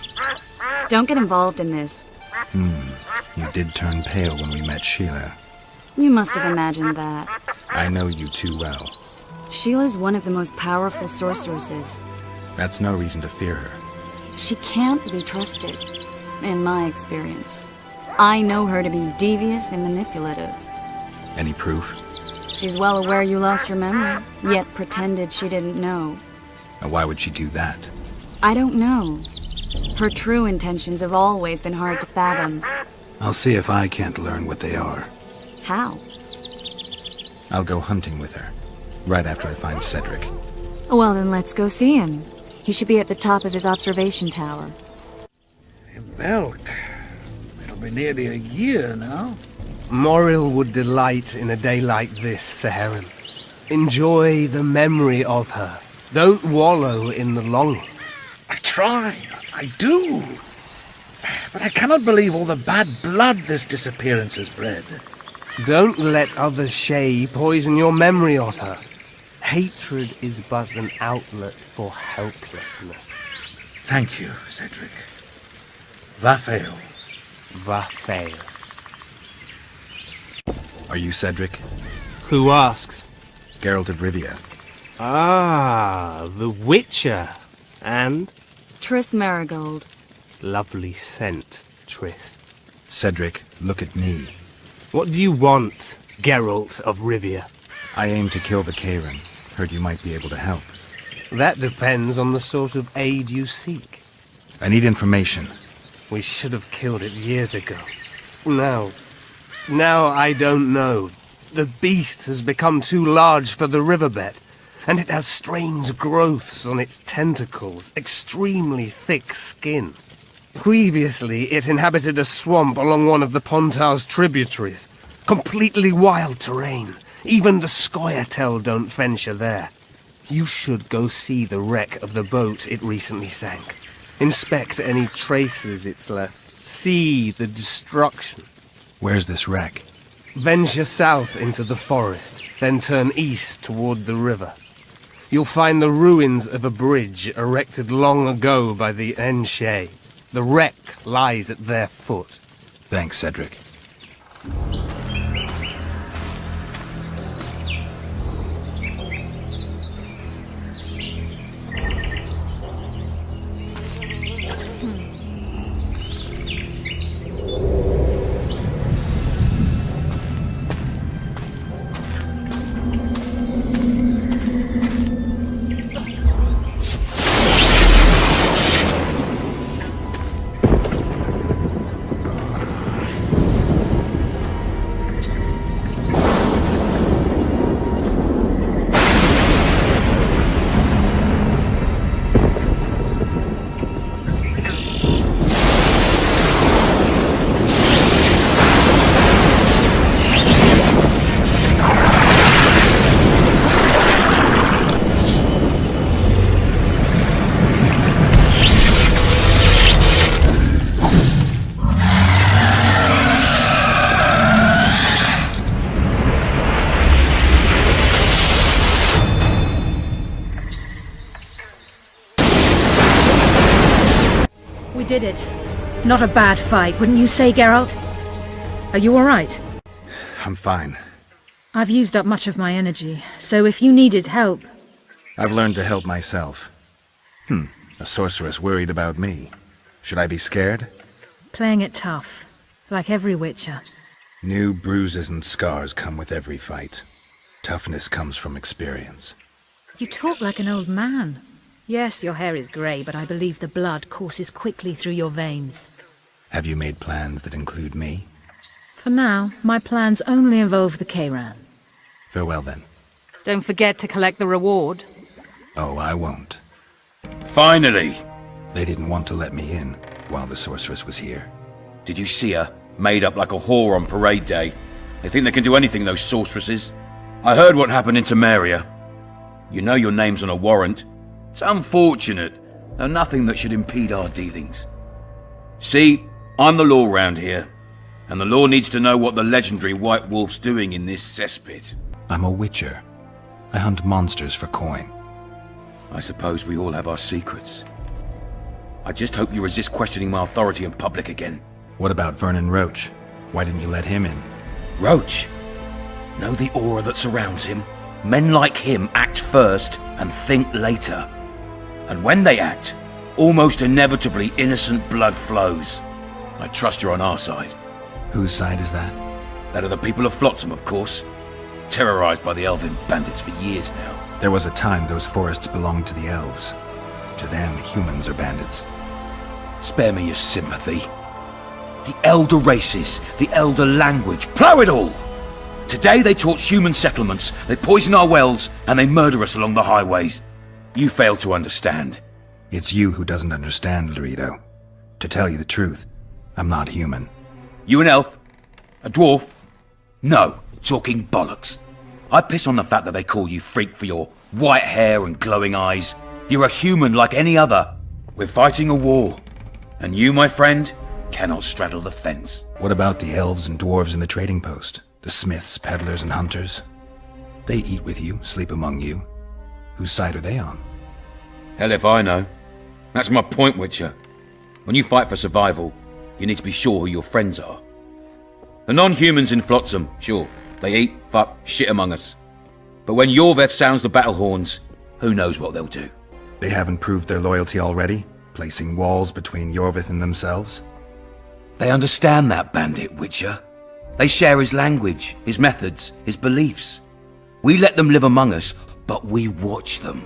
Don't get involved in this. You did turn pale when we met Sheila. You must have imagined that. I know you too well. Sheila's one of the most powerful sorceresses. That's no reason to fear her. She can't be trusted, in my experience. I know her to be devious and manipulative. Any proof? She's well aware you lost your memory, yet pretended she didn't know. And why would she do that? I don't know. Her true intentions have always been hard to fathom. I'll see if I can't learn what they are. How? I'll go hunting with her, right after I find Cedric. Well, then let's go see him. He should be at the top of his observation tower. Belk. It'll be nearly a year now. Moril would delight in a day like this, Saharan. Enjoy the memory of her. Don't wallow in the longing. I try. I do. But I cannot believe all the bad blood this disappearance has bred. Don't let other Shay poison your memory of her. Hatred is but an outlet for helplessness. Thank you, Cedric. Vafael. Vafael. Are you Cedric? Who asks? Geralt of Rivia. Ah, the Witcher. And? Triss Marigold. Lovely scent, Triss. Cedric, look at me. What do you want, Geralt of Rivia? I aim to kill the Kayran. Heard you might be able to help. That depends on the sort of aid you seek. I need information. We should have killed it years ago. Now I don't know. The beast has become too large for the riverbed, and it has strange growths on its tentacles, extremely thick skin. Previously, it inhabited a swamp along one of the Pontar's tributaries. Completely wild terrain. Even the Scoia'tael don't venture there. You should go see the wreck of the boat it recently sank. Inspect any traces it's left. See the destruction. Where's this wreck? Venture south into the forest, then turn east toward the river. You'll find the ruins of a bridge erected long ago by the Enshay. The wreck lies at their foot. Thanks, Cedric. Did it. Not a bad fight, wouldn't you say, Geralt? Are you alright? I'm fine. I've used up much of my energy, so if you needed help... I've learned to help myself. A sorceress worried about me. Should I be scared? Playing it tough, like every Witcher. New bruises and scars come with every fight. Toughness comes from experience. You talk like an old man. Yes, your hair is grey, but I believe the blood courses quickly through your veins. Have you made plans that include me? For now, my plans only involve the Kayran. Farewell, then. Don't forget to collect the reward. Oh, I won't. Finally! They didn't want to let me in while the sorceress was here. Did you see her? Made up like a whore on parade day. They think they can do anything, those sorceresses. I heard what happened in Temeria. You know your name's on a warrant. It's unfortunate, though nothing that should impede our dealings. See, I'm the law round here, and the law needs to know what the legendary White Wolf's doing in this cesspit. I'm a Witcher. I hunt monsters for coin. I suppose we all have our secrets. I just hope you resist questioning my authority in public again. What about Vernon Roach? Why didn't you let him in? Roach? Know the aura that surrounds him? Men like him act first and think later. And when they act, almost inevitably innocent blood flows. I trust you're on our side. Whose side is that? That of the people of Flotsam, of course. Terrorized by the elven bandits for years now. There was a time those forests belonged to the elves. To them, humans are bandits. Spare me your sympathy. The elder races, the elder language, plough it all! Today they torch human settlements, they poison our wells, and they murder us along the highways. You fail to understand. It's you who doesn't understand, Laredo. To tell you the truth, I'm not human. You an elf? A dwarf? No, talking bollocks. I piss on the fact that they call you freak for your white hair and glowing eyes. You're a human like any other. We're fighting a war. And you, my friend, cannot straddle the fence. What about the elves and dwarves in the trading post? The smiths, peddlers, and hunters? They eat with you, sleep among you. Whose side are they on? Hell if I know. That's my point, Witcher. When you fight for survival, you need to be sure who your friends are. The non-humans in Flotsam, sure, they eat, fuck, shit among us. But when Yorveth sounds the battle horns, who knows what they'll do? They haven't proved their loyalty already, placing walls between Yorveth and themselves? They understand that, bandit, Witcher. They share his language, his methods, his beliefs. We let them live among us, but we watch them.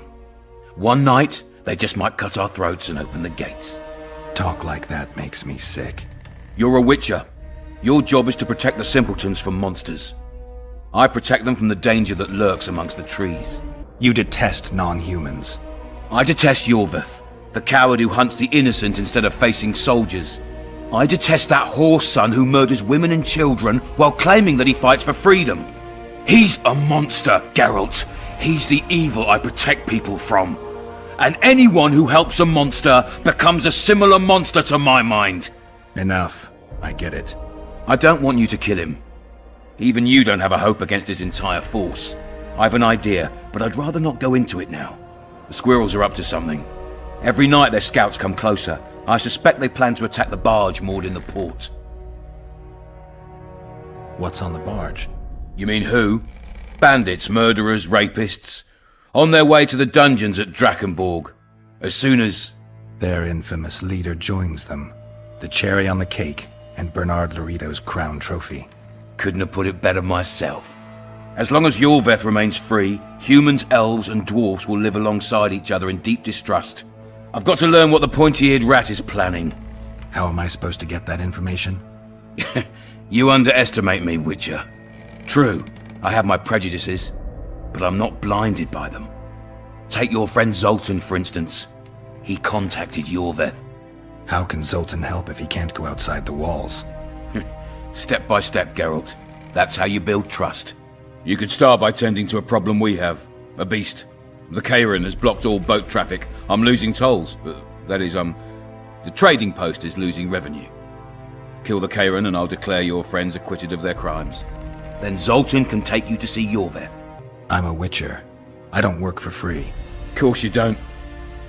One night, they just might cut our throats and open the gates. Talk like that makes me sick. You're a Witcher. Your job is to protect the simpletons from monsters. I protect them from the danger that lurks amongst the trees. You detest non-humans. I detest Yorveth, the coward who hunts the innocent instead of facing soldiers. I detest that whore son who murders women and children while claiming that he fights for freedom. He's a monster, Geralt. He's the evil I protect people from. And anyone who helps a monster becomes a similar monster to my mind. Enough. I get it. I don't want you to kill him. Even you don't have a hope against his entire force. I've an idea, but I'd rather not go into it now. The squirrels are up to something. Every night their scouts come closer. I suspect they plan to attack the barge moored in the port. What's on the barge? You mean who? Bandits, murderers, rapists. On their way to the dungeons at Drakenborg. As soon as... Their infamous leader joins them. The cherry on the cake, and Bernard Laredo's crown trophy. Couldn't have put it better myself. As long as Yorveth remains free, humans, elves, and dwarfs will live alongside each other in deep distrust. I've got to learn what the pointy-eared rat is planning. How am I supposed to get that information? You underestimate me, Witcher. True, I have my prejudices, but I'm not blinded by them. Take your friend Zoltan, for instance. He contacted Yorveth. How can Zoltan help if he can't go outside the walls? Step by step, Geralt. That's how you build trust. You could start by tending to a problem we have. A beast. The Kairan has blocked all boat traffic. I'm losing tolls. That is, the trading post is losing revenue. Kill the Kairan and I'll declare your friends acquitted of their crimes. Then Zoltan can take you to see Yorveth. I'm a Witcher. I don't work for free. Of course you don't.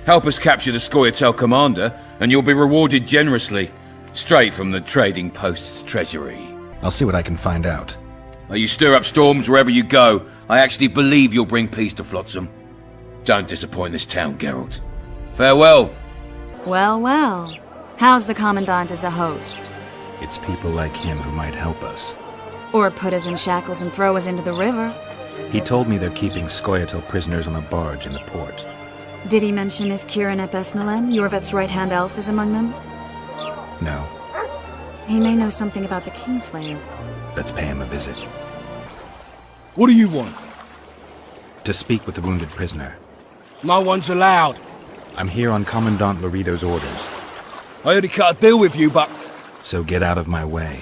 Help us capture the Scoia'tael commander, and you'll be rewarded generously. Straight from the trading post's treasury. I'll see what I can find out. Now you stir up storms wherever you go. I actually believe you'll bring peace to Flotsam. Don't disappoint this town, Geralt. Farewell. Well, well. How's the Commandant as a host? It's people like him who might help us. Or put us in shackles and throw us into the river. He told me they're keeping Scoia'tael prisoners on a barge in the port. Did he mention if Kieran ep Esnalen, Yorveth's right-hand elf, is among them? No. He may know something about the Kingslayer. Let's pay him a visit. What do you want? To speak with the wounded prisoner. No one's allowed. I'm here on Commandant Laredo's orders. I heard he cut a deal with you, but... So get out of my way.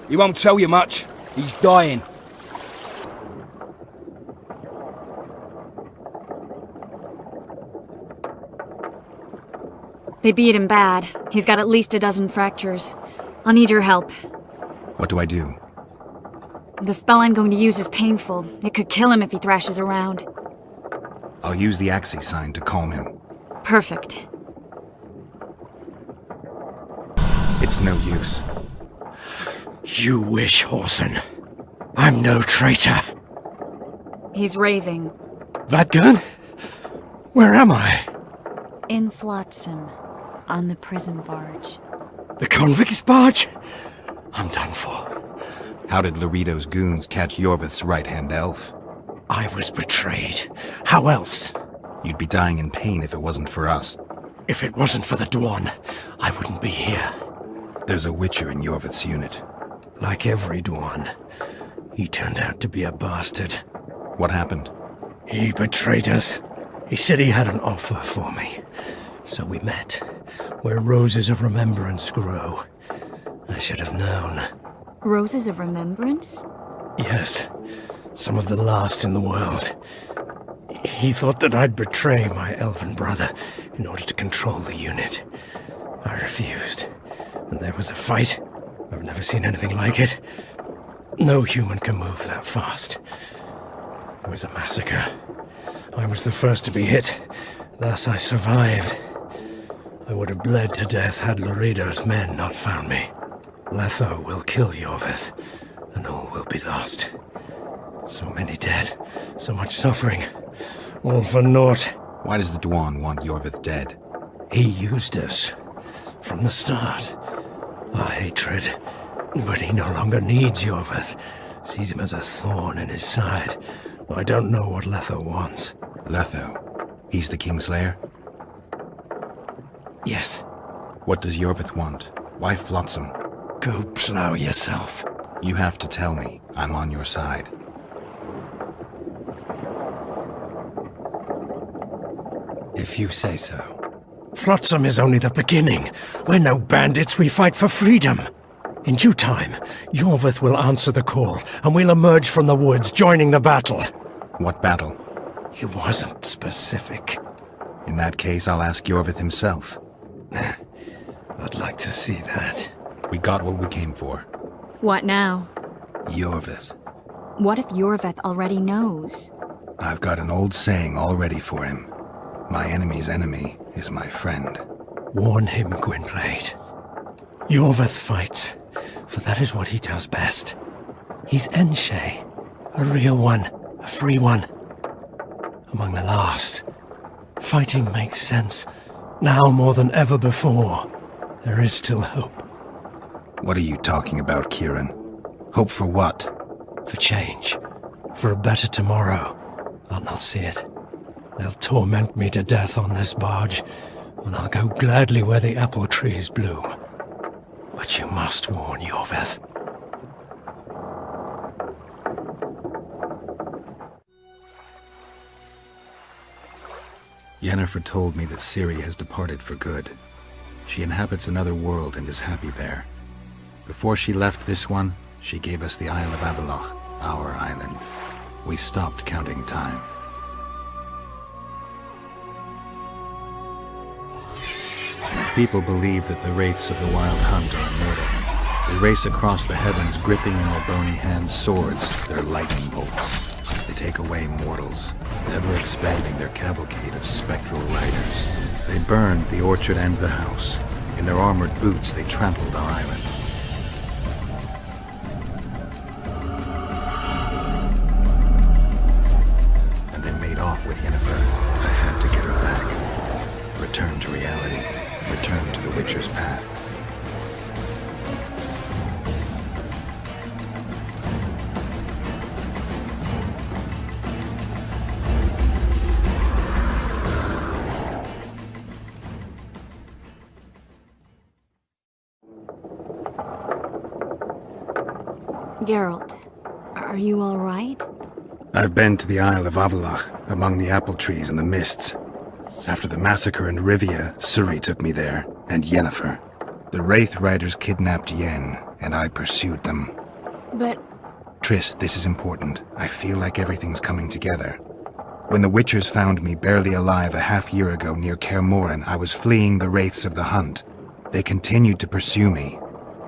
He won't tell you much. He's dying. They beat him bad. He's got at least a dozen fractures. I'll need your help. What do I do? The spell I'm going to use is painful. It could kill him if he thrashes around. I'll use the Axii sign to calm him. Perfect. It's no use. You wish, Horson. I'm no traitor. He's raving. That good? Where am I? In Flotsam, on the prison barge. The convict's barge? I'm done for. How did Loredo's goons catch Yorvith's right-hand elf? I was betrayed. How else? You'd be dying in pain if it wasn't for us. If it wasn't for the Dwan, I wouldn't be here. There's a Witcher in Yorvith's unit. Like every Dwan, he turned out to be a bastard. What happened? He betrayed us. He said he had an offer for me. So we met, where roses of remembrance grow. I should have known. Roses of remembrance? Yes, some of the last in the world. He thought that I'd betray my elven brother in order to control the unit. I refused, and there was a fight. I've never seen anything like it. No human can move that fast. It was a massacre. I was the first to be hit, thus I survived. I would have bled to death had Loredo's men not found me. Letho will kill Yorvith, and all will be lost. So many dead, so much suffering, all for naught. Why does the Dwan want Yorvith dead? He used us, from the start. Our hatred, but he no longer needs Yorvith. Sees him as a thorn in his side. I don't know what Letho wants. Letho? He's the Kingslayer? Yes. What does Yorvith want? Why Flotsam? Go plow yourself. You have to tell me. I'm on your side. If you say so. Flotsam is only the beginning. We're no bandits, we fight for freedom. In due time, Yorvith will answer the call, and we'll emerge from the woods, joining the battle. What battle? He wasn't specific. In that case, I'll ask Yorvith himself. I'd like to see that. We got what we came for. What now? Yorvith. What if Yorvith already knows? I've got an old saying all ready for him. My enemy's enemy is my friend. Warn him, Gwynblade. Yorvith fights, for that is what he does best. He's Enshe, a real one, a free one. Among the last. Fighting makes sense. Now more than ever before, there is still hope. What are you talking about, Kieran? Hope for what? For change. For a better tomorrow. I'll not see it. They'll torment me to death on this barge, and I'll go gladly where the apple trees bloom. But you must warn Yorvith. Yennefer told me that Ciri has departed for good. She inhabits another world and is happy there. Before she left this one, she gave us the Isle of Avallac'h, our island. We stopped counting time. People believe that the wraiths of the Wild Hunt are immortal. They race across the heavens, gripping in their bony hands swords, their lightning bolts. They take away mortals, ever expanding their cavalcade of spectral riders. They burned the orchard and the house. In their armored boots, they trampled our island. And they made off with Yennefer. I had to get her back. Return to reality. Return to the Witcher's path. Geralt, are you all right? I've been to the Isle of Avallac'h, among the apple trees and the mists. After the massacre in Rivia, Ciri took me there, and Yennefer. The Wraith Riders kidnapped Yen, and I pursued them. But... Triss, this is important. I feel like everything's coming together. When the Witchers found me barely alive a half-year ago near Kaer Morhen, I was fleeing the Wraiths of the Hunt. They continued to pursue me,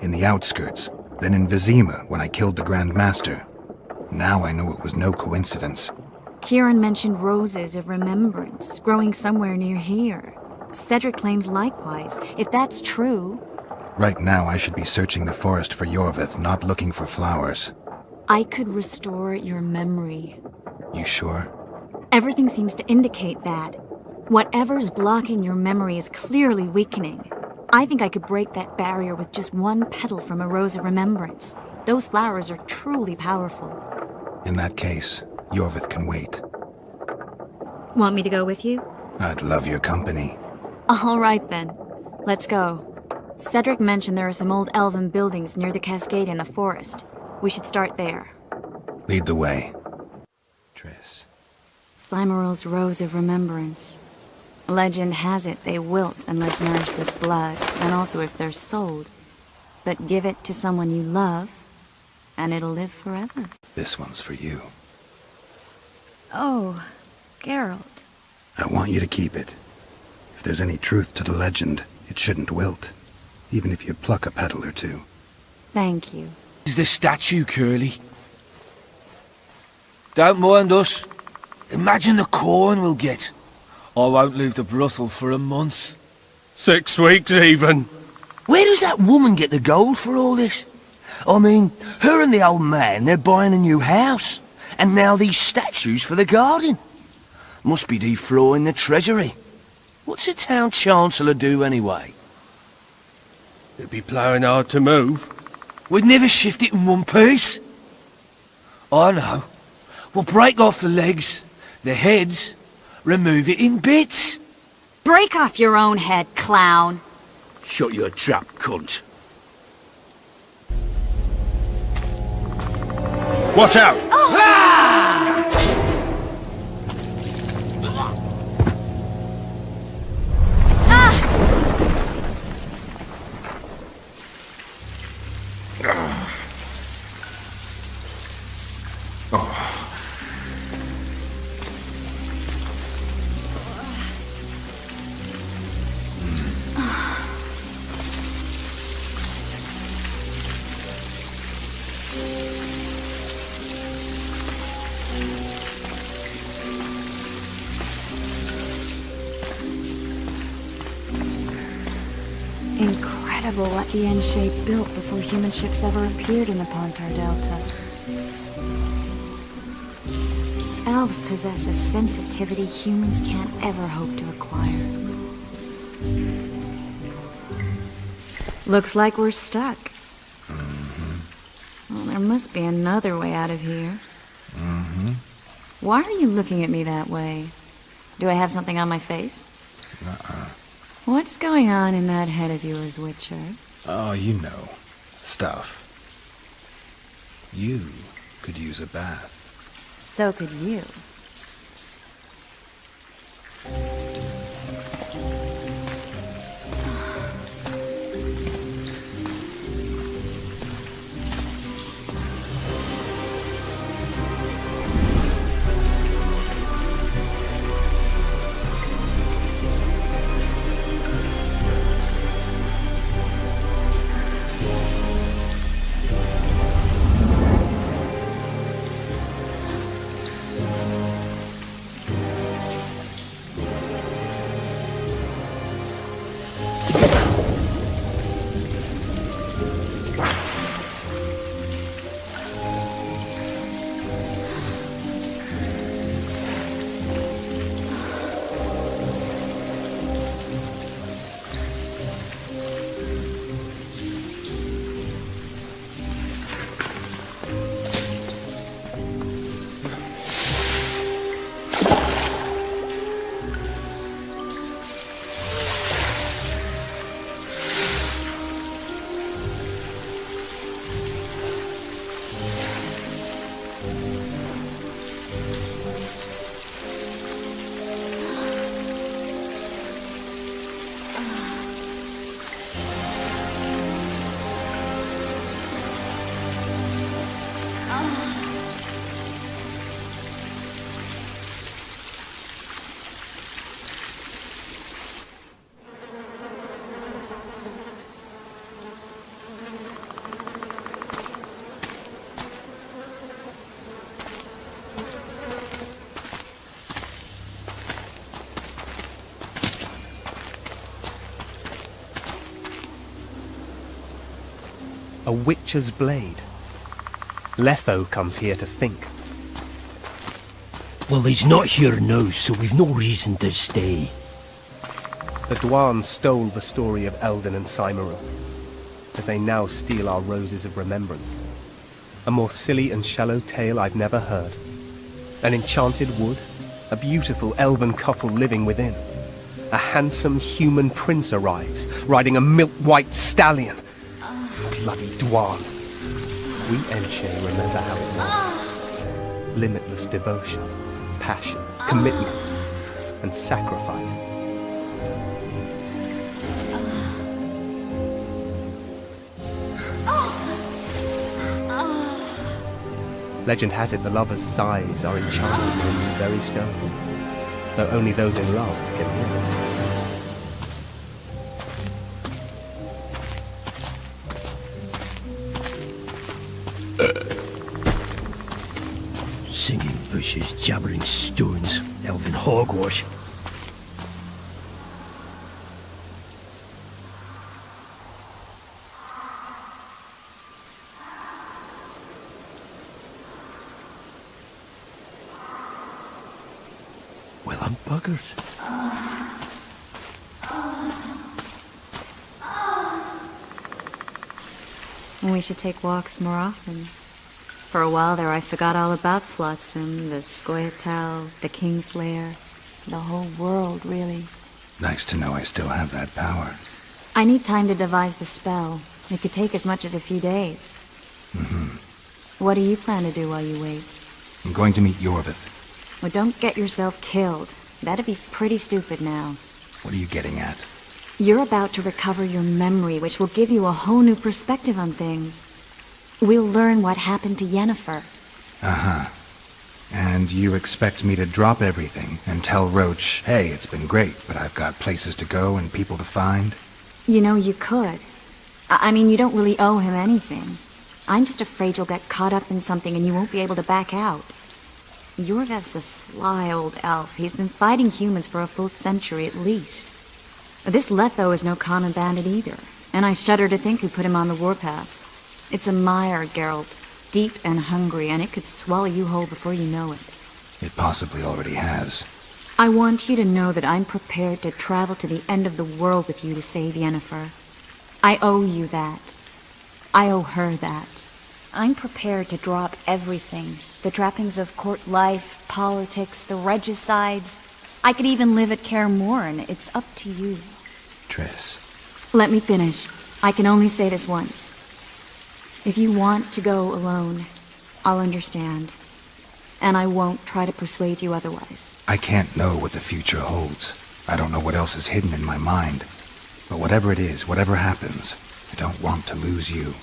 in the outskirts, then in Vizima when I killed the Grand Master. Now I know it was no coincidence. Kieran mentioned roses of remembrance growing somewhere near here. Cedric claims likewise. If that's true... Right now I should be searching the forest for Yorvith, not looking for flowers. I could restore your memory. You sure? Everything seems to indicate that. Whatever's blocking your memory is clearly weakening. I think I could break that barrier with just one petal from a rose of remembrance. Those flowers are truly powerful. In that case, Yorvith can wait. Want me to go with you? I'd love your company. All right then. Let's go. Cedric mentioned there are some old elven buildings near the cascade in the forest. We should start there. Lead the way. Slimeral's Rose of Remembrance. Legend has it they wilt unless nourished with blood, and also if they're sold. But give it to someone you love, and it'll live forever. This one's for you. Oh, Geralt. I want you to keep it. If there's any truth to the legend, it shouldn't wilt, even if you pluck a petal or two. Thank you. Is the statue, Curly? Don't mind us. Imagine the corn we'll get. I won't leave the brothel for a month. 6 weeks even. Where does that woman get the gold for all this? I mean, her and the old man, they're buying a new house. And now these statues for the garden. Must be defraying the treasury. What's a town chancellor do anyway? It'd be ploughing hard to move. We'd never shift it in one piece. I know. We'll break off the legs, the heads, remove it in bits. Break off your own head, clown. Shut your trap, cunt. Watch out! Incredible what the N-shape built before human ships ever appeared in the Pontar Delta. Elves possess a sensitivity humans can't ever hope to acquire. Looks like we're stuck. Well, there must be another way out of here. Why are you looking at me that way? Do I have something on my face? What's going on in that head of yours, Witcher? Oh, you know. Stuff. You could use a bath. So could you. A witcher's blade. Letho comes here to think. Well, he's not here now, so we've no reason to stay. The Dwan stole the story of Eldon and Cymru, but they now steal our roses of remembrance. A more silly and shallow tale I've never heard. An enchanted wood, a beautiful elven couple living within. A handsome human prince arrives, riding a milk-white stallion. Bloody Dwan. We Enche remember how it was. Limitless devotion, passion, commitment, and sacrifice. Legend has it the lovers' sighs are enchanted within these very stones, though only those in love can hear them. Singing bushes, jabbering stones, elven hogwash. Well, I'm buggered. We should take walks more often. For a while there I forgot all about Flotsam, the Scoia'tael, the Kingslayer, the whole world, really. Nice to know I still have that power. I need time to devise the spell. It could take as much as a few days. What do you plan to do while you wait? I'm going to meet Yorvith. Well, don't get yourself killed. That'd be pretty stupid now. What are you getting at? You're about to recover your memory, which will give you a whole new perspective on things. We'll learn what happened to Yennefer. Uh-huh. And you expect me to drop everything and tell Roach, hey, it's been great, but I've got places to go and people to find? You know, you could. I mean, you don't really owe him anything. I'm just afraid you'll get caught up in something and you won't be able to back out. Yorvith's a sly old elf. He's been fighting humans for a full century at least. This Letho is no common bandit either, and I shudder to think who put him on the warpath. It's a mire, Geralt, deep and hungry, and it could swallow you whole before you know it. It possibly already has. I want you to know that I'm prepared to travel to the end of the world with you to save Yennefer. I owe you that. I owe her that. I'm prepared to drop everything. The trappings of court life, politics, the regicides. I could even live at Kaer Morhen. It's up to you. Triss. Let me finish. I can only say this once. If you want to go alone, I'll understand. And I won't try to persuade you otherwise. I can't know what the future holds. I don't know what else is hidden in my mind. But whatever it is, whatever happens, I don't want to lose you.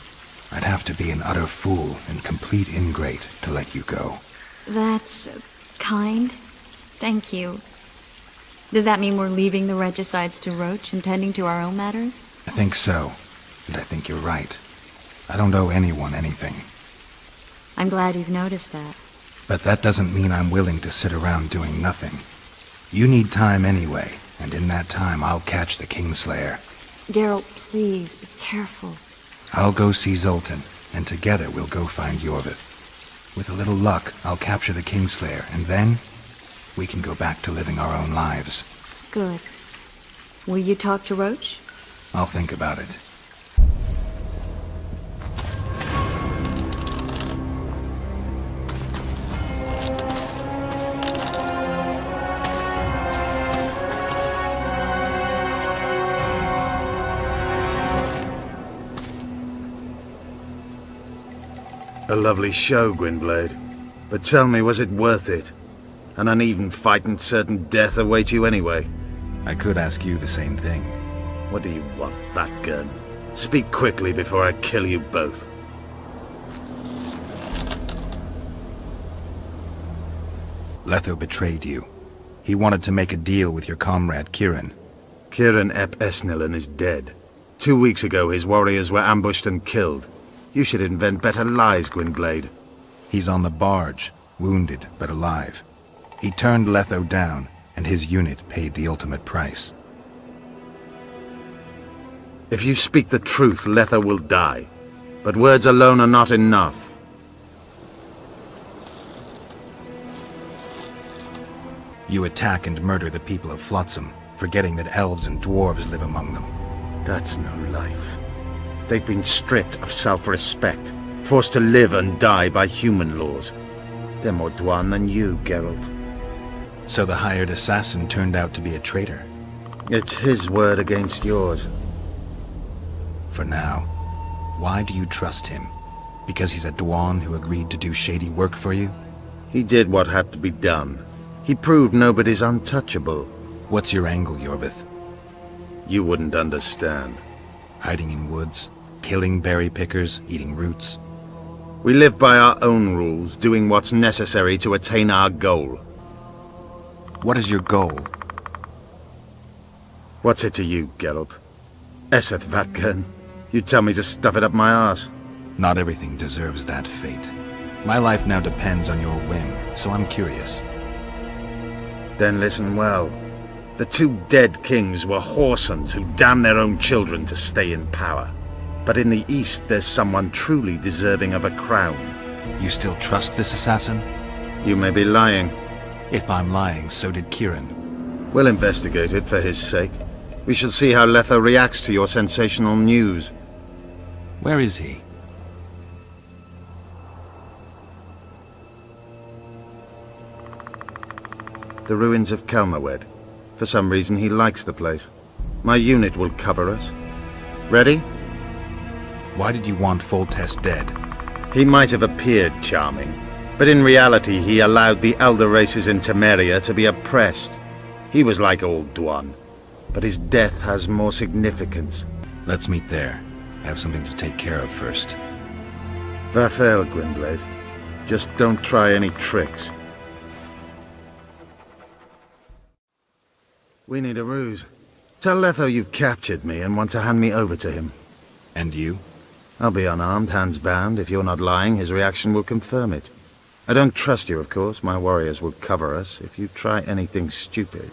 I'd have to be an utter fool and complete ingrate to let you go. That's kind. Thank you. Does that mean we're leaving the regicides to Roach and tending to our own matters? I think so. And I think you're right. I don't owe anyone anything. I'm glad you've noticed that. But that doesn't mean I'm willing to sit around doing nothing. You need time anyway, and in that time I'll catch the Kingslayer. Geralt, please, be careful. I'll go see Zoltan, and together we'll go find Yorvith. With a little luck, I'll capture the Kingslayer, and then we can go back to living our own lives. Good. Will you talk to Roach? I'll think about it. A lovely show, Gwynblade. But tell me, was it worth it? An uneven fight and certain death await you anyway. I could ask you the same thing. What do you want, that gun? Speak quickly before I kill you both. Letho betrayed you. He wanted to make a deal with your comrade, Kieran. Kieran ep Esnilin is dead. 2 weeks ago, his warriors were ambushed and killed. You should invent better lies, Gwynblade. He's on the barge, wounded but alive. He turned Letho down, and his unit paid the ultimate price. If you speak the truth, Letho will die. but words alone are not enough. You attack and murder the people of Flotsam, forgetting that elves and dwarves live among them. That's no life. They've been stripped of self-respect, forced to live and die by human laws. They're more Dwan than you, Geralt. So the hired assassin turned out to be a traitor? It's his word against yours. For now. Why do you trust him? Because he's a Dwan who agreed to do shady work for you? He did what had to be done. He proved nobody's untouchable. What's your angle, Yorvith? You wouldn't understand. Hiding in woods, killing berry pickers, eating roots. We live by our own rules, doing what's necessary to attain our goal. What is your goal? What's it to you, Geralt? Esseth Vatgern. You tell me to stuff it up my arse. Not everything deserves that fate. My life now depends on your whim, so I'm curious. Then listen well. The two dead kings were whoresons who damned their own children to stay in power. But in the east, there's someone truly deserving of a crown. You still trust this assassin? You may be lying. If I'm lying, so did Kieran. We'll investigate it for his sake. We shall see how Letho reacts to your sensational news. Where is he? The ruins of Kelmawed. For some reason, he likes the place. My unit will cover us. Ready? Why did you want Foltest dead? He might have appeared charming, but in reality he allowed the elder races in Temeria to be oppressed. He was like old Dwan, but his death has more significance. Let's meet there. I have something to take care of first. Vafael, Gwynblade. Just don't try any tricks. We need a ruse. Tell Letho you've captured me and want to hand me over to him. And you? I'll be unarmed, hands bound. If you're not lying, his reaction will confirm it. I don't trust you, of course. My warriors will cover us if you try anything stupid.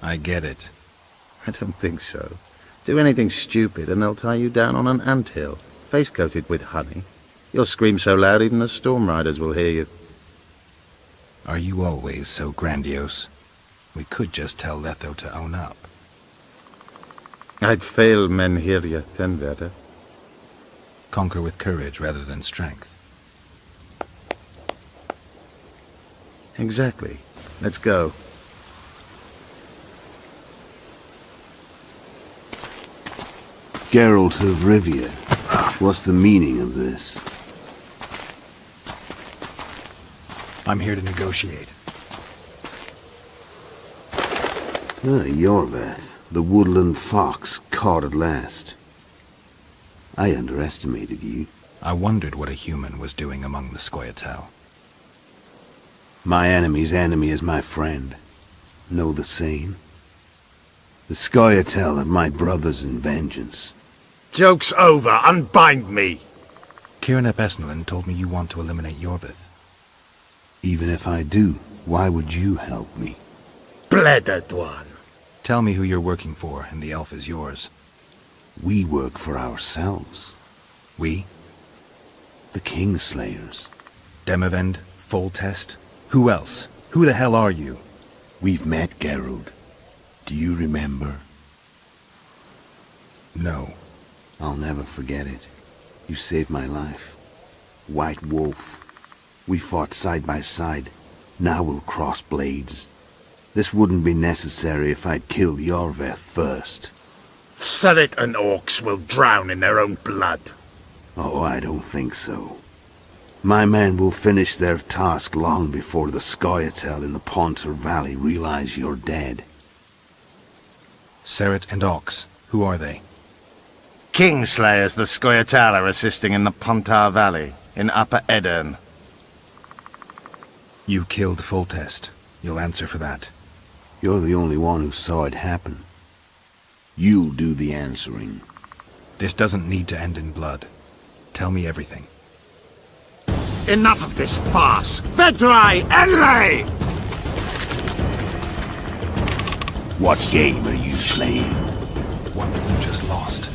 I get it. I don't think so. Do anything stupid and they'll tie you down on an anthill, face-coated with honey. You'll scream so loud even the storm riders will hear you. Are you always so grandiose? We could just tell Letho to own up. I'd fail Menhiria Tenveda. Conquer with courage rather than strength. Exactly. Let's go. Geralt of Rivia. What's the meaning of this? I'm here to negotiate. Yorveth, the woodland fox, caught at last. I underestimated you. I wondered what a human was doing among the Scoia'tael. My enemy's enemy is my friend. Know the saying? The Scoia'tael are my brothers in vengeance. Joke's over! Unbind me! Kieran ep Esnalin told me you want to eliminate Yorvith. Even if I do, why would you help me? Bledadwan! Tell me who you're working for, and the elf is yours. We work for ourselves. We? The Kingslayers. Demavend? Foltest? Who else? Who the hell are you? We've met, Geralt. Do you remember? No. I'll never forget it. You saved my life. White Wolf. We fought side by side. Now we'll cross blades. This wouldn't be necessary if I'd killed Yorveth first. Surrit and orcs will drown in their own blood. Oh, I don't think so. My men will finish their task long before the Scoia'tael in the Pontar Valley realize you're dead. Surrit and Ox, who are they? Kingslayers the Scoia'tael are assisting in the Pontar Valley, in Upper Edirn. You killed Foltest. You'll answer for that. You're the only one who saw it happen. You'll do the answering. This doesn't need to end in blood. Tell me everything. Enough of this farce! Vedrai Enlay! What game are you playing? One that you just lost.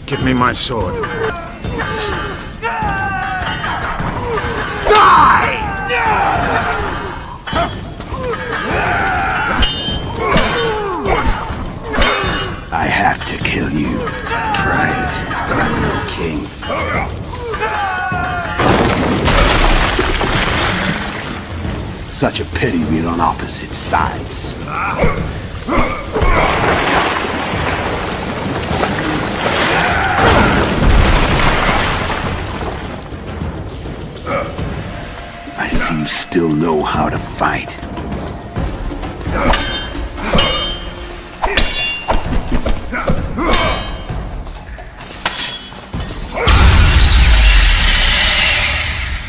Give me my sword. I have to kill you. Try it, but I'm no king. Such a pity we're on opposite sides. I see you still know how to fight.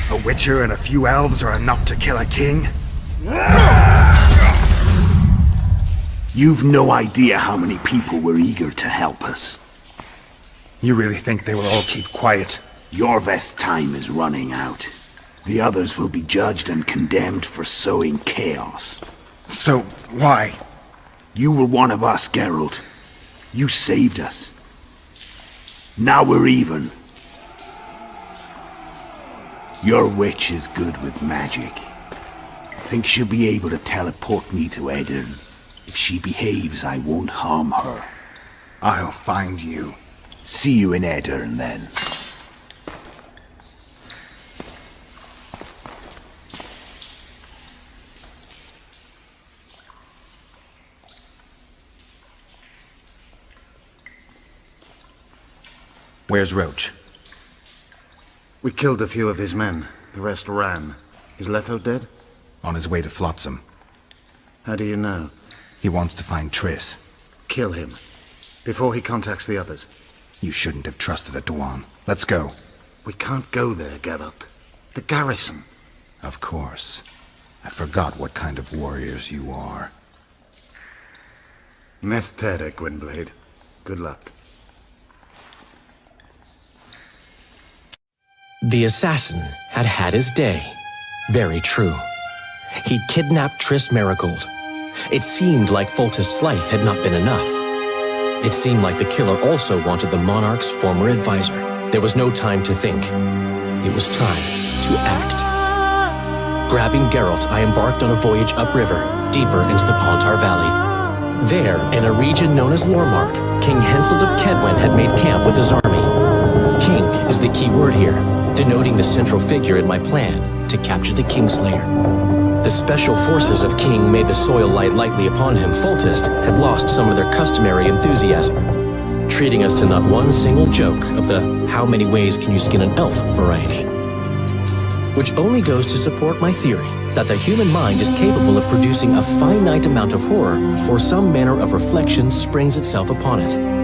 A witcher and a few elves are enough to kill a king? You've no idea how many people were eager to help us. You really think they will all keep quiet? Yorveth's time is running out. The others will be judged and condemned for sowing chaos. So, why? You were one of us, Geralt. You saved us. Now we're even. Your witch is good with magic. Think she'll be able to teleport me to Edirn. If she behaves, I won't harm her. I'll find you. See you in Edirn, then. Where's Roach? We killed a few of his men. The rest ran. Is Letho dead? On his way to Flotsam. How do you know? He wants to find Triss. Kill him. Before he contacts the others. You shouldn't have trusted a Dwan. Let's go. We can't go there, Geralt. The garrison. Of course. I forgot what kind of warriors you are. Meth Tere, Gwynblade. Good luck. The assassin had had his day. Very true. He'd kidnapped Triss Marigold. It seemed like Foltest's life had not been enough. It seemed like the killer also wanted the monarch's former advisor. There was no time to think. It was time to act. Grabbing Geralt, I embarked on a voyage upriver, deeper into the Pontar Valley. There, in a region known as Lormark, King Henselt of Kedwen had made camp with his army. King is the key word here, denoting the central figure in my plan to capture the Kingslayer. The special forces of King made the soil lie lightly upon him. Foltest had lost some of their customary enthusiasm, treating us to not one single joke of the how many ways can you skin an elf variety. Which only goes to support my theory that the human mind is capable of producing a finite amount of horror before some manner of reflection springs itself upon it.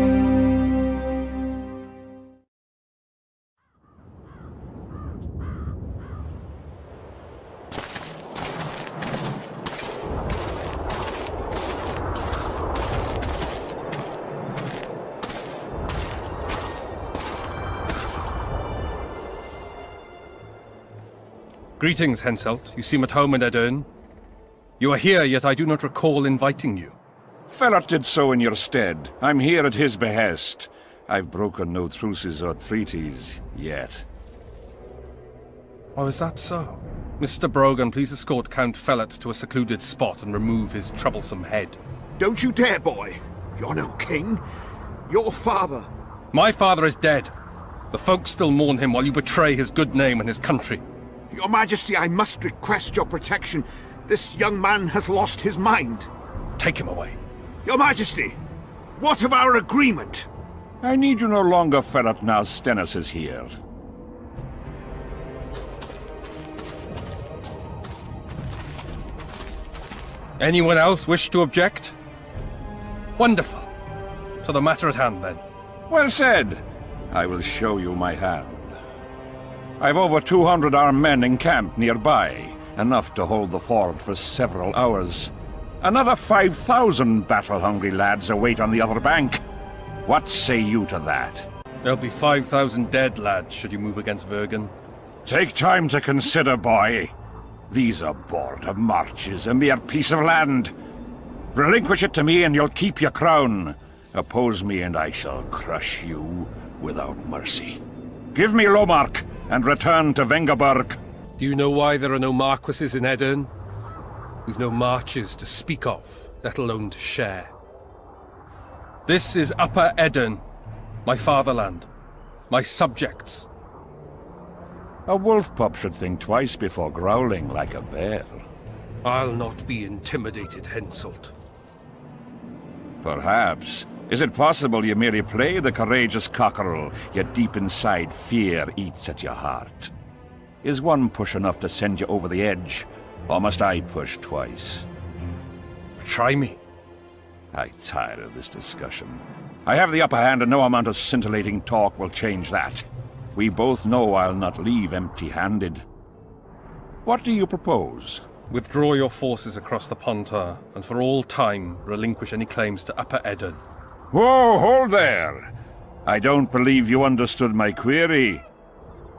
Greetings, Henselt. You seem at home in Edirn. You are here, yet I do not recall inviting you. Ferret did so in your stead. I'm here at his behest. I've broken no truces or treaties yet. Oh, is that so? Mr. Brogan, please escort Count Fellet to a secluded spot and remove his troublesome head. Don't you dare, boy. You're no king. Your father. My father is dead. The folk still mourn him while you betray his good name and his country. Your Majesty, I must request your protection. This young man has lost his mind. Take him away. Your Majesty, what of our agreement? I need you no longer, Ferret, now Stennis is here. Anyone else wish to object? Wonderful. To the matter at hand, then. Well said. I will show you my hand. I've over 200 armed men encamped nearby, enough to hold the fort for several hours. Another 5,000 battle-hungry lads await on the other bank. What say you to that? There'll be 5,000 dead lads should you move against Vergen. Take time to consider, boy. These are border marches, a mere piece of land. Relinquish it to me and you'll keep your crown. Oppose me and I shall crush you without mercy. Give me Lomark and return to Vengerberg. Do you know why there are no marquises in Edirn? We've no marches to speak of, let alone to share. This is Upper Edirn, my fatherland, my subjects. A wolf pup should think twice before growling like a bear. I'll not be intimidated, Henselt. Perhaps. Is it possible you merely play the courageous cockerel, yet deep inside fear eats at your heart? Is one push enough to send you over the edge, or must I push twice? Try me. I tire of this discussion. I have the upper hand and no amount of scintillating talk will change that. We both know I'll not leave empty-handed. What do you propose? Withdraw your forces across the Pontar, and for all time relinquish any claims to Upper Edirn. Whoa, hold there! I don't believe you understood my query.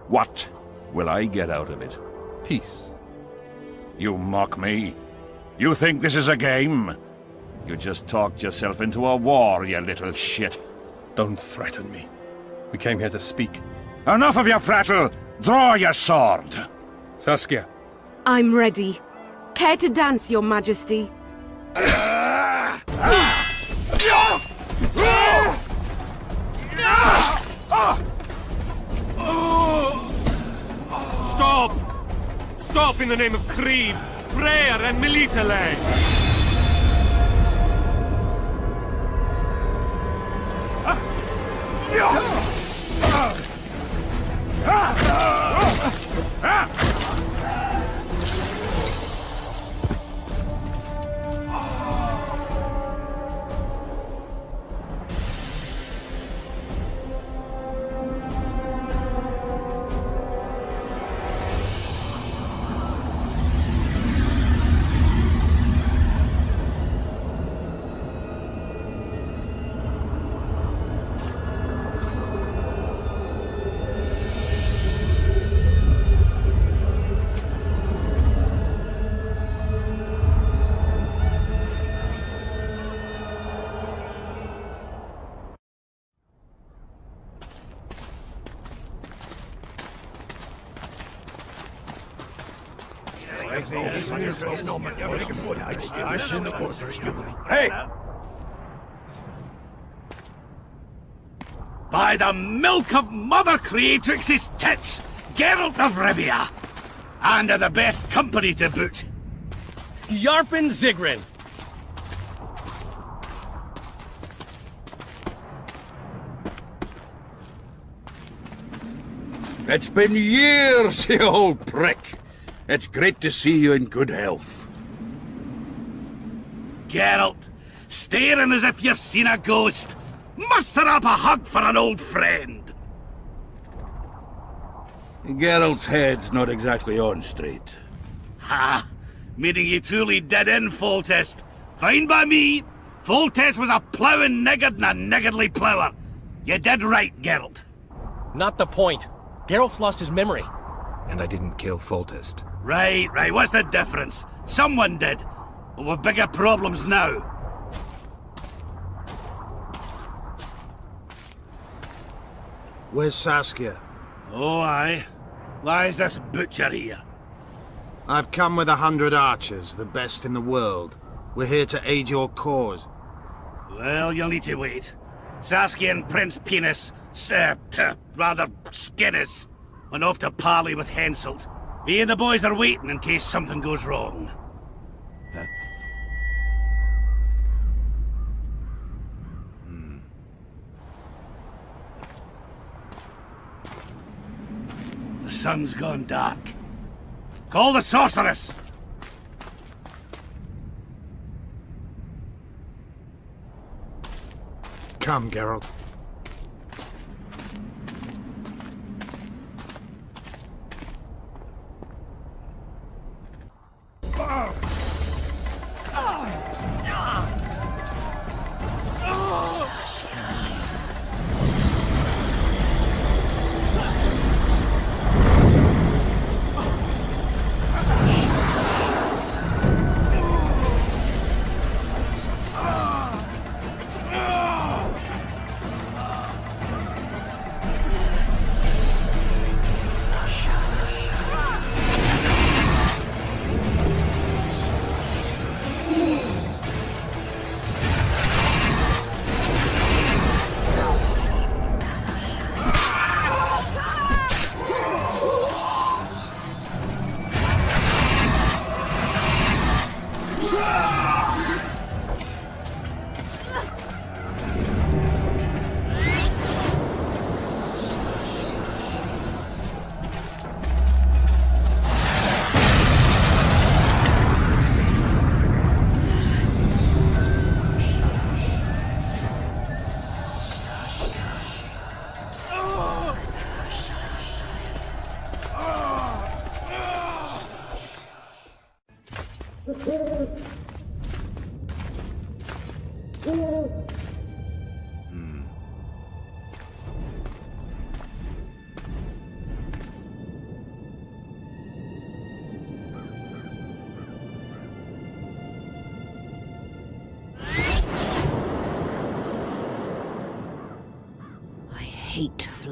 What will I get out of it? Peace. You mock me? You think this is a game? You just talked yourself into a war, you little shit. Don't threaten me. We came here to speak. Enough of your prattle! Draw your sword! Saskia. I'm ready. Care to dance, Your Majesty? Stop! Stop in the name of Krieg, Freyr and Militale! Hey! By the milk of Mother Creatrix's tits, Geralt of Rivia! And of the best company to boot. Yarpen Zigrin! It's been years, you old prick. It's great to see you in good health. Geralt, staring as if you've seen a ghost. Muster up a hug for an old friend. Geralt's head's not exactly on straight. Ha! Meaning you truly did in Foltest. Fine by me. Foltest was a ploughing niggard and a niggardly plougher. You did right, Geralt. Not the point. Geralt's lost his memory. And I didn't kill Foltest. Right. What's the difference? Someone did. But we've bigger problems now. Where's Saskia? Oh, aye. Why is this butcher here? I've come with 100 archers, the best in the world. We're here to aid your cause. Well, you'll need to wait. Saskia and Prince Penis, rather Skinnis, went off to parley with Henselt. Me and the boys are waiting in case something goes wrong. The sun's gone dark. Call the sorceress! Come, Geralt.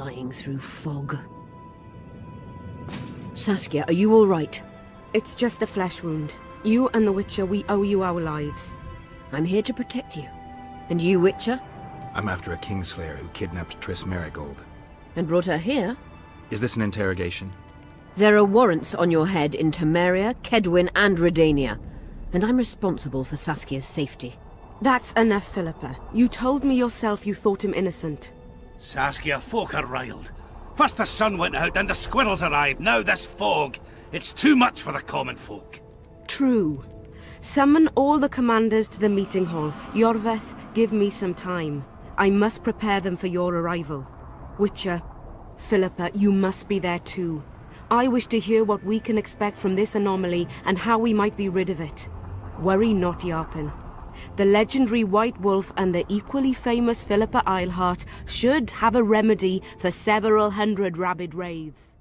flying through fog. Saskia, are you all right? It's just a flesh wound. You and the Witcher, we owe you our lives. I'm here to protect you. And you, Witcher? I'm after a Kingslayer who kidnapped Triss Merigold. And brought her here? Is this an interrogation? There are warrants on your head in Temeria, Kedwin, and Redania, and I'm responsible for Saskia's safety. That's enough, Philippa. You told me yourself you thought him innocent. Saskia, folk are riled. First the sun went out, then the squirrels arrived, now this fog. It's too much for the common folk. True. Summon all the commanders to the meeting hall. Yorveth, give me some time. I must prepare them for your arrival. Witcher, Philippa, you must be there too. I wish to hear what we can expect from this anomaly and how we might be rid of it. Worry not, Yarpen. The legendary White Wolf and the equally famous Philippa Eilhart should have a remedy for several hundred rabid wraiths.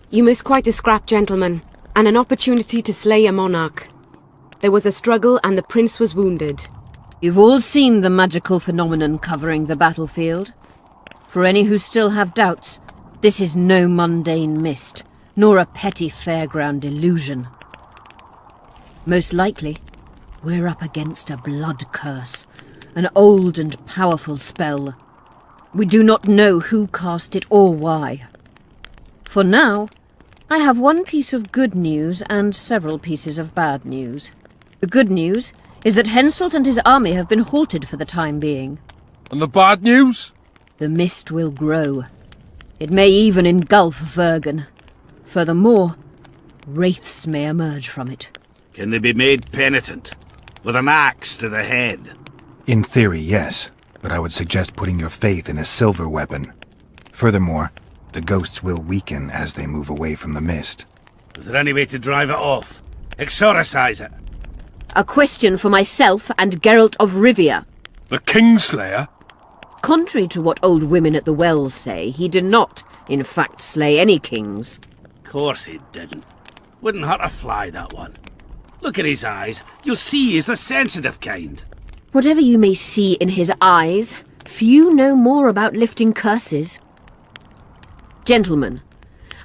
You missed quite a scrap, gentlemen, and an opportunity to slay a monarch. There was a struggle and the prince was wounded. You've all seen the magical phenomenon covering the battlefield. For any who still have doubts, this is no mundane mist, nor a petty fairground illusion. Most likely, we're up against a blood curse, an old and powerful spell. We do not know who cast it or why. For now, I have one piece of good news and several pieces of bad news. The good news is that Henselt and his army have been halted for the time being. And the bad news? The mist will grow. It may even engulf Vergen. Furthermore, wraiths may emerge from it. Can they be made penitent? With an axe to the head? In theory, yes. But I would suggest putting your faith in a silver weapon. Furthermore, the ghosts will weaken as they move away from the mist. Is there any way to drive it off? Exorcise it? A question for myself and Geralt of Rivia. The Kingslayer? Contrary to what old women at the wells say, he did not, in fact, slay any kings. Course he didn't. Wouldn't hurt a fly, that one. Look at his eyes. You'll see he's the sensitive kind. Whatever you may see in his eyes, few know more about lifting curses. Gentlemen,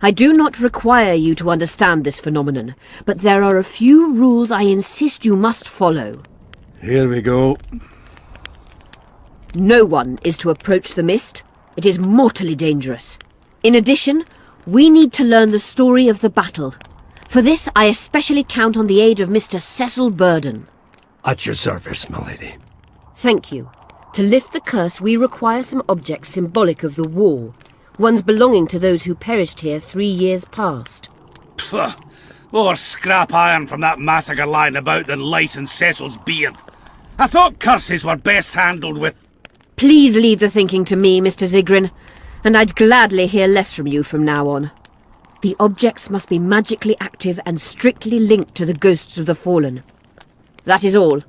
I do not require you to understand this phenomenon, but there are a few rules I insist you must follow. Here we go. No one is to approach the mist. It is mortally dangerous. In addition, we need to learn the story of the battle. For this, I especially count on the aid of Mr. Cecil Burden. At your service, my lady. Thank you. To lift the curse, we require some objects symbolic of the war. Ones belonging to those who perished here 3 years past. Pfft! More scrap iron from that massacre lying about than lice in Cecil's beard. I thought curses were best handled with... Please leave the thinking to me, Mr. Zigrin, and I'd gladly hear less from you from now on. The objects must be magically active and strictly linked to the ghosts of the fallen. That is all.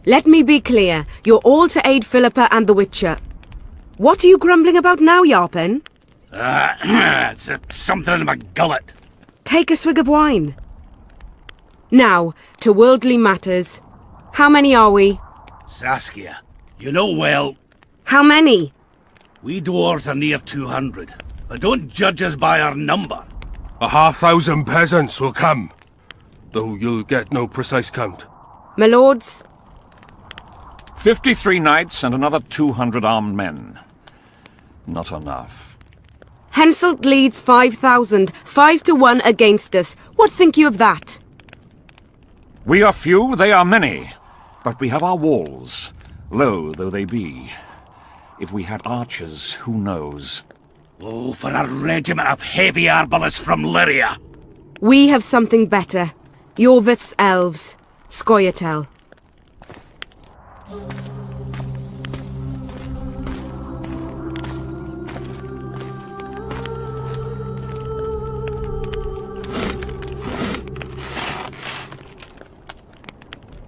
Let me be clear. You're all to aid Philippa and the Witcher. What are you grumbling about now, Yarpen? It's something in my gullet. Take a swig of wine. Now, to worldly matters. How many are we? Saskia, you know well... How many? We dwarves are near 200, but don't judge us by our number. 1,000 peasants will come, though you'll get no precise count. My lords? 53 knights and another 200 armed men. Not enough. Henselt leads 5,000, 5 to 1 against us. What think you of that? We are few, they are many, but we have our walls, low though they be. If we had archers, who knows? Oh, for a regiment of heavy arbalists from Lyria! We have something better. Yorvith's elves. Scoia'tael.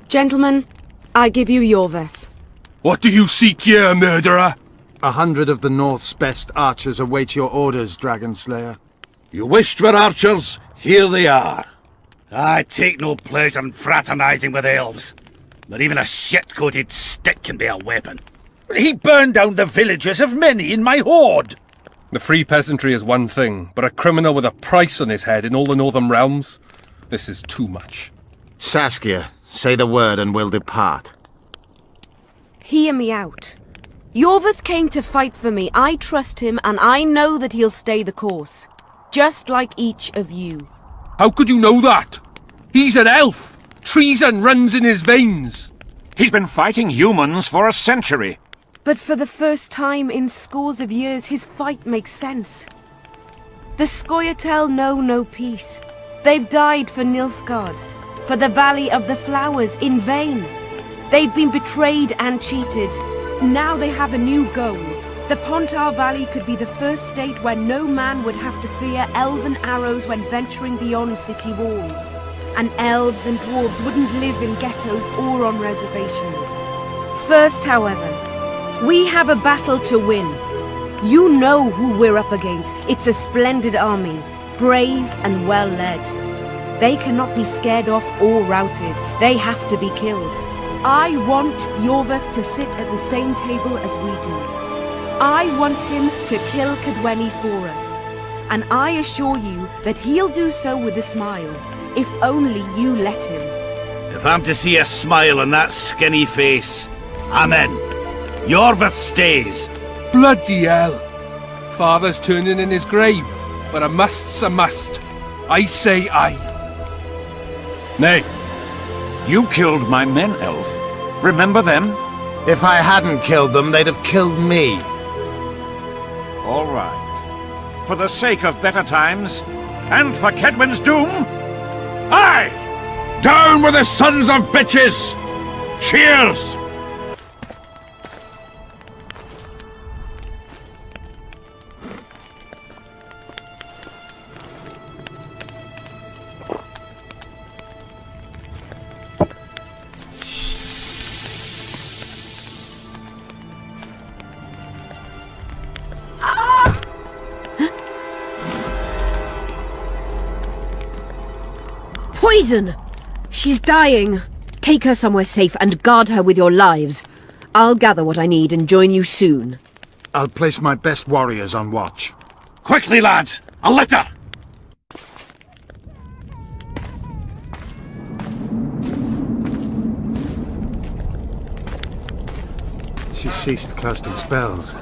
Gentlemen, I give you Yorveth. What do you seek here, murderer? 100 of the North's best archers await your orders, Dragon Slayer. You wished for archers, here they are. I take no pleasure in fraternizing with elves. Not even a shit-coated stick can be a weapon. He burned down the villages of many in my horde. The free peasantry is one thing, but a criminal with a price on his head in all the northern realms? This is too much. Saskia, say the word and we'll depart. Hear me out. Yorveth came to fight for me. I trust him, and I know that he'll stay the course. Just like each of you. How could you know that? He's an elf! Treason runs in his veins! He's been fighting humans for a century. But for the first time in scores of years, his fight makes sense. The Scoia'tael know no peace. They've died for Nilfgaard, for the Valley of the Flowers, in vain. They've been betrayed and cheated. Now they have a new goal. The Pontar Valley could be the first state where no man would have to fear elven arrows when venturing beyond city walls. And elves and dwarves wouldn't live in ghettos or on reservations. First, however, we have a battle to win. You know who we're up against. It's a splendid army, brave and well led. They cannot be scared off or routed. They have to be killed. I want Yorveth to sit at the same table as we do. I want him to kill Cadwenny for us. And I assure you that he'll do so with a smile, if only you let him. If I'm to see a smile on that skinny face, I'm in. Yorveth stays. Bloody hell! Father's turning in his grave, but a must's a must. I say aye. Nay. You killed my men, Elf. Remember them? If I hadn't killed them, they'd have killed me. All right. For the sake of better times, and for Kedwen's doom, aye! Down with the sons of bitches! Cheers! Poison! She's dying. Take her somewhere safe and guard her with your lives. I'll gather what I need and join you soon. I'll place my best warriors on watch. Quickly, lads! A litter! She's ceased casting spells.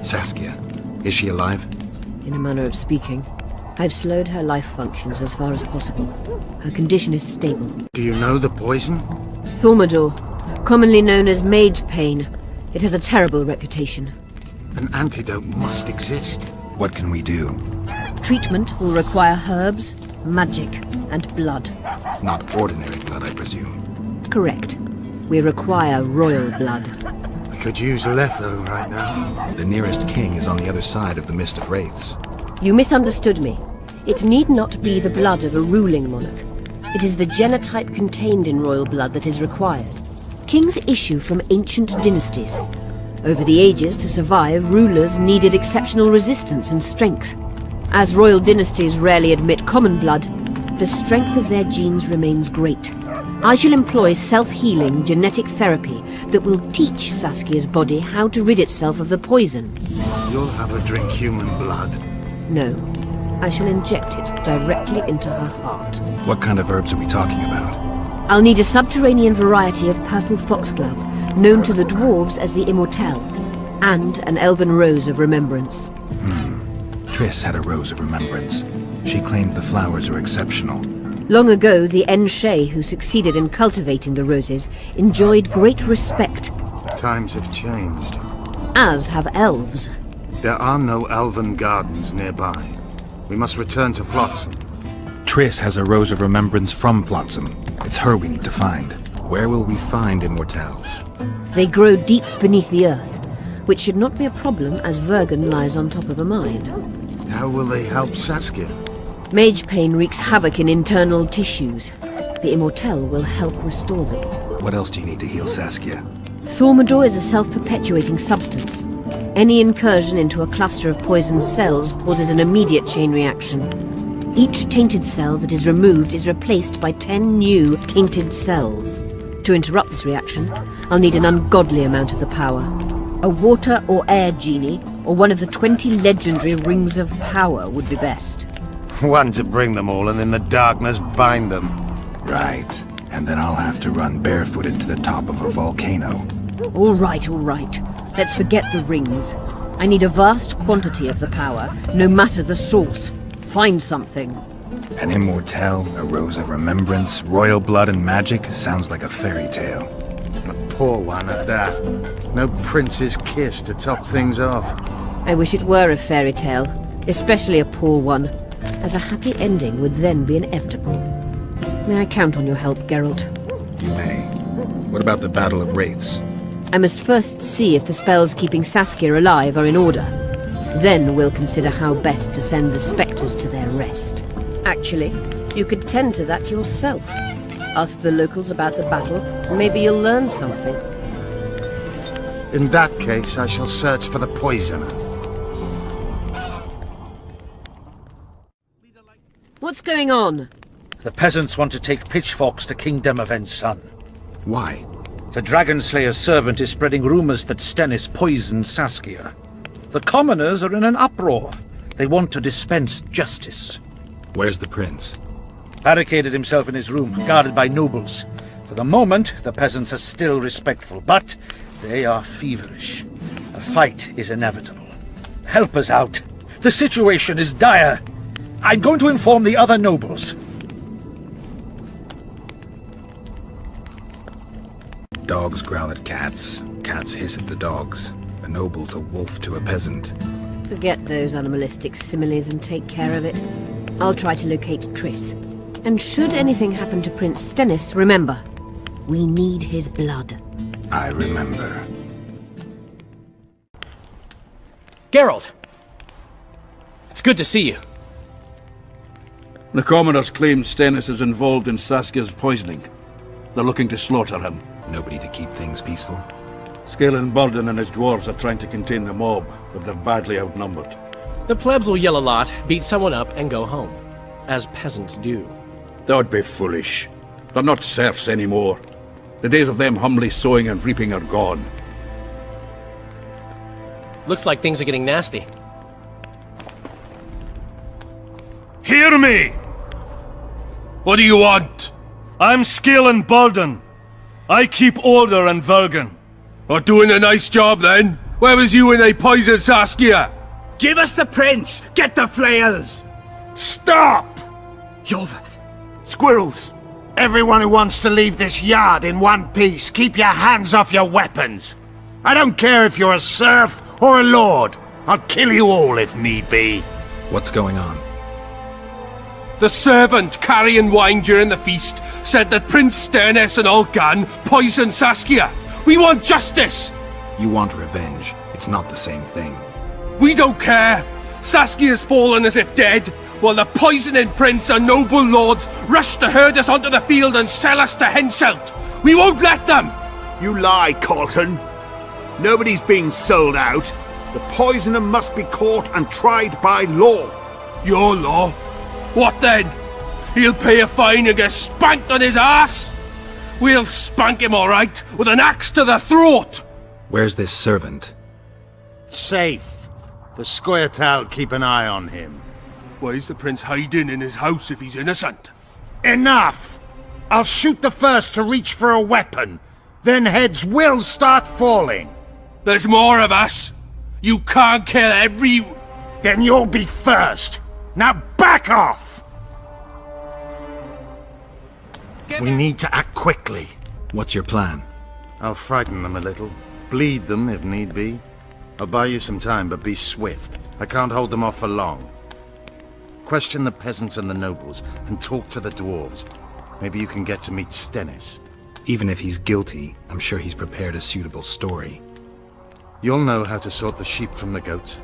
Saskia, is she alive? In a manner of speaking. I've slowed her life functions as far as possible. Her condition is stable. Do you know the poison? Thaumadur, commonly known as mage pain. It has a terrible reputation. An antidote must exist. What can we do? Treatment will require herbs, magic, and blood. Not ordinary blood, I presume. Correct. We require royal blood. We could use Letho right now. The nearest king is on the other side of the Mist of Wraiths. You misunderstood me. It need not be the blood of a ruling monarch. It is the genotype contained in royal blood that is required. Kings issue from ancient dynasties. Over the ages, to survive, rulers needed exceptional resistance and strength. As royal dynasties rarely admit common blood, the strength of their genes remains great. I shall employ self-healing genetic therapy that will teach Saskia's body how to rid itself of the poison. You'll have her drink human blood. No, I shall inject it directly into her heart. What kind of herbs are we talking about? I'll need a subterranean variety of purple foxglove, known to the dwarves as the Immortelle, and an elven rose of remembrance. Triss had a rose of remembrance. She claimed the flowers are exceptional. Long ago, the Enshe who succeeded in cultivating the roses enjoyed great respect. Times have changed. As have elves. There are no elven gardens nearby. We must return to Flotsam. Triss has a rose of remembrance from Flotsam. It's her we need to find. Where will we find Immortelles? They grow deep beneath the earth, which should not be a problem as Vergen lies on top of a mine. How will they help Saskia? Mage pain wreaks havoc in internal tissues. The Immortelle will help restore them. What else do you need to heal Saskia? Thaumadur is a self-perpetuating substance. Any incursion into a cluster of poisoned cells causes an immediate chain reaction. Each tainted cell that is removed is replaced by 10 new tainted cells. To interrupt this reaction, I'll need an ungodly amount of the power. A water or air genie, or one of the 20 legendary rings of power would be best. One to bring them all and in the darkness bind them. Right. And then I'll have to run barefooted to the top of a volcano. All right. Let's forget the rings. I need a vast quantity of the power, no matter the source. Find something. An immortelle, a rose of remembrance, royal blood and magic sounds like a fairy tale. A poor one at that. No prince's kiss to top things off. I wish it were a fairy tale, especially a poor one, as a happy ending would then be inevitable. May I count on your help, Geralt? You may. What about the Battle of Wraiths? I must first see if the spells keeping Saskia alive are in order. Then we'll consider how best to send the spectres to their rest. Actually, you could tend to that yourself. Ask the locals about the battle, and maybe you'll learn something. In that case, I shall search for the poisoner. What's going on? The peasants want to take pitchforks to King Demavend's son. Why? The Dragon Slayer's servant is spreading rumors that Stennis poisoned Saskia. The commoners are in an uproar. They want to dispense justice. Where's the prince? Barricaded himself in his room, guarded by nobles. For the moment, the peasants are still respectful, but they are feverish. A fight is inevitable. Help us out. The situation is dire. I'm going to inform the other nobles. Dogs growl at cats. Cats hiss at the dogs. A noble's a wolf to a peasant. Forget those animalistic similes and take care of it. I'll try to locate Triss. And should anything happen to Prince Stennis, remember, we need his blood. I remember. Geralt! It's good to see you. The commoners claim Stennis is involved in Saskia's poisoning. They're looking to slaughter him. Nobody to keep things peaceful? Scalen Burden and his dwarves are trying to contain the mob, but they're badly outnumbered. The plebs will yell a lot, beat someone up, and go home. As peasants do. That'd be foolish. They're not serfs anymore. The days of them humbly sowing and reaping are gone. Looks like things are getting nasty. Hear me! What do you want? I'm Scalen Burden. I keep order in Vergen. Are doing a nice job then? Where was you when they poisoned Saskia? Give us the prince! Get the flails! Stop! Yorveth! Squirrels! Everyone who wants to leave this yard in one piece, keep your hands off your weapons. I don't care if you're a serf or a lord. I'll kill you all if need be. What's going on? The servant carrying wine during the feast said that Prince Stennis and Olgan poisoned Saskia. We want justice! You want revenge. It's not the same thing. We don't care. Saskia's fallen as if dead, while the poisoning prince and noble lords rush to herd us onto the field and sell us to Henselt. We won't let them! You lie, Colton. Nobody's being sold out. The poisoner must be caught and tried by law. Your law? What then? He'll pay a fine and get spanked on his ass? We'll spank him all right, with an axe to the throat! Where's this servant? Safe. The Scoia'tael keep an eye on him. Why's the prince hiding in his house if he's innocent? Enough! I'll shoot the first to reach for a weapon. Then heads will start falling. There's more of us. You can't kill every... Then you'll be first. Now back off! We need to act quickly. What's your plan? I'll frighten them a little. Bleed them if need be. I'll buy you some time, but be swift. I can't hold them off for long. Question the peasants and the nobles, and talk to the dwarves. Maybe you can get to meet Stennis. Even if he's guilty, I'm sure he's prepared a suitable story. You'll know how to sort the sheep from the goats.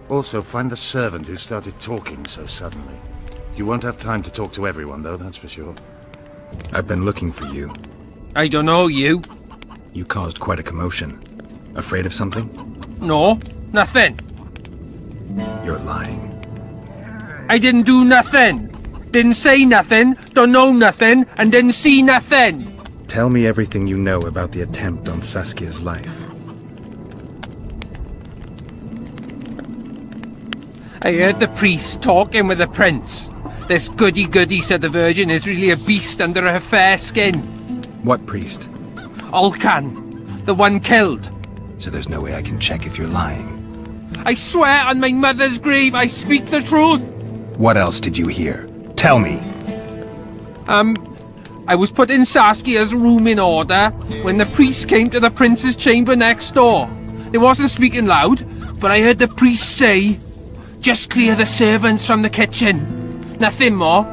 Also, find the servant who started talking so suddenly. You won't have time to talk to everyone, though, that's for sure. I've been looking for you. I don't know you. You caused quite a commotion. Afraid of something? No, nothing. You're lying. I didn't do nothing. Didn't say nothing, don't know nothing, and didn't see nothing. Tell me everything you know about the attempt on Saskia's life. I heard the priest talking with the prince. This goody-goody said the Virgin is really a beast under her fair skin. What priest? Olcan, the one killed. So there's no way I can check if you're lying. I swear on my mother's grave I speak the truth. What else did you hear? Tell me. I was putting Saskia's room in order when the priest came to the prince's chamber next door. They wasn't speaking loud, but I heard the priest say, "Just clear the servants from the kitchen." Nothing more.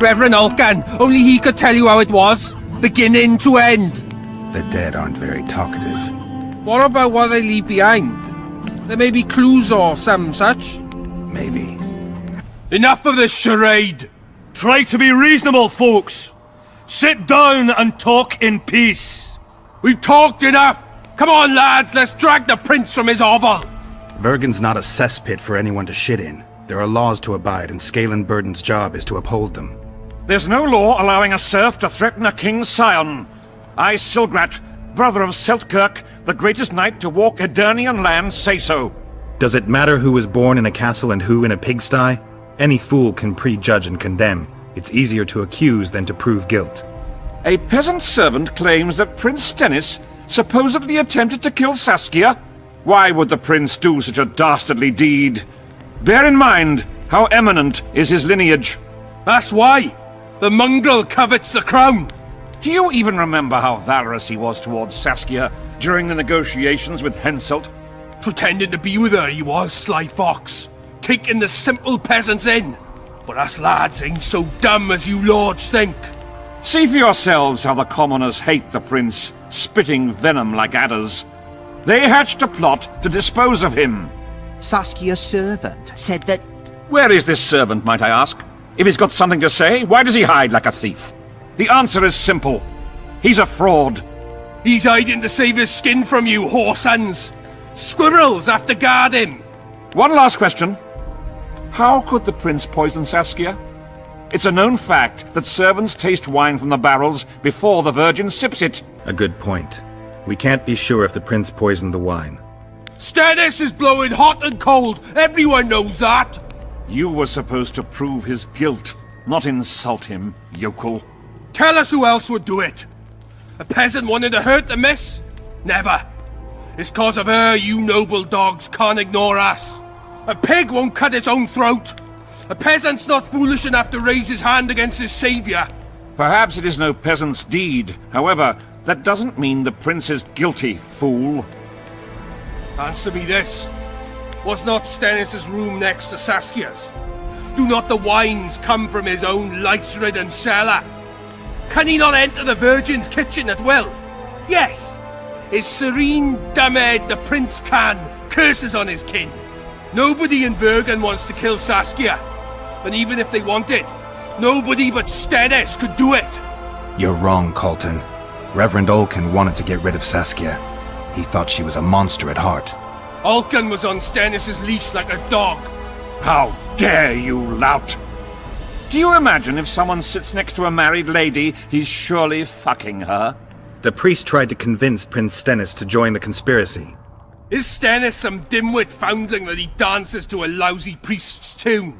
Reverend Olcan, only he could tell you how it was, beginning to end. The dead aren't very talkative. What about what they leave behind? There may be clues or some such. Maybe. Enough of this charade! Try to be reasonable, folks! Sit down and talk in peace! We've talked enough! Come on, lads, let's drag the prince from his hovel! Vergen's not a cesspit for anyone to shit in. There are laws to abide, and Scalen Burden's job is to uphold them. There's no law allowing a serf to threaten a king's scion. I, Silgrat, brother of Seltkirk, the greatest knight to walk Edirnian land, say so. Does it matter who was born in a castle and who in a pigsty? Any fool can prejudge and condemn. It's easier to accuse than to prove guilt. A peasant servant claims that Prince Stennis supposedly attempted to kill Saskia. Why would the prince do such a dastardly deed? Bear in mind how eminent is his lineage. That's why! The mongrel covets the crown! Do you even remember how valorous he was towards Saskia during the negotiations with Henselt? Pretending to be with her he was, sly fox. Taking the simple peasants in. But us lads ain't so dumb as you lords think. See for yourselves how the commoners hate the prince, spitting venom like adders. They hatched a plot to dispose of him. Saskia's servant said that... Where is this servant, might I ask? If he's got something to say, why does he hide like a thief? The answer is simple. He's a fraud. He's hiding to save his skin from you, whoresons. Squirrels have to guard him. One last question. How could the prince poison Saskia? It's a known fact that servants taste wine from the barrels before the Virgin sips it. A good point. We can't be sure if the prince poisoned the wine. Stennis is blowing hot and cold. Everyone knows that. You were supposed to prove his guilt, not insult him, yokel. Tell us who else would do it. A peasant wanted to hurt the miss? Never. It's cause of her you noble dogs can't ignore us. A pig won't cut its own throat. A peasant's not foolish enough to raise his hand against his savior. Perhaps it is no peasant's deed. However, that doesn't mean the prince is guilty, fool. Answer me this. Was not Stennis' room next to Saskia's? Do not the wines come from his own lice-ridden cellar? Can he not enter the Virgin's kitchen at will? Yes. His serene Damed the prince can, curses on his kin. Nobody in Vergen wants to kill Saskia. And even if they want it, nobody but Stennis could do it. You're wrong, Colton. Reverend Olcan wanted to get rid of Saskia. He thought she was a monster at heart. Olcan was on Stennis' leash like a dog. How dare you, lout! Do you imagine if someone sits next to a married lady, he's surely fucking her? The priest tried to convince Prince Stennis to join the conspiracy. Is Stennis some dimwit foundling that he dances to a lousy priest's tune?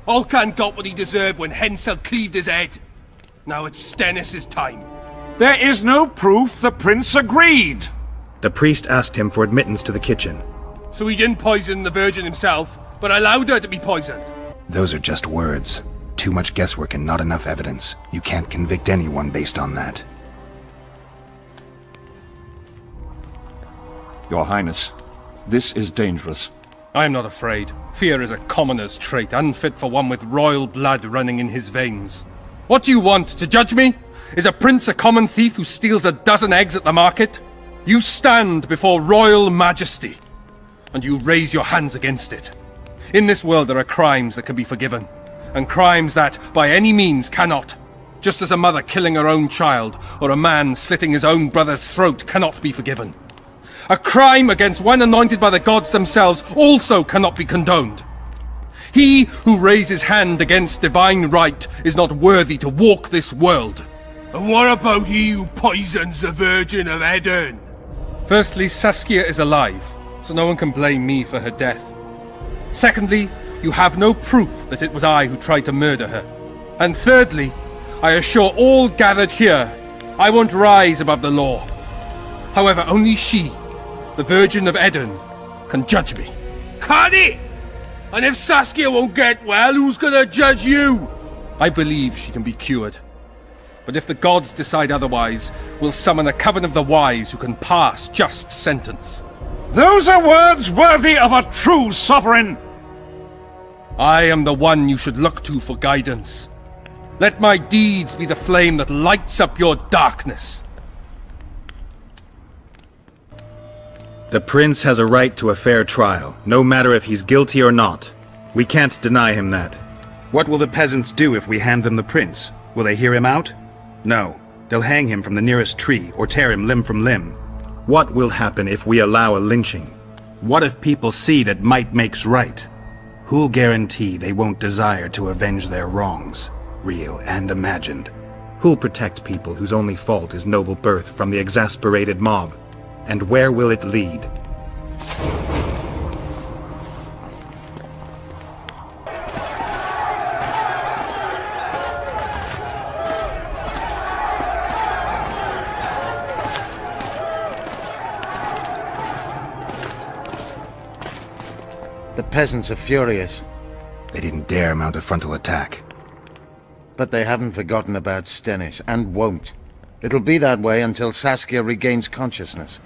Olcan got what he deserved when Henselt cleaved his head. Now it's Stennis' time. There is no proof the prince agreed. The priest asked him for admittance to the kitchen. So he didn't poison the Virgin himself, but allowed her to be poisoned. Those are just words. Too much guesswork and not enough evidence. You can't convict anyone based on that. Your Highness, this is dangerous. I am not afraid. Fear is a commoner's trait, unfit for one with royal blood running in his veins. What do you want, to judge me? Is a prince a common thief who steals a dozen eggs at the market? You stand before royal majesty, and you raise your hands against it. In this world there are crimes that can be forgiven, and crimes that, by any means, cannot. Just as a mother killing her own child, or a man slitting his own brother's throat cannot be forgiven. A crime against one anointed by the gods themselves also cannot be condoned. He who raises hand against divine right is not worthy to walk this world. And what about he who poisons the Virgin of Edern? Firstly, Saskia is alive, so no one can blame me for her death. Secondly, you have no proof that it was I who tried to murder her. And thirdly, I assure all gathered here, I won't rise above the law. However, only she, the Virgin of Edern, can judge me. Can it? And if Saskia won't get well, who's gonna judge you? I believe she can be cured. But if the gods decide otherwise, we'll summon a coven of the wise who can pass just sentence. Those are words worthy of a true sovereign! I am the one you should look to for guidance. Let my deeds be the flame that lights up your darkness. The prince has a right to a fair trial, no matter if he's guilty or not. We can't deny him that. What will the peasants do if we hand them the prince? Will they hear him out? No. They'll hang him from the nearest tree or tear him limb from limb. What will happen if we allow a lynching? What if people see that might makes right? Who'll guarantee they won't desire to avenge their wrongs, real and imagined? Who'll protect people whose only fault is noble birth from the exasperated mob? And where will it lead? The peasants are furious. They didn't dare mount a frontal attack. But they haven't forgotten about Stennis, and won't. It'll be that way until Saskia regains consciousness.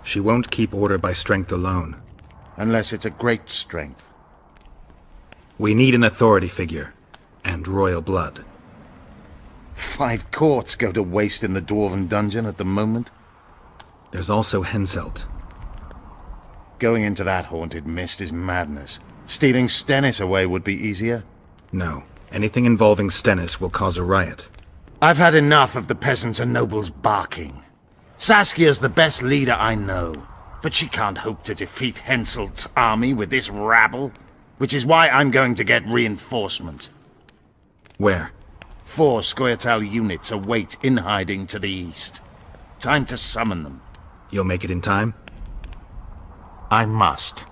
She won't keep order by strength alone. Unless it's a great strength. We need an authority figure, and royal blood. 5 courts go to waste in the Dwarven dungeon at the moment. There's also Henselt. Going into that haunted mist is madness. Stealing Stennis away would be easier. No. Anything involving Stennis will cause a riot. I've had enough of the peasants and nobles barking. Saskia's the best leader I know, but she can't hope to defeat Henselt's army with this rabble, which is why I'm going to get reinforcements. Where? 4 Scoia'tael units await in hiding to the east. Time to summon them. You'll make it in time? I must.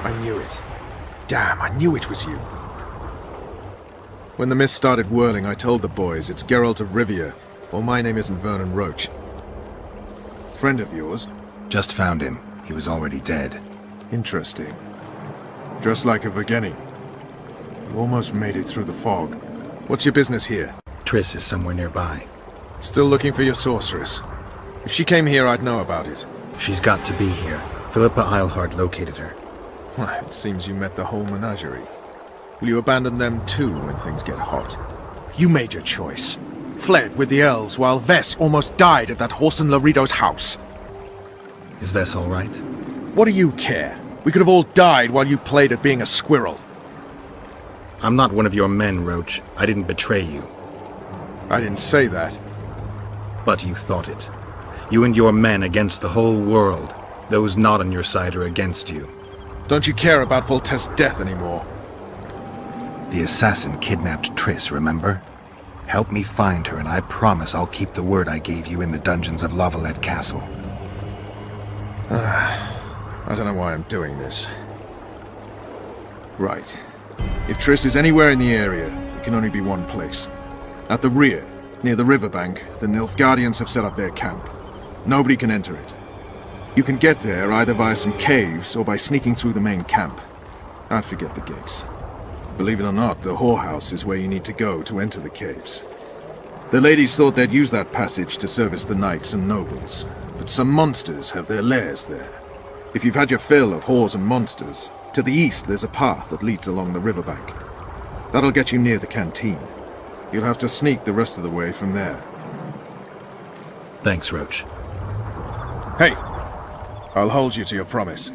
I knew it. Damn, I knew it was you. When the mist started whirling, I told the boys it's Geralt of Rivia, or my name isn't Vernon Roach. Friend of yours? Just found him. He was already dead. Interesting. Just like a Vergenni. You almost made it through the fog. What's your business here? Triss is somewhere nearby. Still looking for your sorceress. If she came here, I'd know about it. She's got to be here. Philippa Eilhart located her. It seems you met the whole menagerie. Will you abandon them too when things get hot? You made your choice. Fled with the elves while Vess almost died at that Horson Laredo's house. Is Vess all right? What do you care? We could have all died while you played at being a squirrel. I'm not one of your men, Roach. I didn't betray you. I didn't say that. But you thought it. You and your men against the whole world. Those not on your side are against you. Don't you care about Voltest's death anymore? The assassin kidnapped Triss, remember? Help me find her, and I promise I'll keep the word I gave you in the dungeons of Lavalette Castle. I don't know why I'm doing this. Right. If Triss is anywhere in the area, it can only be one place. At the rear, near the riverbank, the Nilfgaardians have set up their camp. Nobody can enter it. You can get there either via some caves or by sneaking through the main camp. I'd forget the gates. Believe it or not, the whorehouse is where you need to go to enter the caves. The ladies thought they'd use that passage to service the knights and nobles, but some monsters have their lairs there. If you've had your fill of whores and monsters, to the east there's a path that leads along the riverbank. That'll get you near the canteen. You'll have to sneak the rest of the way from there. Thanks, Roach. Hey! I'll hold you to your promise.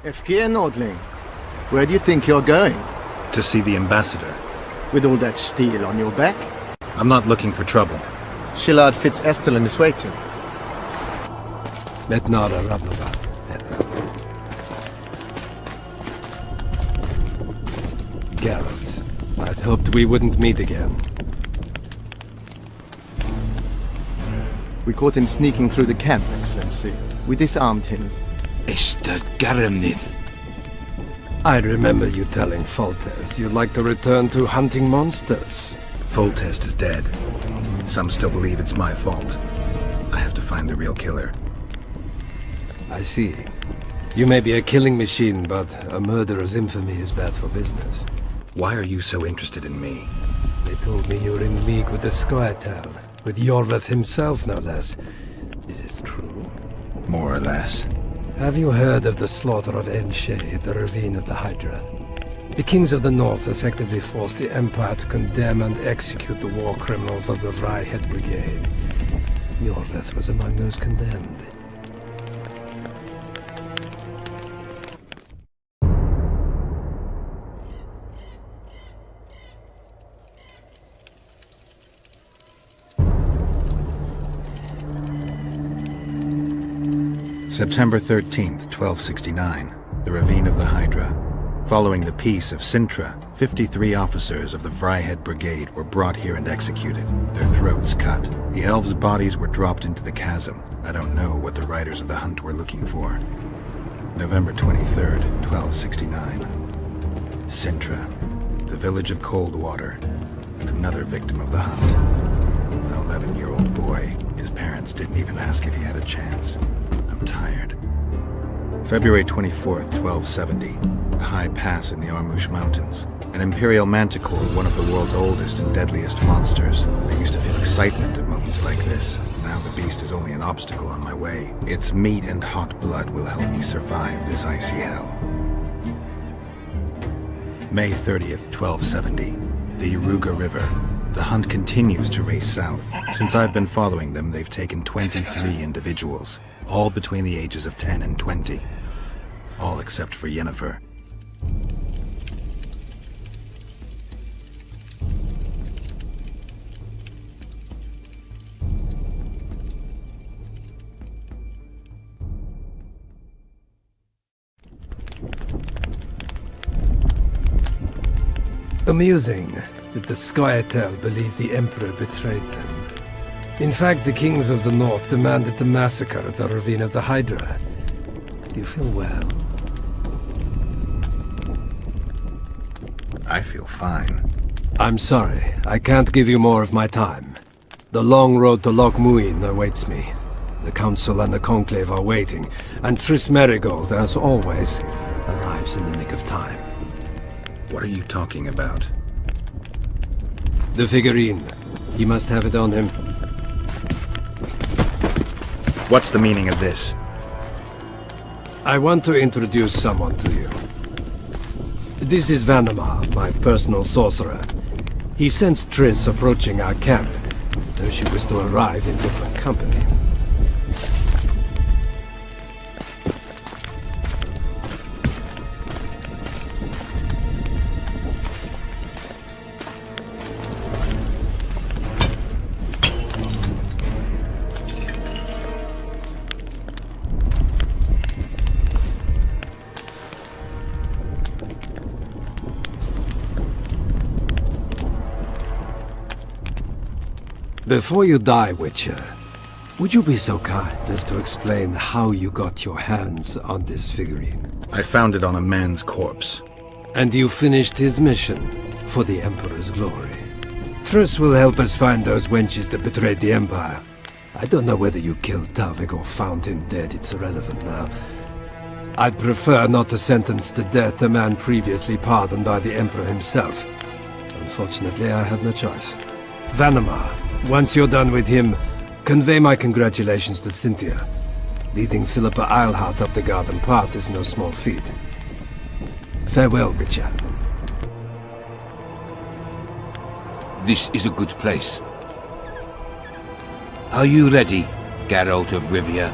Efkir Nordling, where do you think you're going? To see the ambassador. With all that steel on your back? I'm not looking for trouble. Shillard Fitz-Estelin is waiting. Metnara Ravnovat. Geralt, I'd hoped we wouldn't meet again. We caught him sneaking through the camp, Excellency. We disarmed him. Ester Garamnith. I remember you telling Foltest you'd like to return to hunting monsters. Foltest is dead. Some still believe it's my fault. I have to find the real killer. I see. You may be a killing machine, but a murderer's infamy is bad for business. Why are you so interested in me? They told me you were in league with the Squirtle, with Yorveth himself, no less. Is this true? More or less. Have you heard of the slaughter of Enshe at the Ravine of the Hydra? The kings of the north effectively forced the Empire to condemn and execute the war criminals of the Vryhed Brigade. Yorveth was among those condemned. September 13th, 1269, the Ravine of the Hydra. Following the Peace of Sintra, 53 officers of the Vryhed Brigade were brought here and executed, their throats cut. The elves' bodies were dropped into the chasm. I don't know what the riders of the hunt were looking for. November 23rd, 1269. Sintra, the village of Coldwater, and another victim of the hunt. An 11-year-old boy. His parents didn't even ask if he had a chance. I'm tired. February 24th, 1270. A high pass in the Armouche Mountains. An imperial manticore, one of the world's oldest and deadliest monsters. I used to feel excitement at moments like this. Now the beast is only an obstacle on my way. Its meat and hot blood will help me survive this icy hell. May 30th, 1270. The Yaruga River. The hunt continues to race south. Since I've been following them, they've taken 23 individuals, all between the ages of 10 and 20. All except for Yennefer. Amusing that the Squirtle believe the Emperor betrayed them. In fact, the kings of the north demanded the massacre at the Ravine of the Hydra. Do you feel well? I feel fine. I'm sorry. I can't give you more of my time. The long road to Loch Muin awaits me. The Council and the Conclave are waiting, and Triss Merigold, as always, arrives in the nick of time. What are you talking about? The figurine. He must have it on him. What's the meaning of this? I want to introduce someone to you. This is Vanamar, my personal sorcerer. He sensed Triss approaching our camp, though she was to arrive in different company. Before you die, Witcher, would you be so kind as to explain how you got your hands on this figurine? I found it on a man's corpse. And you finished his mission for the Emperor's glory. Triss will help us find those wenches that betrayed the Empire. I don't know whether you killed Talvik or found him dead, it's irrelevant now. I'd prefer not to sentence to death a man previously pardoned by the Emperor himself. Unfortunately, I have no choice. Vanamar, once you're done with him, convey my congratulations to Cynthia. Leading Philippa Eilhart up the garden path is no small feat. Farewell, Witcher. This is a good place. Are you ready, Geralt of Rivia?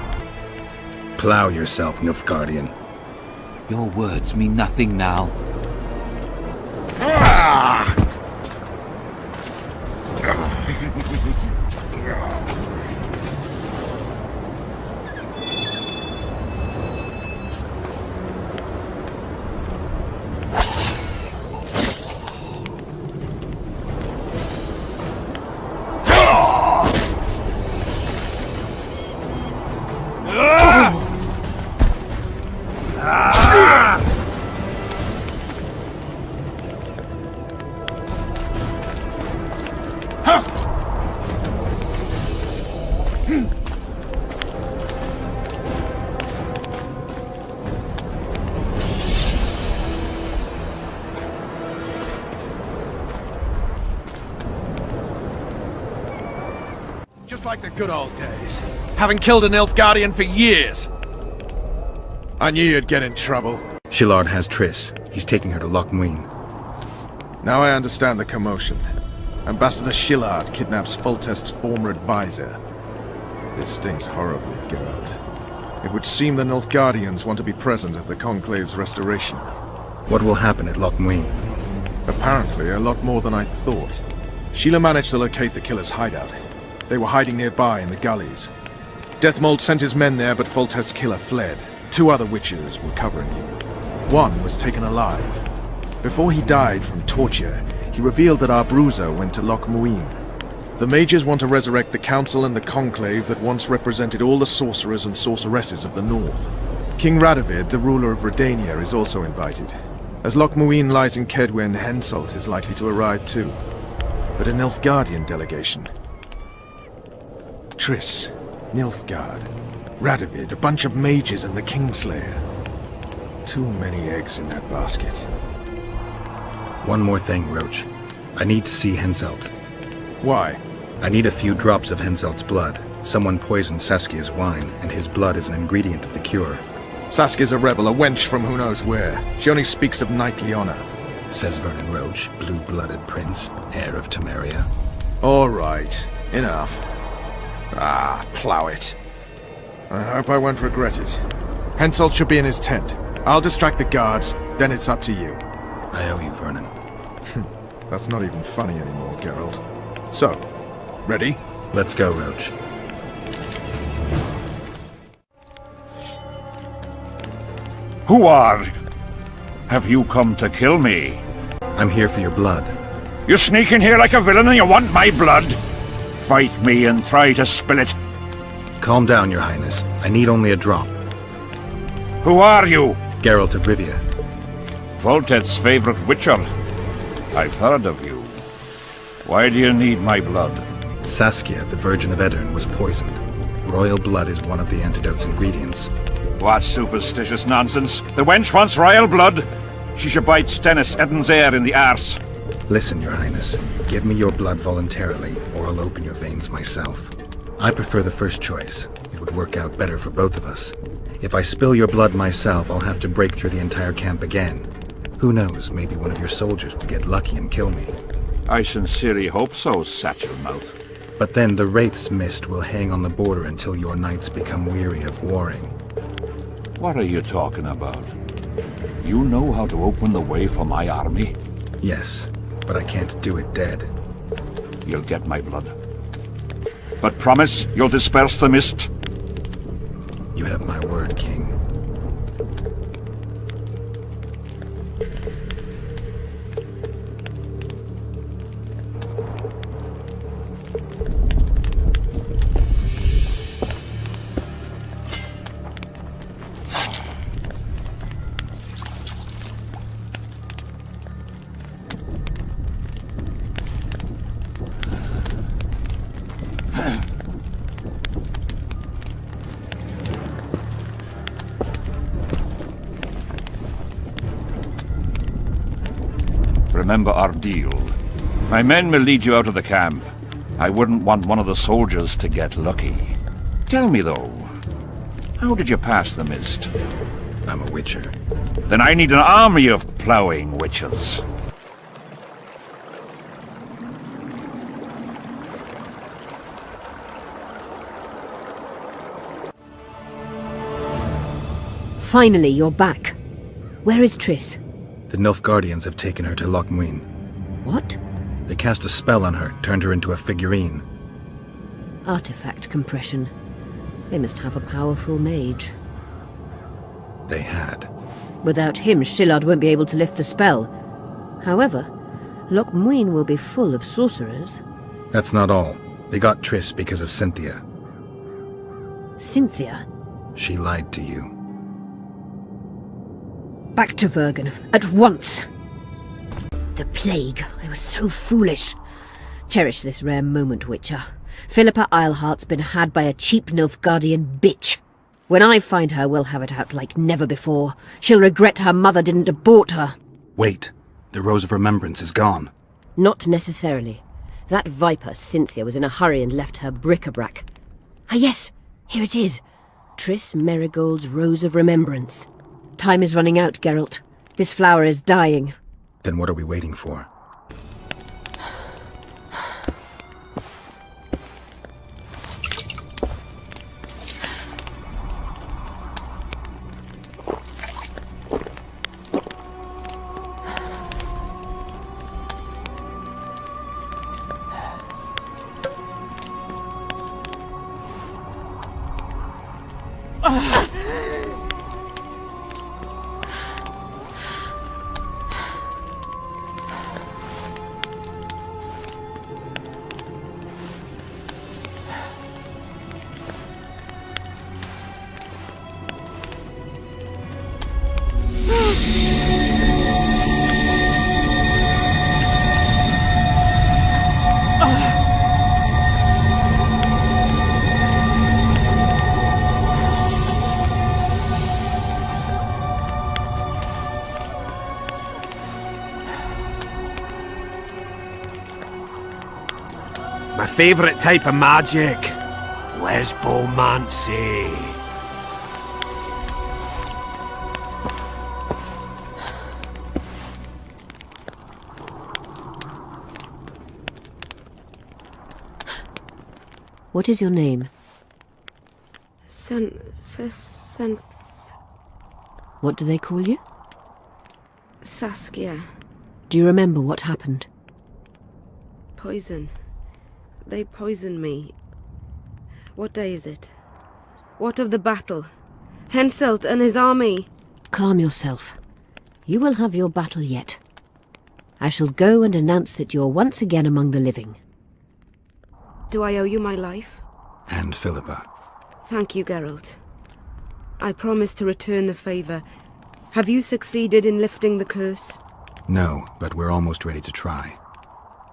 Plow yourself, Nilfgaardian. Your words mean nothing now. Just like the good old days. Having killed an Nilfgaardian for years. I knew you'd get in trouble. Shillard has Triss. He's taking her to Loch Muin. Now I understand the commotion. Ambassador Shillard kidnaps Foltest's former advisor. This stinks horribly, Geralt. It would seem the Nilfgaardians want to be present at the Conclave's restoration. What will happen at Loch Muin? Apparently, a lot more than I thought. Sheila managed to locate the killer's hideout. They were hiding nearby in the gullies. Deathmold sent his men there, but Foltest's killer fled. 2 other witches were covering him. One was taken alive. Before he died from torture, he revealed that our bruiser went to Loch Muin. The mages want to resurrect the council and the conclave that once represented all the sorcerers and sorceresses of the north. King Radovid, the ruler of Redania, is also invited. As Loch Muin lies in Kedwen, Henselt is likely to arrive too. But a Nilfgaardian delegation. Triss, Nilfgaard, Radovid, a bunch of mages and the Kingslayer. Too many eggs in that basket. One more thing, Roach. I need to see Henselt. Why? I need a few drops of Henselt's blood. Someone poisoned Saskia's wine, and his blood is an ingredient of the cure. Saskia's a rebel, a wench from who knows where. She only speaks of knightly honor. Says Vernon Roach, blue-blooded prince, heir of Temeria. All right, enough. Ah, plow it. I hope I won't regret it. Henselt should be in his tent. I'll distract the guards, then it's up to you. I owe you, Vernon. That's not even funny anymore, Geralt. So, ready? Let's go, Roach. Who are you? Have you come to kill me? I'm here for your blood. You sneak in here like a villain and you want my blood? Fight me and try to spill it. Calm down, Your Highness. I need only a drop. Who are you? Geralt of Rivia. Foltest's favorite witcher. I've heard of you. Why do you need my blood? Saskia, the Virgin of Aedirn, was poisoned. Royal blood is one of the antidote's ingredients. What superstitious nonsense. The wench wants royal blood. She should bite Stennis Eddon's in the arse. Listen, Your Highness. Give me your blood voluntarily, or I'll open your veins myself. I prefer the first choice. It would work out better for both of us. If I spill your blood myself, I'll have to break through the entire camp again. Who knows, maybe one of your soldiers will get lucky and kill me. I sincerely hope so, Satchel-mouth. But then the Wraith's mist will hang on the border until your knights become weary of warring. What are you talking about? You know how to open the way for my army? Yes, but I can't do it dead. You'll get my blood. But promise you'll disperse the mist? You have my word, King. Remember our deal. My men will lead you out of the camp. I wouldn't want one of the soldiers to get lucky. Tell me, though, how did you pass the mist? I'm a witcher. Then I need an army of ploughing witches. Finally, you're back. Where is Triss? The Nilfgaardians have taken her to Loch Muin. What? They cast a spell on her, turned her into a figurine. Artifact compression. They must have a powerful mage. They had. Without him, Shillard won't be able to lift the spell. However, Loch Muin will be full of sorcerers. That's not all. They got Triss because of Cynthia. Cynthia? She lied to you. Back to Vergen, at once! The plague. I was so foolish. Cherish this rare moment, Witcher. Philippa Eilhart's been had by a cheap Nilfgaardian bitch. When I find her, we'll have it out like never before. She'll regret her mother didn't abort her. Wait. The Rose of Remembrance is gone. Not necessarily. That viper, Cynthia, was in a hurry and left her bric-a-brac. Ah yes, here it is. Triss Merigold's Rose of Remembrance. Time is running out, Geralt. This flower is dying. Then what are we waiting for? My favourite type of magic. Lesbomancy. What is your name? What do they call you? Saskia. Do you remember what happened? Poison. They poisoned me. What day is it? What of the battle? Henselt and his army. Calm yourself. You will have your battle yet. I shall go and announce that you're once again among the living. Do I owe you my life? And Philippa. Thank you, Geralt. I promise to return the favour. Have you succeeded in lifting the curse? No, but we're almost ready to try.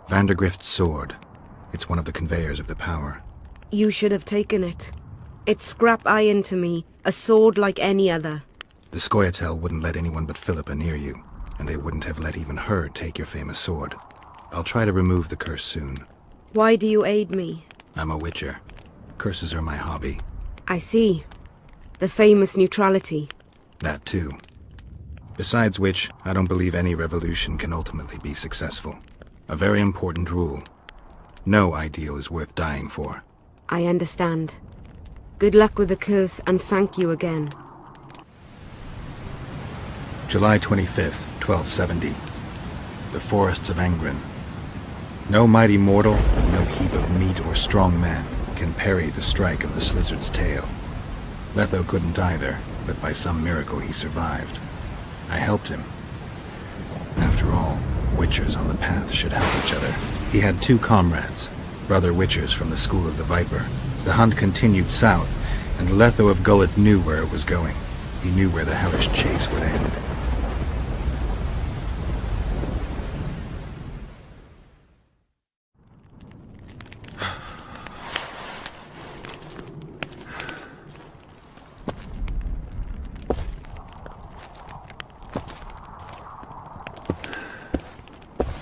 Vandergrift's sword. It's one of the conveyors of the power. You should have taken it. It's scrap iron to me, a sword like any other. The Scoia'tael wouldn't let anyone but Philippa near you, and they wouldn't have let even her take your famous sword. I'll try to remove the curse soon. Why do you aid me? I'm a witcher. Curses are my hobby. I see. The famous neutrality. That too. Besides which, I don't believe any revolution can ultimately be successful. A very important rule. No ideal is worth dying for. I understand. Good luck with the curse, and thank you again. July 25th, 1270. The forests of Angren. No mighty mortal, no heap of meat or strong man can parry the strike of the Slizzard's tail. Letho couldn't either, but by some miracle he survived. I helped him. After all, witchers on the path should help each other. He had two comrades, brother witchers from the School of the Viper. The hunt continued south, and Letho of Gullet knew where it was going. He knew where the hellish chase would end.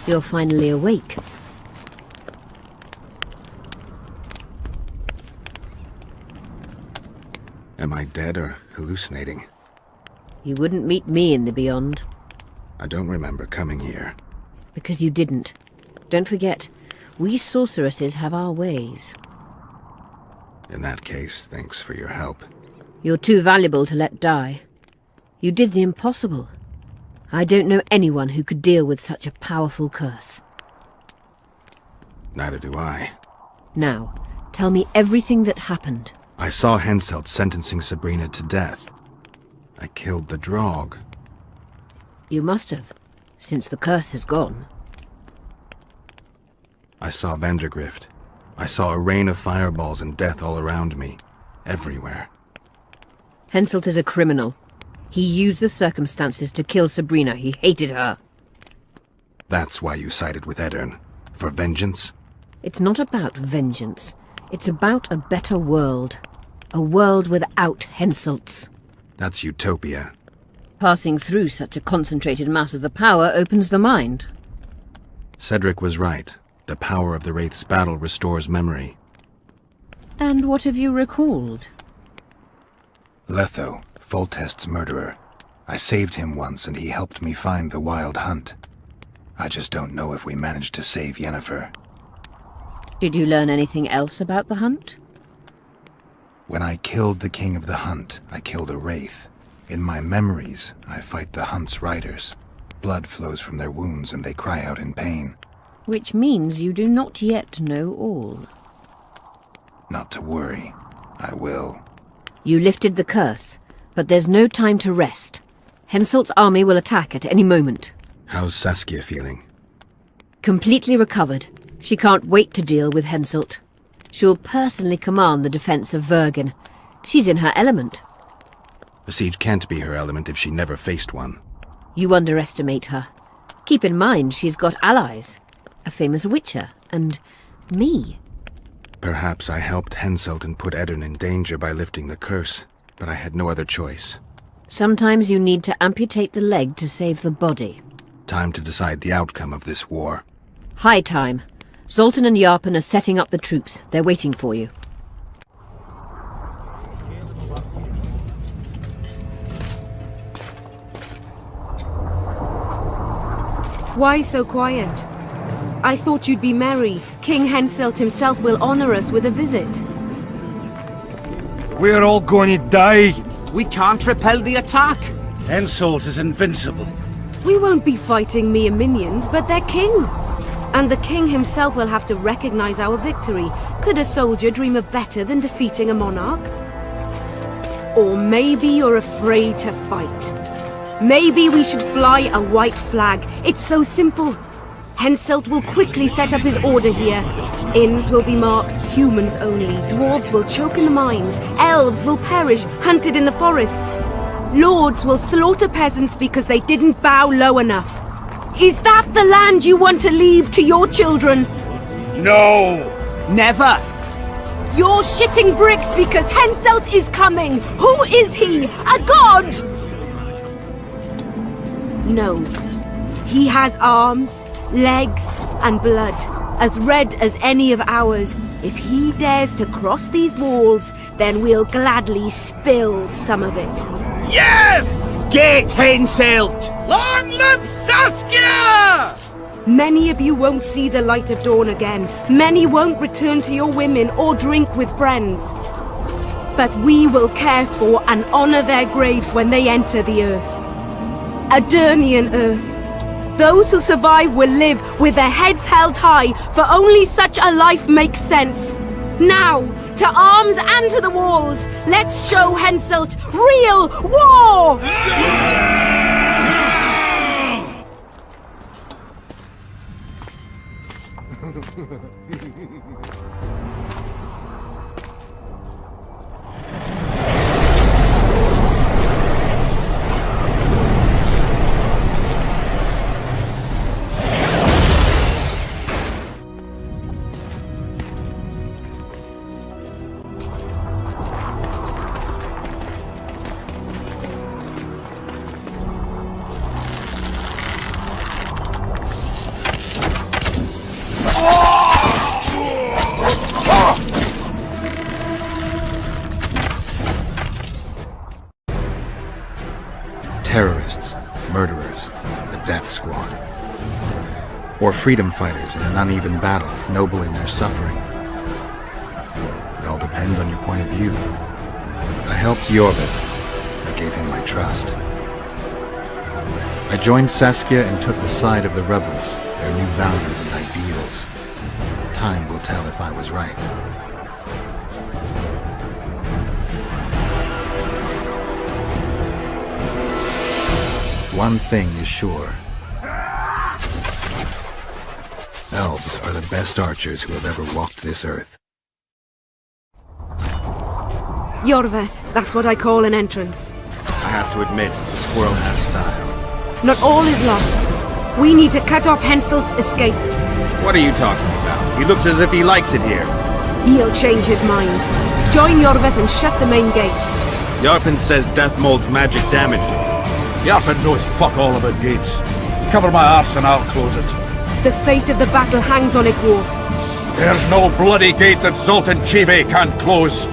You're finally awake. Am I dead or hallucinating? You wouldn't meet me in the beyond. I don't remember coming here. Because you didn't. Don't forget, we sorceresses have our ways. In that case, thanks for your help. You're too valuable to let die. You did the impossible. I don't know anyone who could deal with such a powerful curse. Neither do I. Now, tell me everything that happened. I saw Henselt sentencing Sabrina to death. I killed the Draug. You must have, since the curse has gone. I saw Vandergrift. I saw a rain of fireballs and death all around me. Everywhere. Henselt is a criminal. He used the circumstances to kill Sabrina. He hated her. That's why you sided with Eddern. For vengeance? It's not about vengeance. It's about a better world. A world without Henselts. That's utopia. Passing through such a concentrated mass of the power opens the mind. Cedric was right. The power of the Wraith's battle restores memory. And what have you recalled? Letho, Foltest's murderer. I saved him once and he helped me find the Wild Hunt. I just don't know if we managed to save Yennefer. Did you learn anything else about the hunt? When I killed the King of the Hunt, I killed a Wraith. In my memories, I fight the Hunt's riders. Blood flows from their wounds and they cry out in pain. Which means you do not yet know all. Not to worry. I will. You lifted the curse, but there's no time to rest. Henselt's army will attack at any moment. How's Saskia feeling? Completely recovered. She can't wait to deal with Henselt. She'll personally command the defense of Vergen. She's in her element. A siege can't be her element if she never faced one. You underestimate her. Keep in mind she's got allies. A famous witcher, and me. Perhaps I helped Henselt and put Eddern in danger by lifting the curse, but I had no other choice. Sometimes you need to amputate the leg to save the body. Time to decide the outcome of this war. High time. Zoltan and Yarpen are setting up the troops. They're waiting for you. Why so quiet? I thought you'd be merry. King Henselt himself will honor us with a visit. We're all going to die. We can't repel the attack. Henselt is invincible. We won't be fighting mere minions, but their king. And the king himself will have to recognize our victory. Could a soldier dream of better than defeating a monarch? Or maybe you're afraid to fight. Maybe we should fly a white flag. It's so simple. Henselt will quickly set up his order here. Inns will be marked humans only. Dwarves will choke in the mines. Elves will perish, hunted in the forests. Lords will slaughter peasants because they didn't bow low enough. Is that the land you want to leave to your children? No! Never! You're shitting bricks because Henselt is coming! Who is he? A god? No. He has arms, legs, and blood, as red as any of ours. If he dares to cross these walls, then we'll gladly spill some of it. Yes! Get Henselt! Long live Saskia! Many of you won't see the light of dawn again. Many won't return to your women or drink with friends. But we will care for and honor their graves when they enter the earth. Adernian earth. Those who survive will live with their heads held high, for only such a life makes sense. Now, to arms and to the walls! Let's show Henselt real war! terrorists, murderers, the Death Squad. Or freedom fighters in an uneven battle, noble in their suffering. It all depends on your point of view. I helped Yorvith. I gave him my trust. I joined Saskia and took the side of the rebels, their new values and ideals. Time will tell if I was right. One thing is sure. Elves are the best archers who have ever walked this earth. Yorvith, that's what I call an entrance. I have to admit, the squirrel has style. Not all is lost. We need to cut off Henselt's escape. What are you talking about? He looks as if he likes it here. He'll change his mind. Join Yorvith and shut the main gate. Yarpen says Death Mold's magic damaged it. Yarpen knows fuck all about gates. Cover my arse and I'll close it. The fate of the battle hangs on it, Dwarf. There's no bloody gate that Zoltan Chive can't close.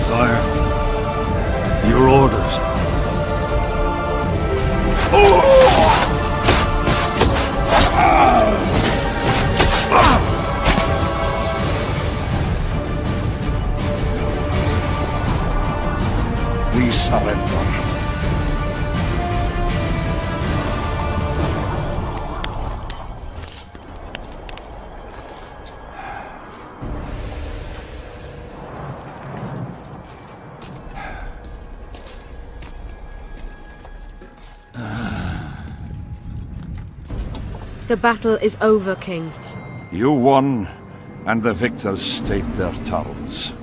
Sire, your orders. We surrender. The battle is over, King. You won, and the victors state their terms.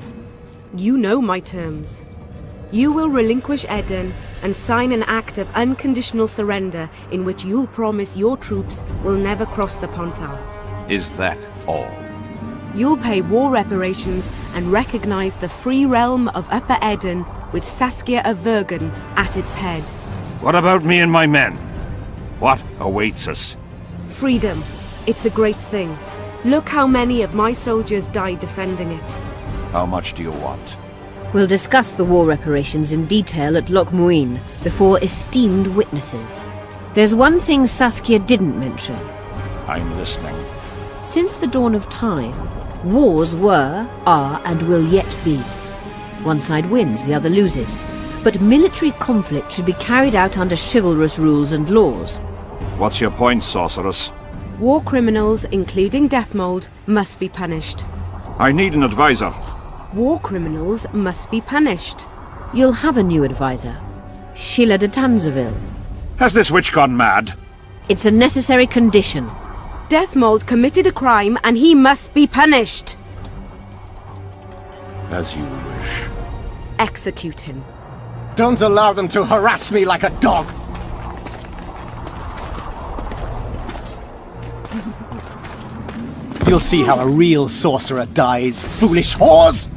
You know my terms. You will relinquish Eden and sign an act of unconditional surrender in which you'll promise your troops will never cross the Pontar. Is that all? You'll pay war reparations and recognize the free realm of Upper Eden with Saskia of Vergen at its head. What about me and my men? What awaits us? Freedom. It's a great thing. Look how many of my soldiers died defending it. How much do you want? We'll discuss the war reparations in detail at Loch Muin before esteemed witnesses. There's one thing Saskia didn't mention. I'm listening. Since the dawn of time, wars were, are, and will yet be. One side wins, the other loses. But military conflict should be carried out under chivalrous rules and laws. What's your point, sorceress? War criminals, including Deathmold, must be punished. I need an advisor. War criminals must be punished. You'll have a new advisor. Sheila de Tanzaville. Has this witch gone mad? It's a necessary condition. Deathmold committed a crime and he must be punished. As you wish. Execute him. Don't allow them to harass me like a dog! You'll see how a real sorcerer dies, foolish whores!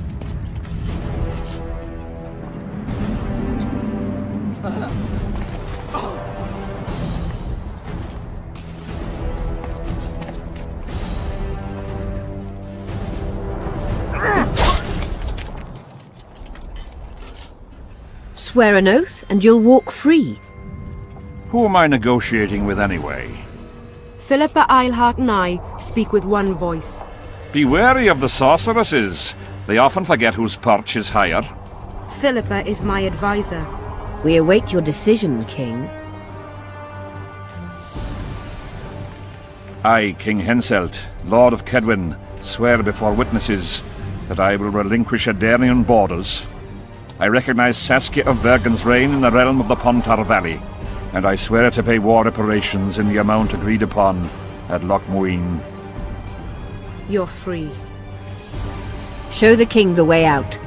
Swear an oath and you'll walk free. Who am I negotiating with anyway? Philippa Eilhart and I speak with one voice. Be wary of the sorceresses. They often forget whose perch is higher. Philippa is my advisor. We await your decision, King. I, King Henselt, Lord of Kedwin, swear before witnesses that I will relinquish Adernian borders. I recognize Saskia of Vergen's reign in the realm of the Pontar Valley, and I swear to pay war reparations in the amount agreed upon at Loch Muin. You're free. Show the king the way out.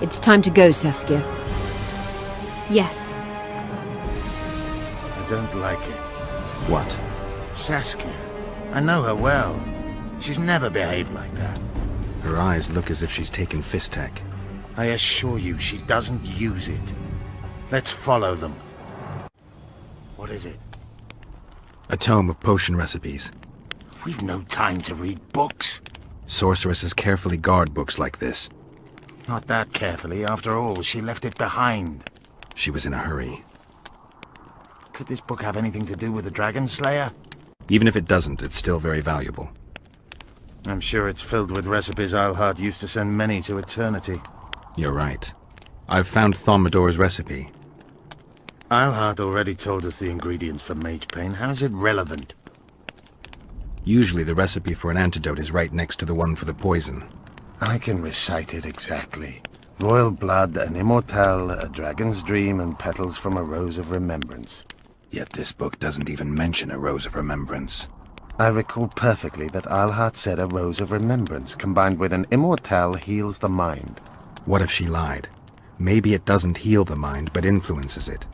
It's time to go, Saskia. Yes. I don't like it. What? Saskia. I know her well. She's never behaved like that. Her eyes look as if she's taken Fistek. I assure you she doesn't use it. Let's follow them. What is it? A tome of potion recipes. We've no time to read books. Sorceresses carefully guard books like this. Not that carefully. After all, she left it behind. She was in a hurry. Could this book have anything to do with the Dragon Slayer? Even if it doesn't, it's still very valuable. I'm sure it's filled with recipes Eilhart used to send many to eternity. You're right. I've found Thaumadour's recipe. Eilhart already told us the ingredients for mage pain. How's it relevant? Usually the recipe for an antidote is right next to the one for the poison. I can recite it exactly. Royal blood, an immortelle, a dragon's dream, and petals from a rose of remembrance. Yet this book doesn't even mention a rose of remembrance. I recall perfectly that Eilhart said a rose of remembrance combined with an immortelle heals the mind. What if she lied? Maybe it doesn't heal the mind, but influences it.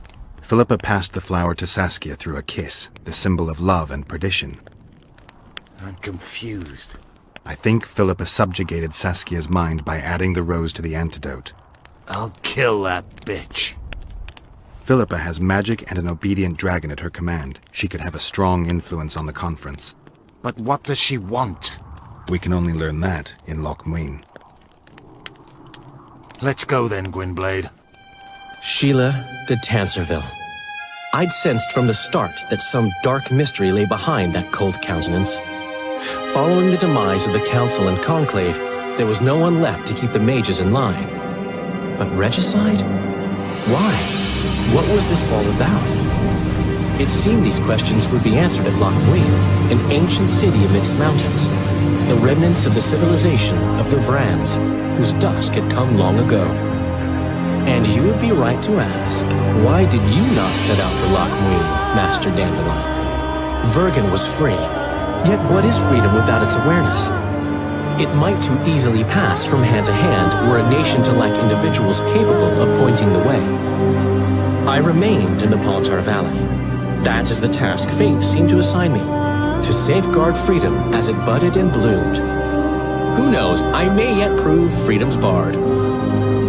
Philippa passed the flower to Saskia through a kiss, the symbol of love and perdition. I'm confused. I think Philippa subjugated Saskia's mind by adding the rose to the antidote. I'll kill that bitch. Philippa has magic and an obedient dragon at her command. She could have a strong influence on the conference. But what does she want? We can only learn that in Loch Muin. Let's go then, Gwynblade. Sheila de Tanserville. I'd sensed from the start that some dark mystery lay behind that cold countenance. Following the demise of the Council and Conclave, there was no one left to keep the mages in line. But regicide? Why? What was this all about? It seemed these questions would be answered at Loch Muin, an ancient city amidst mountains, the remnants of the civilization of the Vrans, whose dusk had come long ago. And you would be right to ask, why did you not set out for Loch Muin, Master Dandelion? Vergen was free, yet what is freedom without its awareness? It might too easily pass from hand to hand were a nation to lack individuals capable of pointing the way. I remained in the Palantir Valley. That is the task fate seemed to assign me, to safeguard freedom as it budded and bloomed. Who knows, I may yet prove freedom's bard.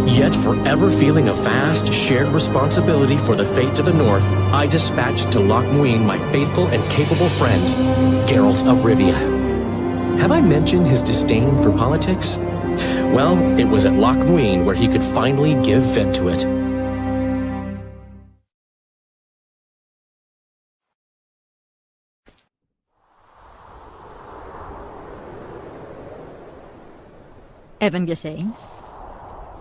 Yet forever feeling a vast, shared responsibility for the fate to the north, I dispatched to Loch Muin my faithful and capable friend, Geralt of Rivia. Have I mentioned his disdain for politics? Well, it was at Loch Muin where he could finally give vent to it. Even gesehen?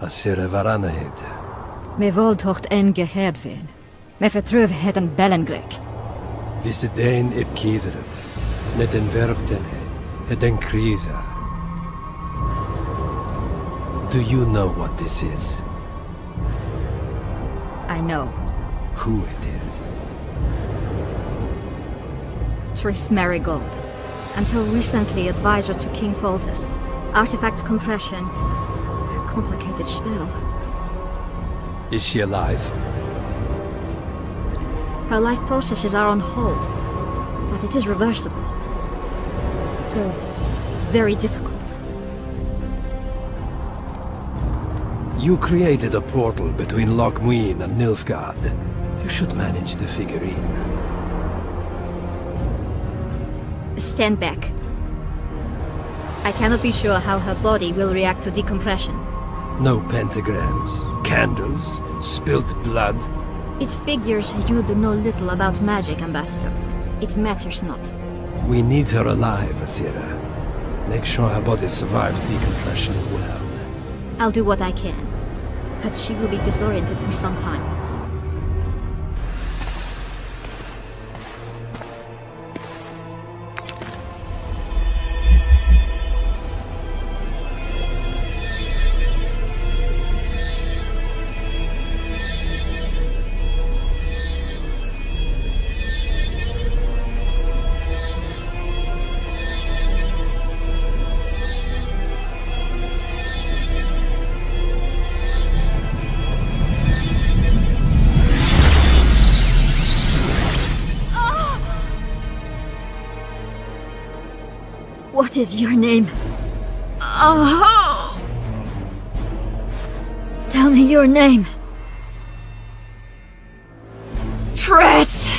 Asira Varanahede. Me voltocht en gehedvin. Me vertruv het en Bellengrek. Visidein ib kieseret. Net en verbtene. Het en krisa. Do you know what this is? I know. Who it is? Triss Merigold. Until recently advisor to King Foltest. Artifact compression. A complicated spell. Is she alive? Her life processes are on hold. But it is reversible. Though very difficult. You created a portal between Loch Muin and Nilfgaard. You should manage the figurine. Stand back. I cannot be sure how her body will react to decompression. No pentagrams, candles, spilt blood. It figures you do know little about magic, Ambassador. It matters not. We need her alive, Asira. Make sure her body survives decompression well. I'll do what I can. But she will be disoriented for some time. What is your name? Oh! Tell me your name. Triss!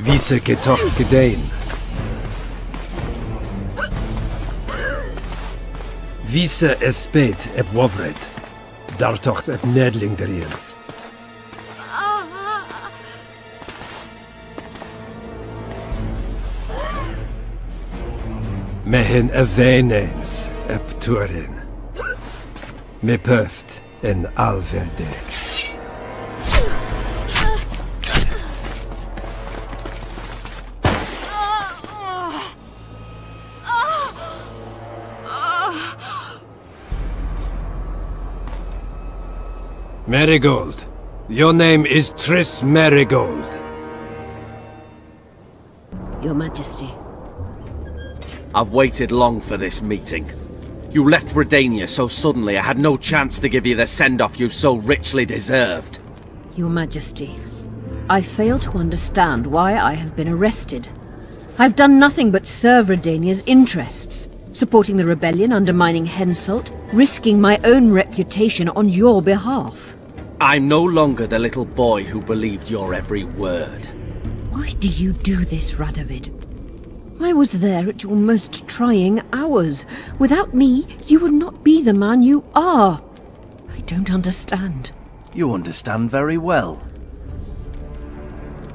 Vise getoch gedein. Vise espet eb wovred. Dartocht eb nedling derien. Mehen eveneens eb turin. Me pöft en alverde. Marigold. Your name is Triss Marigold. Your Majesty. I've waited long for this meeting. You left Redania so suddenly I had no chance to give you the send-off you so richly deserved. Your Majesty, I fail to understand why I have been arrested. I've done nothing but serve Redania's interests, supporting the rebellion, undermining Henselt, risking my own reputation on your behalf. I'm no longer the little boy who believed your every word. Why do you do this, Radovid? I was there at your most trying hours. Without me, you would not be the man you are. I don't understand. You understand very well.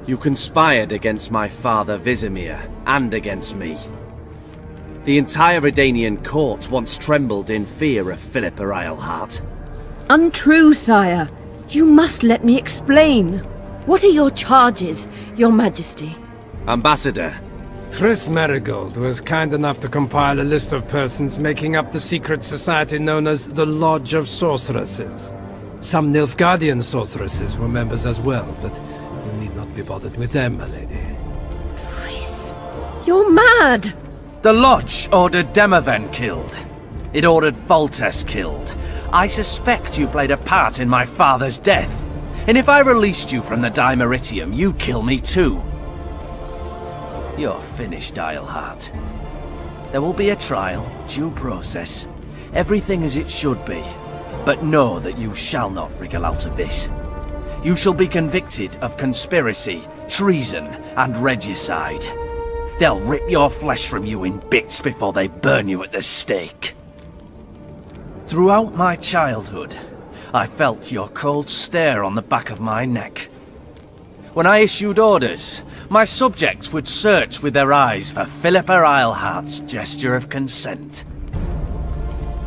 You conspired against my father Vizimir, and against me. The entire Redanian court once trembled in fear of Philippa Eilhart. Untrue, sire. You must let me explain. What are your charges, your Majesty? Ambassador. Triss Marigold was kind enough to compile a list of persons making up the secret society known as the Lodge of Sorceresses. Some Nilfgaardian sorceresses were members as well, but you need not be bothered with them, my lady. Triss, you're mad! The Lodge ordered Demaven killed. It ordered Foltest killed. I suspect you played a part in my father's death. And if I released you from the Dimeritium, you'd kill me too. You're finished, Eilhart. There will be a trial, due process, everything as it should be. But know that you shall not wriggle out of this. You shall be convicted of conspiracy, treason, and regicide. They'll rip your flesh from you in bits before they burn you at the stake. Throughout my childhood, I felt your cold stare on the back of my neck. When I issued orders, my subjects would search with their eyes for Philippa Eilhart's gesture of consent.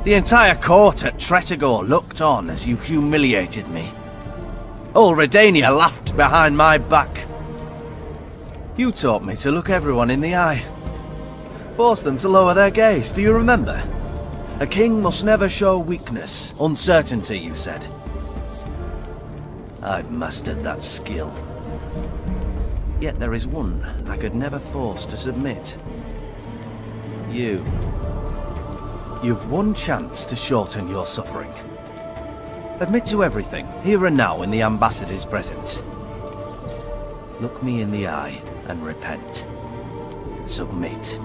The entire court at Tretogor looked on as you humiliated me. All Redania laughed behind my back. You taught me to look everyone in the eye. Forced them to lower their gaze, do you remember? A king must never show weakness, uncertainty, you said. I've mastered that skill. Yet there is one I could never force to submit. You. You've one chance to shorten your suffering. Admit to everything, here and now in the ambassador's presence. Look me in the eye and repent. Submit.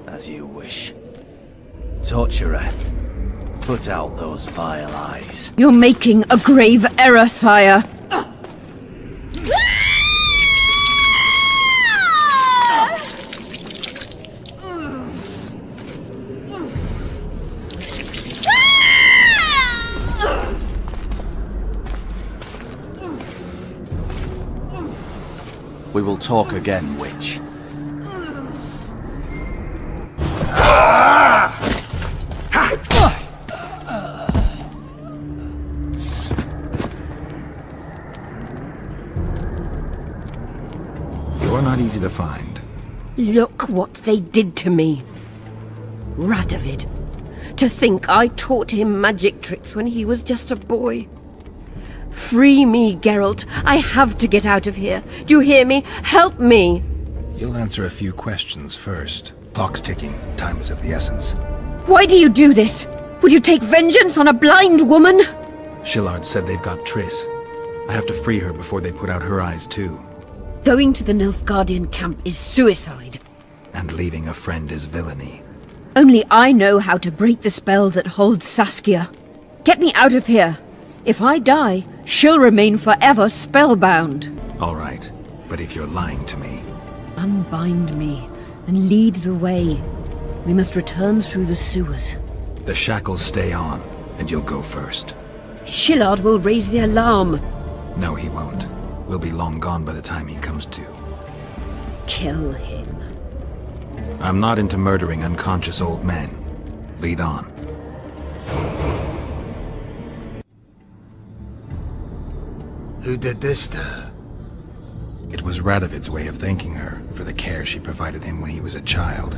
As you wish. Torturer, put out those vile eyes. You're making a grave error, sire. We will talk again, witch. You're not easy to find. Look what they did to me. Radovid. To think I taught him magic tricks when he was just a boy. Free me, Geralt. I have to get out of here. Do you hear me? Help me! You'll answer a few questions first. Clock's ticking. Time is of the essence. Why do you do this? Would you take vengeance on a blind woman? Shillard said they've got Triss. I have to free her before they put out her eyes too. Going to the Nilfgaardian camp is suicide. And leaving a friend is villainy. Only I know how to break the spell that holds Saskia. Get me out of here. If I die, she'll remain forever spellbound. All right, but if you're lying to me... Unbind me and lead the way. We must return through the sewers. The shackles stay on, and you'll go first. Shillard will raise the alarm. No, he won't. We'll be long gone by the time he comes to. Kill him. I'm not into murdering unconscious old men. Lead on. Who did this to her? It was Radovid's way of thanking her for the care she provided him when he was a child.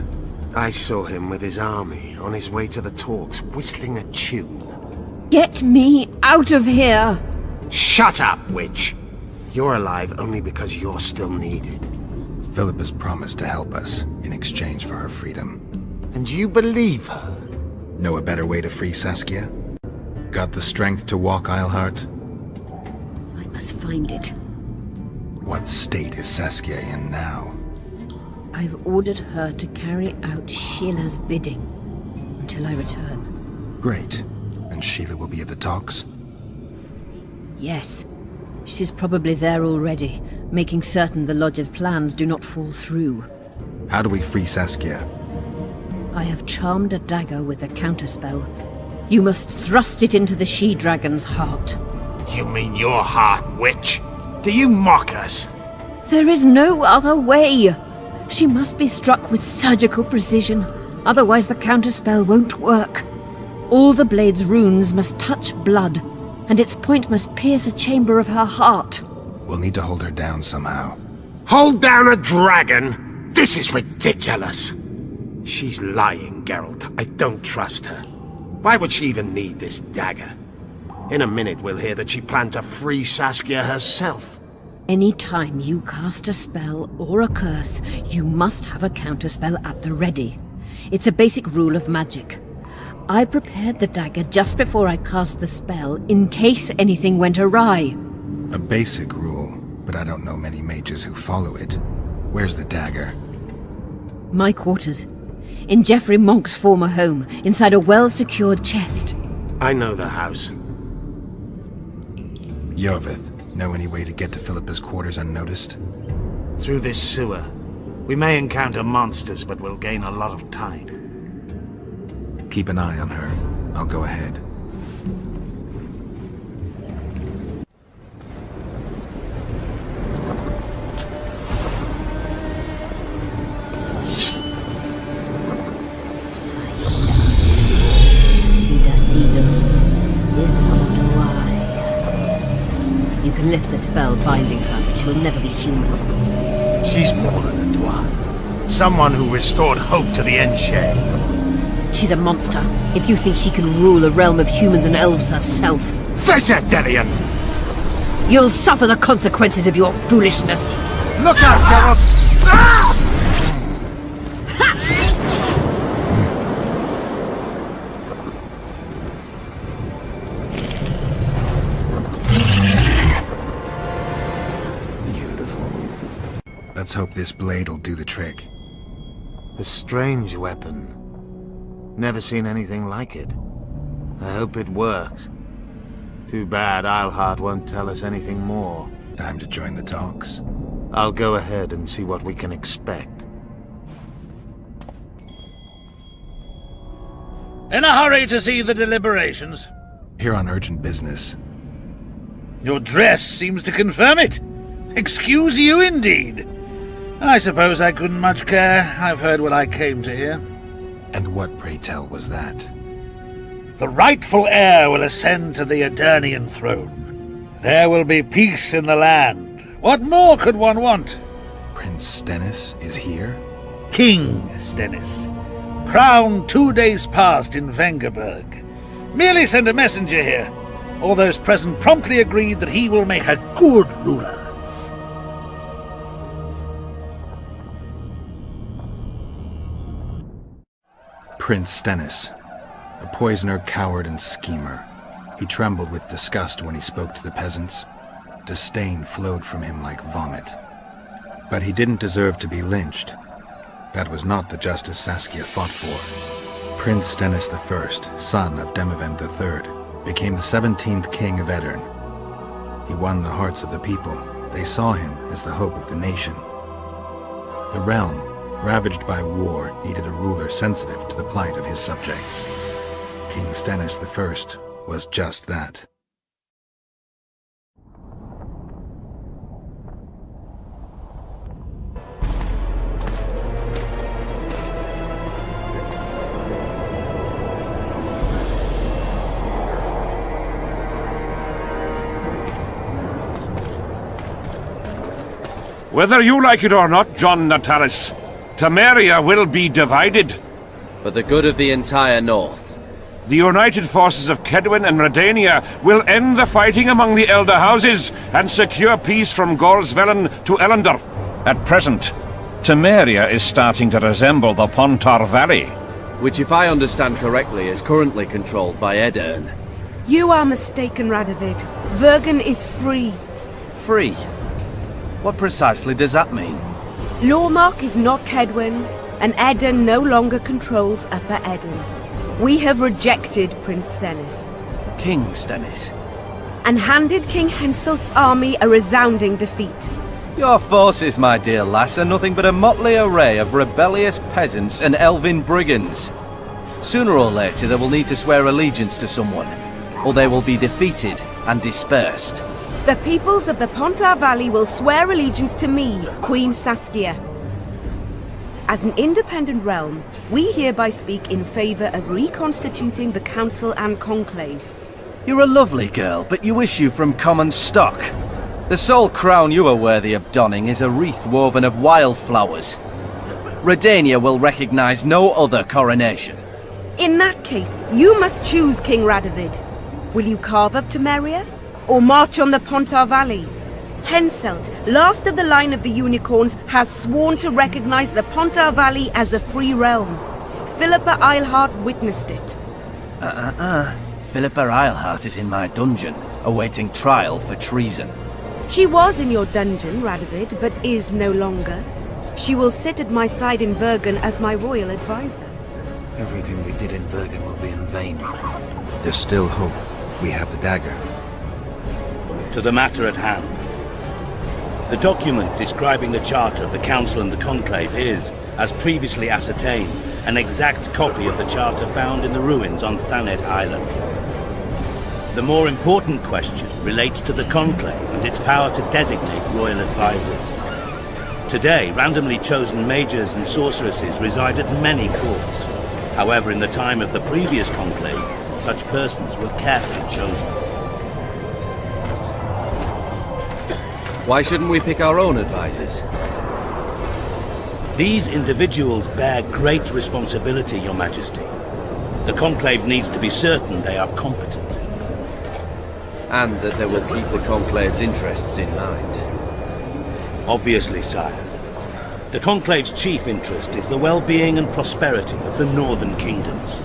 I saw him with his army on his way to the talks, whistling a tune. Get me out of here! Shut up, witch! You're alive only because you're still needed. Philippa's promised to help us in exchange for her freedom. And you believe her? Know a better way to free Saskia? Got the strength to walk Eilhart? I must find it. What state is Saskia in now? I've ordered her to carry out Sheila's bidding until I return. Great. And Sheila will be at the talks? Yes. She's probably there already, making certain the Lodge's plans do not fall through. How do we free Saskia? I have charmed a dagger with a counterspell. You must thrust it into the she-dragon's heart. You mean your heart, witch? Do you mock us? There is no other way! She must be struck with surgical precision, otherwise the counterspell won't work. All the blade's runes must touch blood, and its point must pierce a chamber of her heart. We'll need to hold her down somehow. Hold down a dragon? This is ridiculous! She's lying, Geralt. I don't trust her. Why would she even need this dagger? In a minute we'll hear that she planned to free Saskia herself. Any time you cast a spell or a curse, you must have a counterspell at the ready. It's a basic rule of magic. I prepared the dagger just before I cast the spell, in case anything went awry. A basic rule, but I don't know many mages who follow it. Where's the dagger? My quarters. In Geoffrey Monk's former home, inside a well-secured chest. I know the house. Yorvith, know any way to get to Philippa's quarters unnoticed? Through this sewer. We may encounter monsters, but we'll gain a lot of time. Keep an eye on her. I'll go ahead. You can lift the spell binding her, but she will never be human. She's more than a dwarf. Someone who restored hope to the Enshade. She's a monster. If you think she can rule a realm of humans and elves herself... Face it, Delian! You'll suffer the consequences of your foolishness. Look out, Geralt! Ah! Let's hope this blade'll do the trick. A strange weapon. Never seen anything like it. I hope it works. Too bad Eilhart won't tell us anything more. Time to join the talks. I'll go ahead and see what we can expect. In a hurry to see the deliberations? Here on urgent business. Your dress seems to confirm it. Excuse you indeed. I suppose I couldn't much care. I've heard what I came to hear. And what, pray tell, was that? The rightful heir will ascend to the Eternian throne. There will be peace in the land. What more could one want? Prince Stennis is here? King Stennis. Crowned 2 days past in Vengerberg. Merely send a messenger here. All those present promptly agreed that he will make a good ruler. Prince Stennis. A poisoner, coward, and schemer. He trembled with disgust when he spoke to the peasants. Disdain flowed from him like vomit. But he didn't deserve to be lynched. That was not the justice Saskia fought for. Prince Stennis I, son of Demavend III, became the 17th king of Edirn. He won the hearts of the people. They saw him as the hope of the nation. The realm, ravaged by war, needed a ruler sensitive to the plight of his subjects. King Stennis I was just that. Whether you like it or not, John Natalis, Temeria will be divided. For the good of the entire North. The united forces of Kedwin and Redania will end the fighting among the Elder Houses and secure peace from Gorsvelen to Ellendar. At present, Temeria is starting to resemble the Pontar Valley. Which, if I understand correctly, is currently controlled by Edirn. You are mistaken, Radovid. Vergen is free. Free? What precisely does that mean? Lormark is not Kedwin's, and Edirn no longer controls Upper Edirn. We have rejected Prince Stennis. King Stennis? And handed King Henselt's army a resounding defeat. Your forces, my dear lass, are nothing but a motley array of rebellious peasants and elven brigands. Sooner or later they will need to swear allegiance to someone, or they will be defeated and dispersed. The peoples of the Pontar Valley will swear allegiance to me, Queen Saskia. As an independent realm, we hereby speak in favor of reconstituting the Council and Conclave. You're a lovely girl, but you issue from common stock. The sole crown you are worthy of donning is a wreath woven of wildflowers. Redania will recognize no other coronation. In that case, you must choose, King Radovid. Will you carve up Temeria, or march on the Pontar Valley? Henselt, last of the line of the Unicorns, has sworn to recognize the Pontar Valley as a free realm. Philippa Eilhart witnessed it. Philippa Eilhart is in my dungeon, awaiting trial for treason. She was in your dungeon, Radovid, but is no longer. She will sit at my side in Vergen as my royal advisor. Everything we did in Vergen will be in vain. There's still hope. We have the dagger. To the matter at hand. The document describing the Charter of the Council and the Conclave is, as previously ascertained, an exact copy of the Charter found in the ruins on Thanet Island. The more important question relates to the Conclave and its power to designate royal advisors. Today, randomly chosen mages and sorceresses reside at many courts. However, in the time of the previous Conclave, such persons were carefully chosen. Why shouldn't we pick our own advisors? These individuals bear great responsibility, Your Majesty. The Conclave needs to be certain they are competent. And that they will keep the Conclave's interests in mind. Obviously, sire. The Conclave's chief interest is the well-being and prosperity of the northern kingdoms.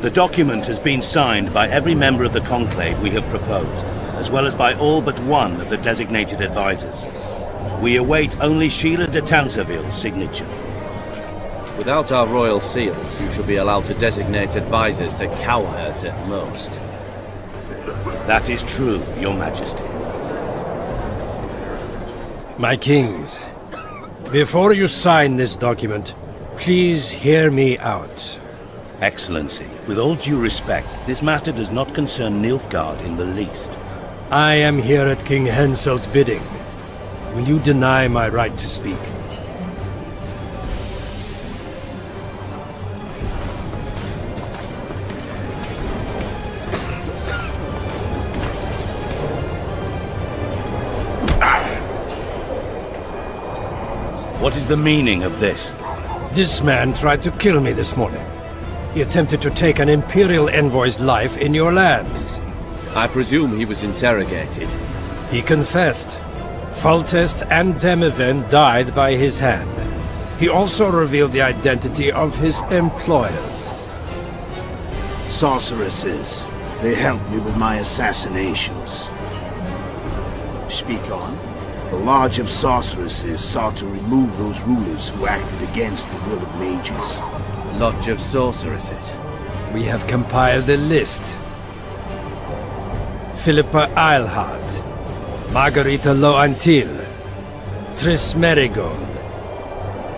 The document has been signed by every member of the Conclave we have proposed, as well as by all but one of the designated advisors. We await only Sheila de Tanserville's signature. Without our royal seals, you shall be allowed to designate advisors to cowherds at most. That is true, Your Majesty. My kings, before you sign this document, please hear me out. Excellency, with all due respect, this matter does not concern Nilfgaard in the least. I am here at King Henselt's bidding. Will you deny my right to speak? What is the meaning of this? This man tried to kill me this morning. He attempted to take an Imperial envoy's life in your lands. I presume he was interrogated. He confessed. Foltest and Demiven died by his hand. He also revealed the identity of his employers. Sorceresses. They helped me with my assassinations. Speak on. The Lodge of Sorceresses sought to remove those rulers who acted against the will of mages. Lodge of Sorceresses? We have compiled a list. Philippa Eilhart, Margarita Loantil, Tris Merigold,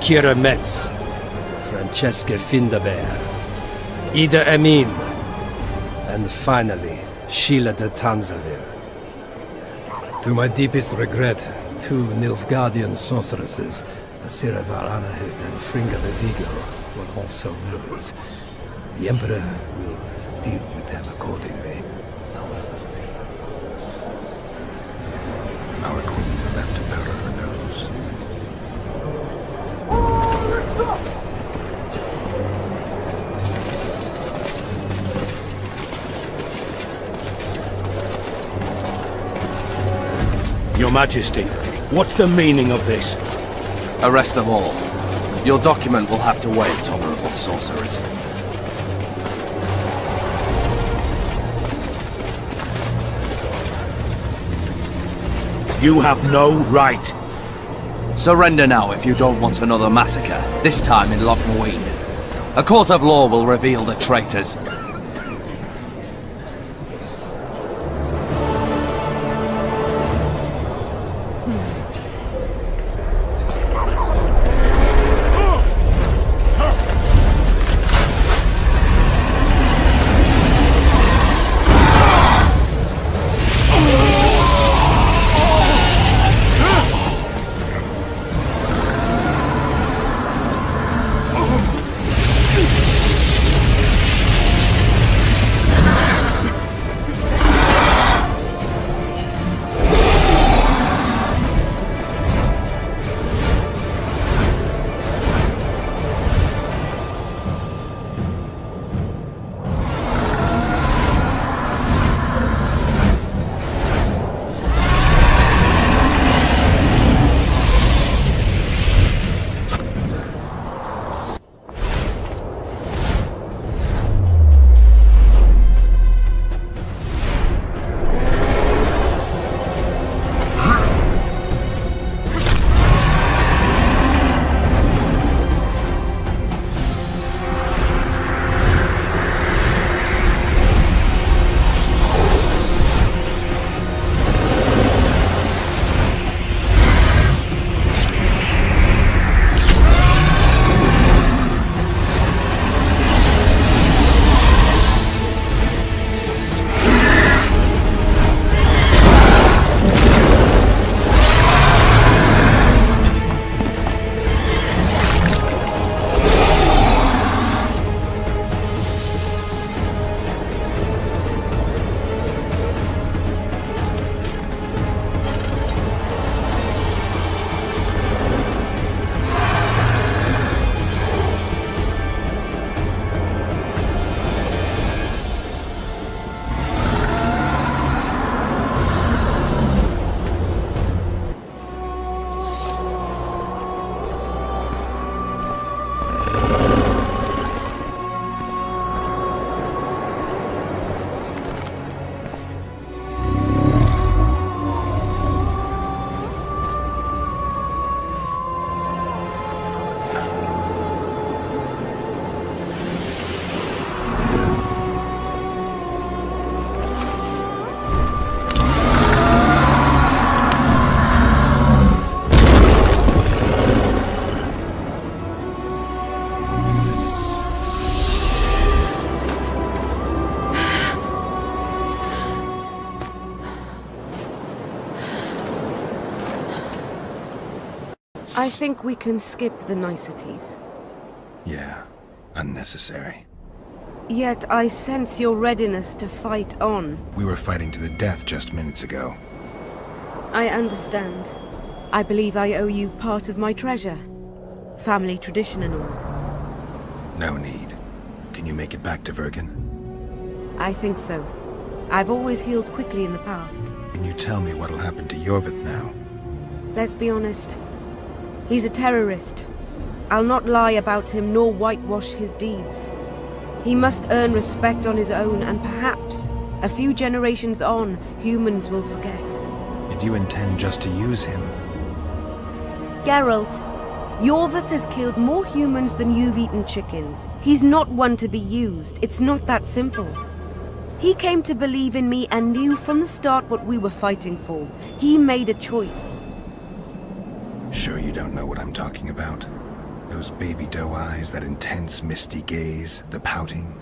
Kira Metz, Francesca Findabair, Ida Emin, and finally, Sheila de Tanzaville. To my deepest regret, 2 Nilfgaardian sorceresses, Asira Varanahid and Fringa the Vigil, were also murderers. The Emperor will deal with them accordingly. Our queen left to powder her nose. Your Majesty, what's the meaning of this? Arrest them all. Your document will have to wait, honorable sorcerers. You have no right. Surrender now if you don't want another massacre, this time in Loch Muin. A court of law will reveal the traitors. I think we can skip the niceties. Yeah, unnecessary. Yet I sense your readiness to fight on. We were fighting to the death just minutes ago. I understand. I believe I owe you part of my treasure. Family tradition and all. No need. Can you make it back to Vergen? I think so. I've always healed quickly in the past. Can you tell me what'll happen to Yorvith now? Let's be honest. He's a terrorist. I'll not lie about him nor whitewash his deeds. He must earn respect on his own, and perhaps, a few generations on, humans will forget. Did you intend just to use him? Geralt, Yorvith has killed more humans than you've eaten chickens. He's not one to be used. It's not that simple. He came to believe in me and knew from the start what we were fighting for. He made a choice. Sure you don't know what I'm talking about? Those baby doe eyes, that intense misty gaze, the pouting.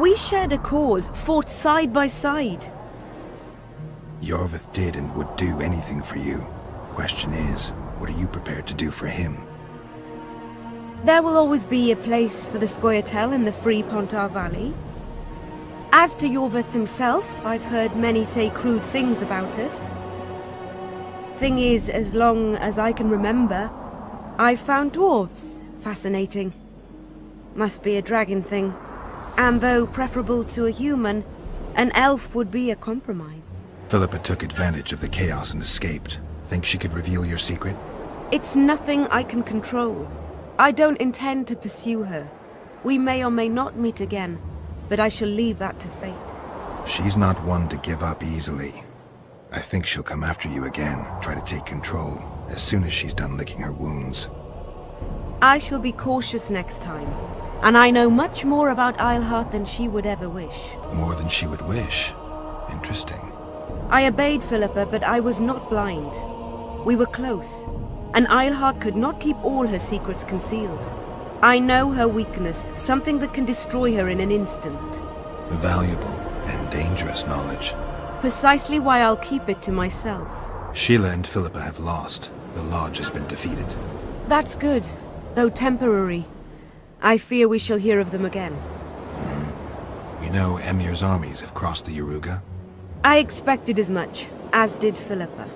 We shared a cause, fought side by side. Yorvith did and would do anything for you. Question is, what are you prepared to do for him? There will always be a place for the Scoia'tael in the free Pontar Valley. As to Yorvith himself, I've heard many say crude things about us. Thing is, as long as I can remember, I've found dwarves fascinating. Must be a dragon thing. And though preferable to a human, an elf would be a compromise. Philippa took advantage of the chaos and escaped. Think she could reveal your secret? It's nothing I can control. I don't intend to pursue her. We may or may not meet again, but I shall leave that to fate. She's not one to give up easily. I think she'll come after you again, try to take control, as soon as she's done licking her wounds. I shall be cautious next time, and I know much more about Eilhart than she would ever wish. More than she would wish. Interesting. I obeyed Philippa, but I was not blind. We were close, and Eilhart could not keep all her secrets concealed. I know her weakness, something that can destroy her in an instant. Valuable and dangerous knowledge. Precisely why I'll keep it to myself. Sheila and Philippa have lost. The Lodge has been defeated. That's good, though temporary. I fear we shall hear of them again. You know Emir's armies have crossed the Yaruga? I expected as much, as did Philippa.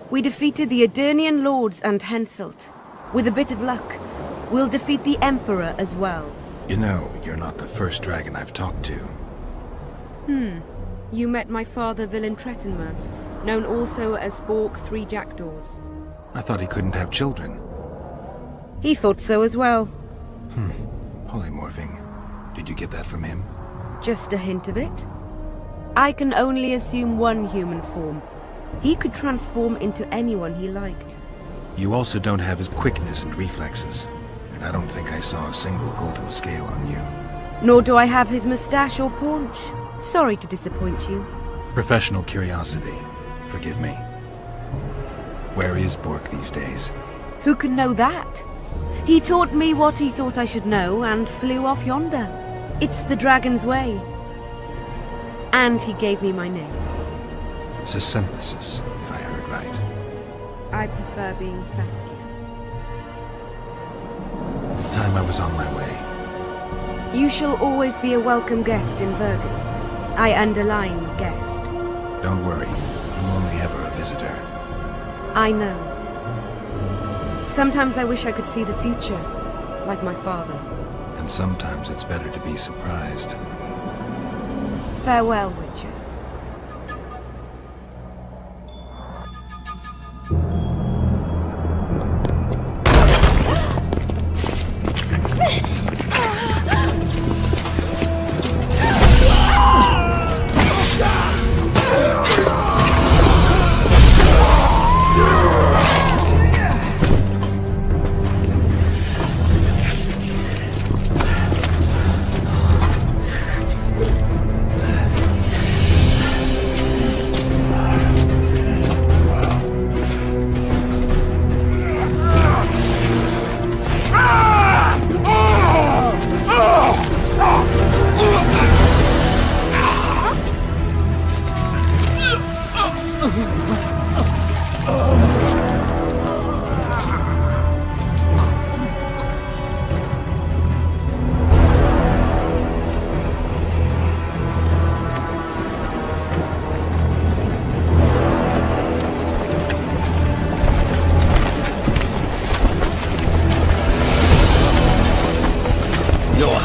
We defeated the Adernian lords and Henselt. With a bit of luck, we'll defeat the Emperor as well. You know, you're not the first dragon I've talked to. You met my father, Villain Trettenmirth, known also as Bork Three Jackdaws. I thought he couldn't have children. He thought so as well. Polymorphing. Did you get that from him? Just a hint of it. I can only assume one human form. He could transform into anyone he liked. You also don't have his quickness and reflexes, and I don't think I saw a single golden scale on you. Nor do I have his mustache or paunch. Sorry to disappoint you. Professional curiosity. Forgive me. Where is Bork these days? Who can know that? He taught me what he thought I should know and flew off yonder. It's the dragon's way. And he gave me my name. Synthesis, if I heard right. I prefer being Saskia. Time I was on my way. You shall always be a welcome guest in Vergen. I underline guest. Don't worry, I'm only ever a visitor. I know. Sometimes I wish I could see the future, like my father. And sometimes it's better to be surprised. Farewell, Witcher.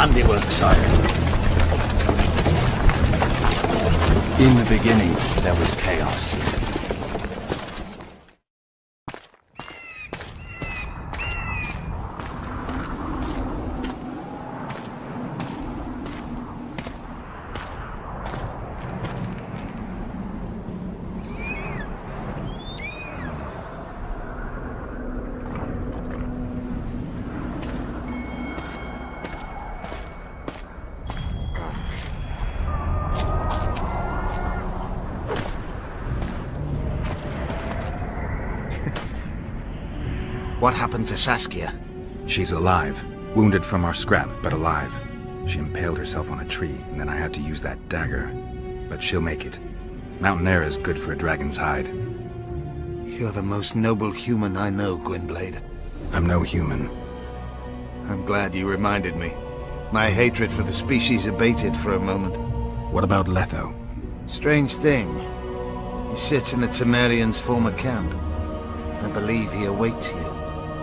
Handiwork, sire. In the beginning, there was chaos. What happened to Saskia? She's alive. Wounded from our scrap, but alive. She impaled herself on a tree, and then I had to use that dagger. But she'll make it. Mountain air is good for a dragon's hide. You're the most noble human I know, Gwynblade. I'm no human. I'm glad you reminded me. My hatred for the species abated for a moment. What about Letho? Strange thing. He sits in the Temerians' former camp. I believe he awaits you.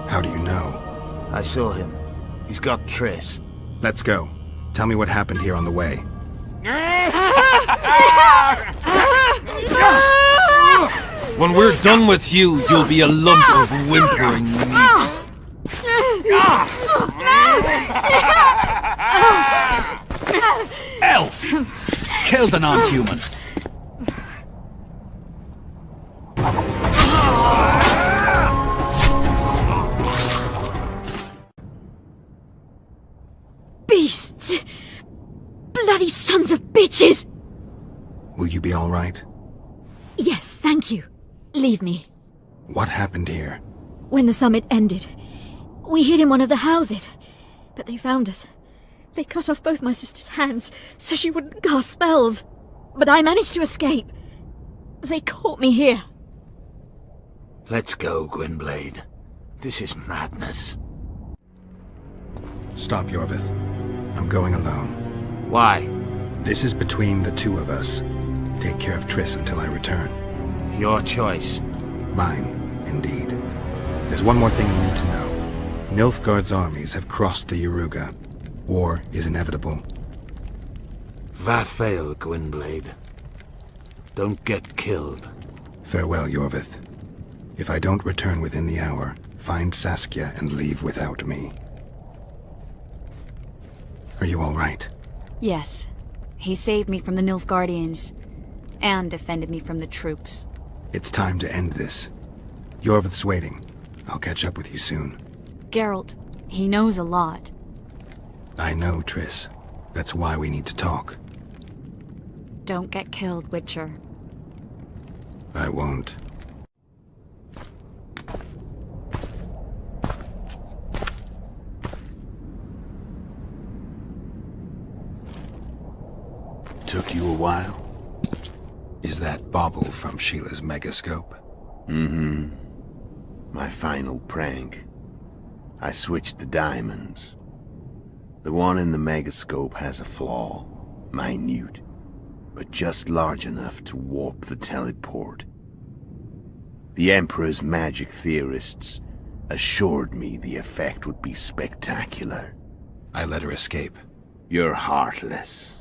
How do you know? I saw him. He's got Triss. Let's go. Tell me what happened here on the way. When we're done with you, you'll be a lump of whimpering meat. Elf! Killed a non-human. Beasts! Bloody sons of bitches! Will you be all right? Yes, thank you. Leave me. What happened here? When the summit ended, we hid in one of the houses, but they found us. They cut off both my sister's hands so she wouldn't cast spells, but I managed to escape. They caught me here. Let's go, Gwynblade. This is madness. Stop, Yorvith. I'm going alone. Why? This is between the two of us. Take care of Triss until I return. Your choice. Mine, indeed. There's one more thing you need to know. Nilfgaard's armies have crossed the Yaruga. War is inevitable. Vafail, Gwynblade. Don't get killed. Farewell, Yorvith. If I don't return within the hour, find Saskia and leave without me. Are you all right? Yes. He saved me from the Nilfgaardians, and defended me from the troops. It's time to end this. Yorvith's waiting. I'll catch up with you soon. Geralt, he knows a lot. I know, Triss. That's why we need to talk. Don't get killed, Witcher. I won't. Took you a while? Is that bauble from Sheila's megascope? Mm-hmm. My final prank. I switched the diamonds. The one in the megascope has a flaw. Minute. But just large enough to warp the teleport. The Emperor's magic theorists assured me the effect would be spectacular. I let her escape. You're heartless.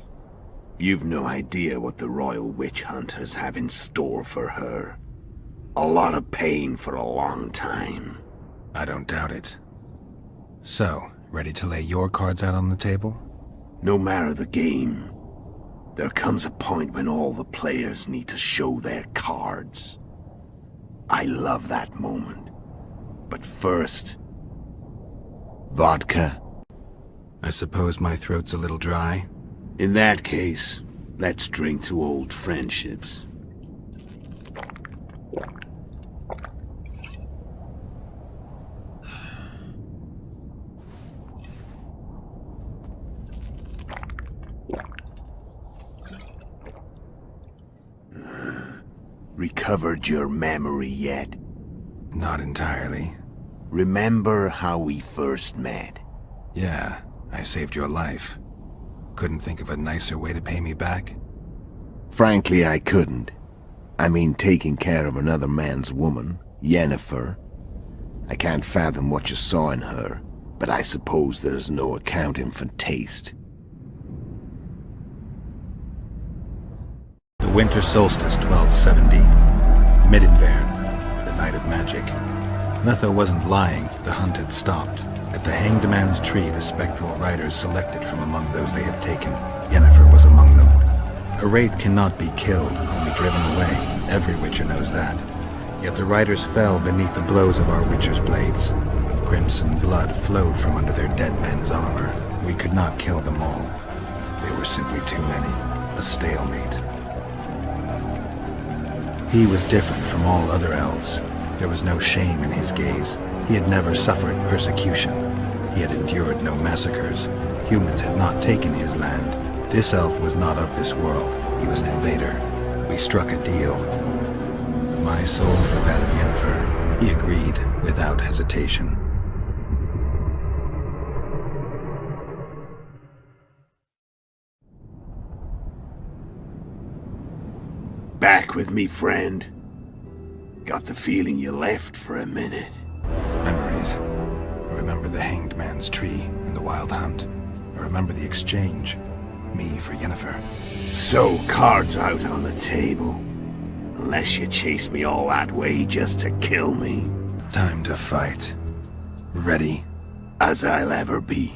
You've no idea what the royal witch hunters have in store for her. A lot of pain for a long time. I don't doubt it. So, ready to lay your cards out on the table? No matter the game, there comes a point when all the players need to show their cards. I love that moment. But first... vodka? I suppose my throat's a little dry? In that case, let's drink to old friendships. Recovered your memory yet? Not entirely. Remember how we first met? Yeah, I saved your life. Couldn't think of a nicer way to pay me back? Frankly, I couldn't. I mean, taking care of another man's woman, Yennefer. I can't fathom what you saw in her, but I suppose there's no accounting for taste. The winter solstice 1270. Midinvern, the night of magic. Letho wasn't lying, the hunt had stopped. At the Hanged Man's Tree, the spectral riders selected from among those they had taken. Yennefer was among them. A wraith cannot be killed, only driven away. Every Witcher knows that. Yet the riders fell beneath the blows of our Witcher's blades. Crimson blood flowed from under their dead men's armor. We could not kill them all. They were simply too many. A stalemate. He was different from all other elves. There was no shame in his gaze. He had never suffered persecution. He had endured no massacres. Humans had not taken his land. This elf was not of this world. He was an invader. We struck a deal. My soul for that of Yennefer. He agreed without hesitation. Back with me, friend. Got the feeling you left for a minute. Memories. I remember the hanged man's tree and the wild hunt. I remember the exchange. Me for Yennefer. So, cards out on the table. Unless you chase me all that way just to kill me. Time to fight. Ready? As I'll ever be.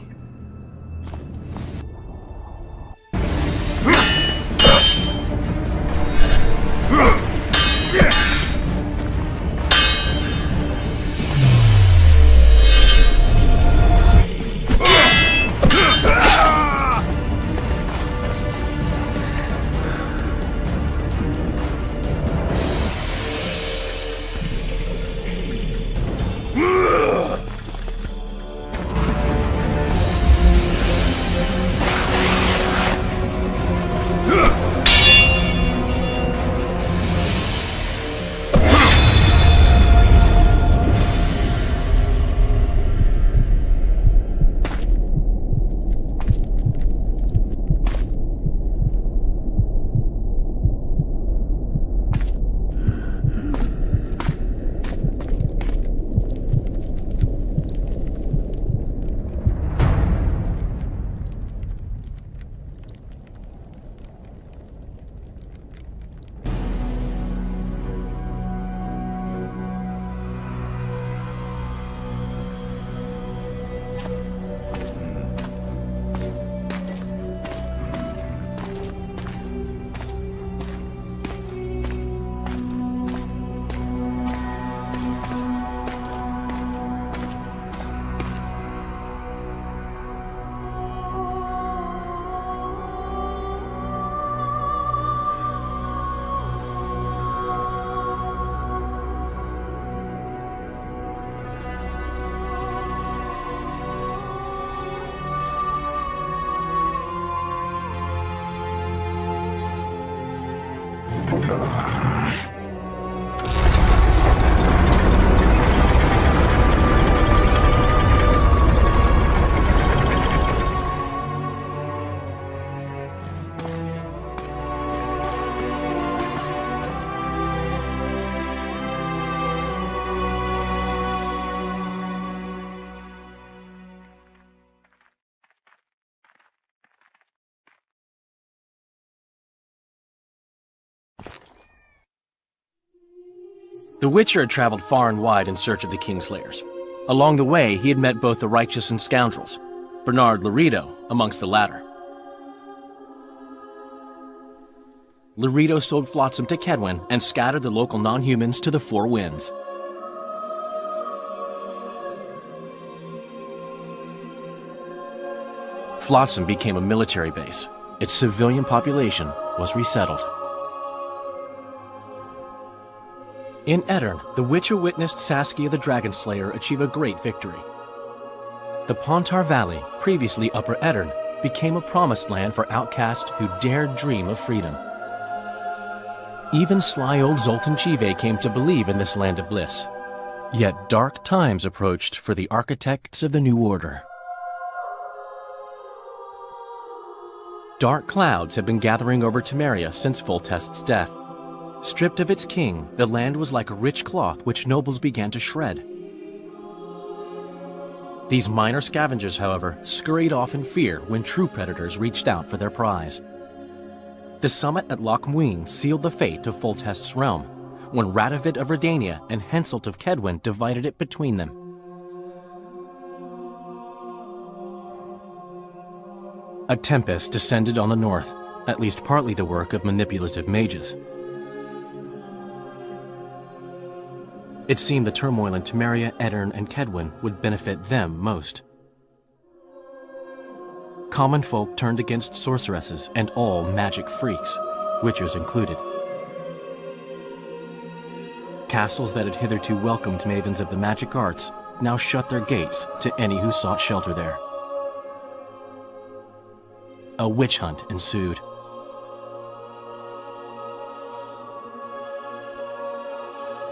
The Witcher had traveled far and wide in search of the Kingslayers. Along the way, he had met both the righteous and scoundrels, Bernard Laredo amongst the latter. Laredo sold Flotsam to Kedwin and scattered the local non-humans to the four winds. Flotsam became a military base. Its civilian population was resettled. In Edirn, the Witcher witnessed Saskia the Dragonslayer achieve a great victory. The Pontar Valley, previously Upper Edirn, became a promised land for outcasts who dared dream of freedom. Even sly old Zoltan Chive came to believe in this land of bliss. Yet dark times approached for the architects of the New Order. Dark clouds had been gathering over Temeria since Foltest's death. Stripped of its king, the land was like a rich cloth which nobles began to shred. These minor scavengers, however, scurried off in fear when true predators reached out for their prize. The summit at Loch Muin sealed the fate of Foltest's realm, when Radovid of Redania and Henselt of Kedwin divided it between them. A tempest descended on the north, at least partly the work of manipulative mages. It seemed the turmoil in Temeria, Edirn, and Kedwin would benefit them most. Common folk turned against sorceresses and all magic freaks, witchers included. Castles that had hitherto welcomed mavens of the magic arts now shut their gates to any who sought shelter there. A witch hunt ensued.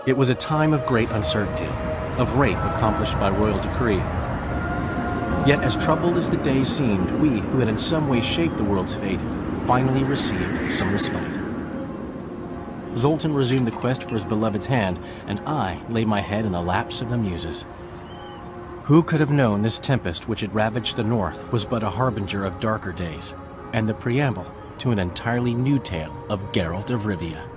It was a time of great uncertainty, of rape accomplished by royal decree. Yet as troubled as the days seemed, we, who had in some way shaped the world's fate, finally received some respite. Zoltan resumed the quest for his beloved's hand, and I lay my head in the laps of the muses. Who could have known this tempest which had ravaged the north was but a harbinger of darker days, and the preamble to an entirely new tale of Geralt of Rivia.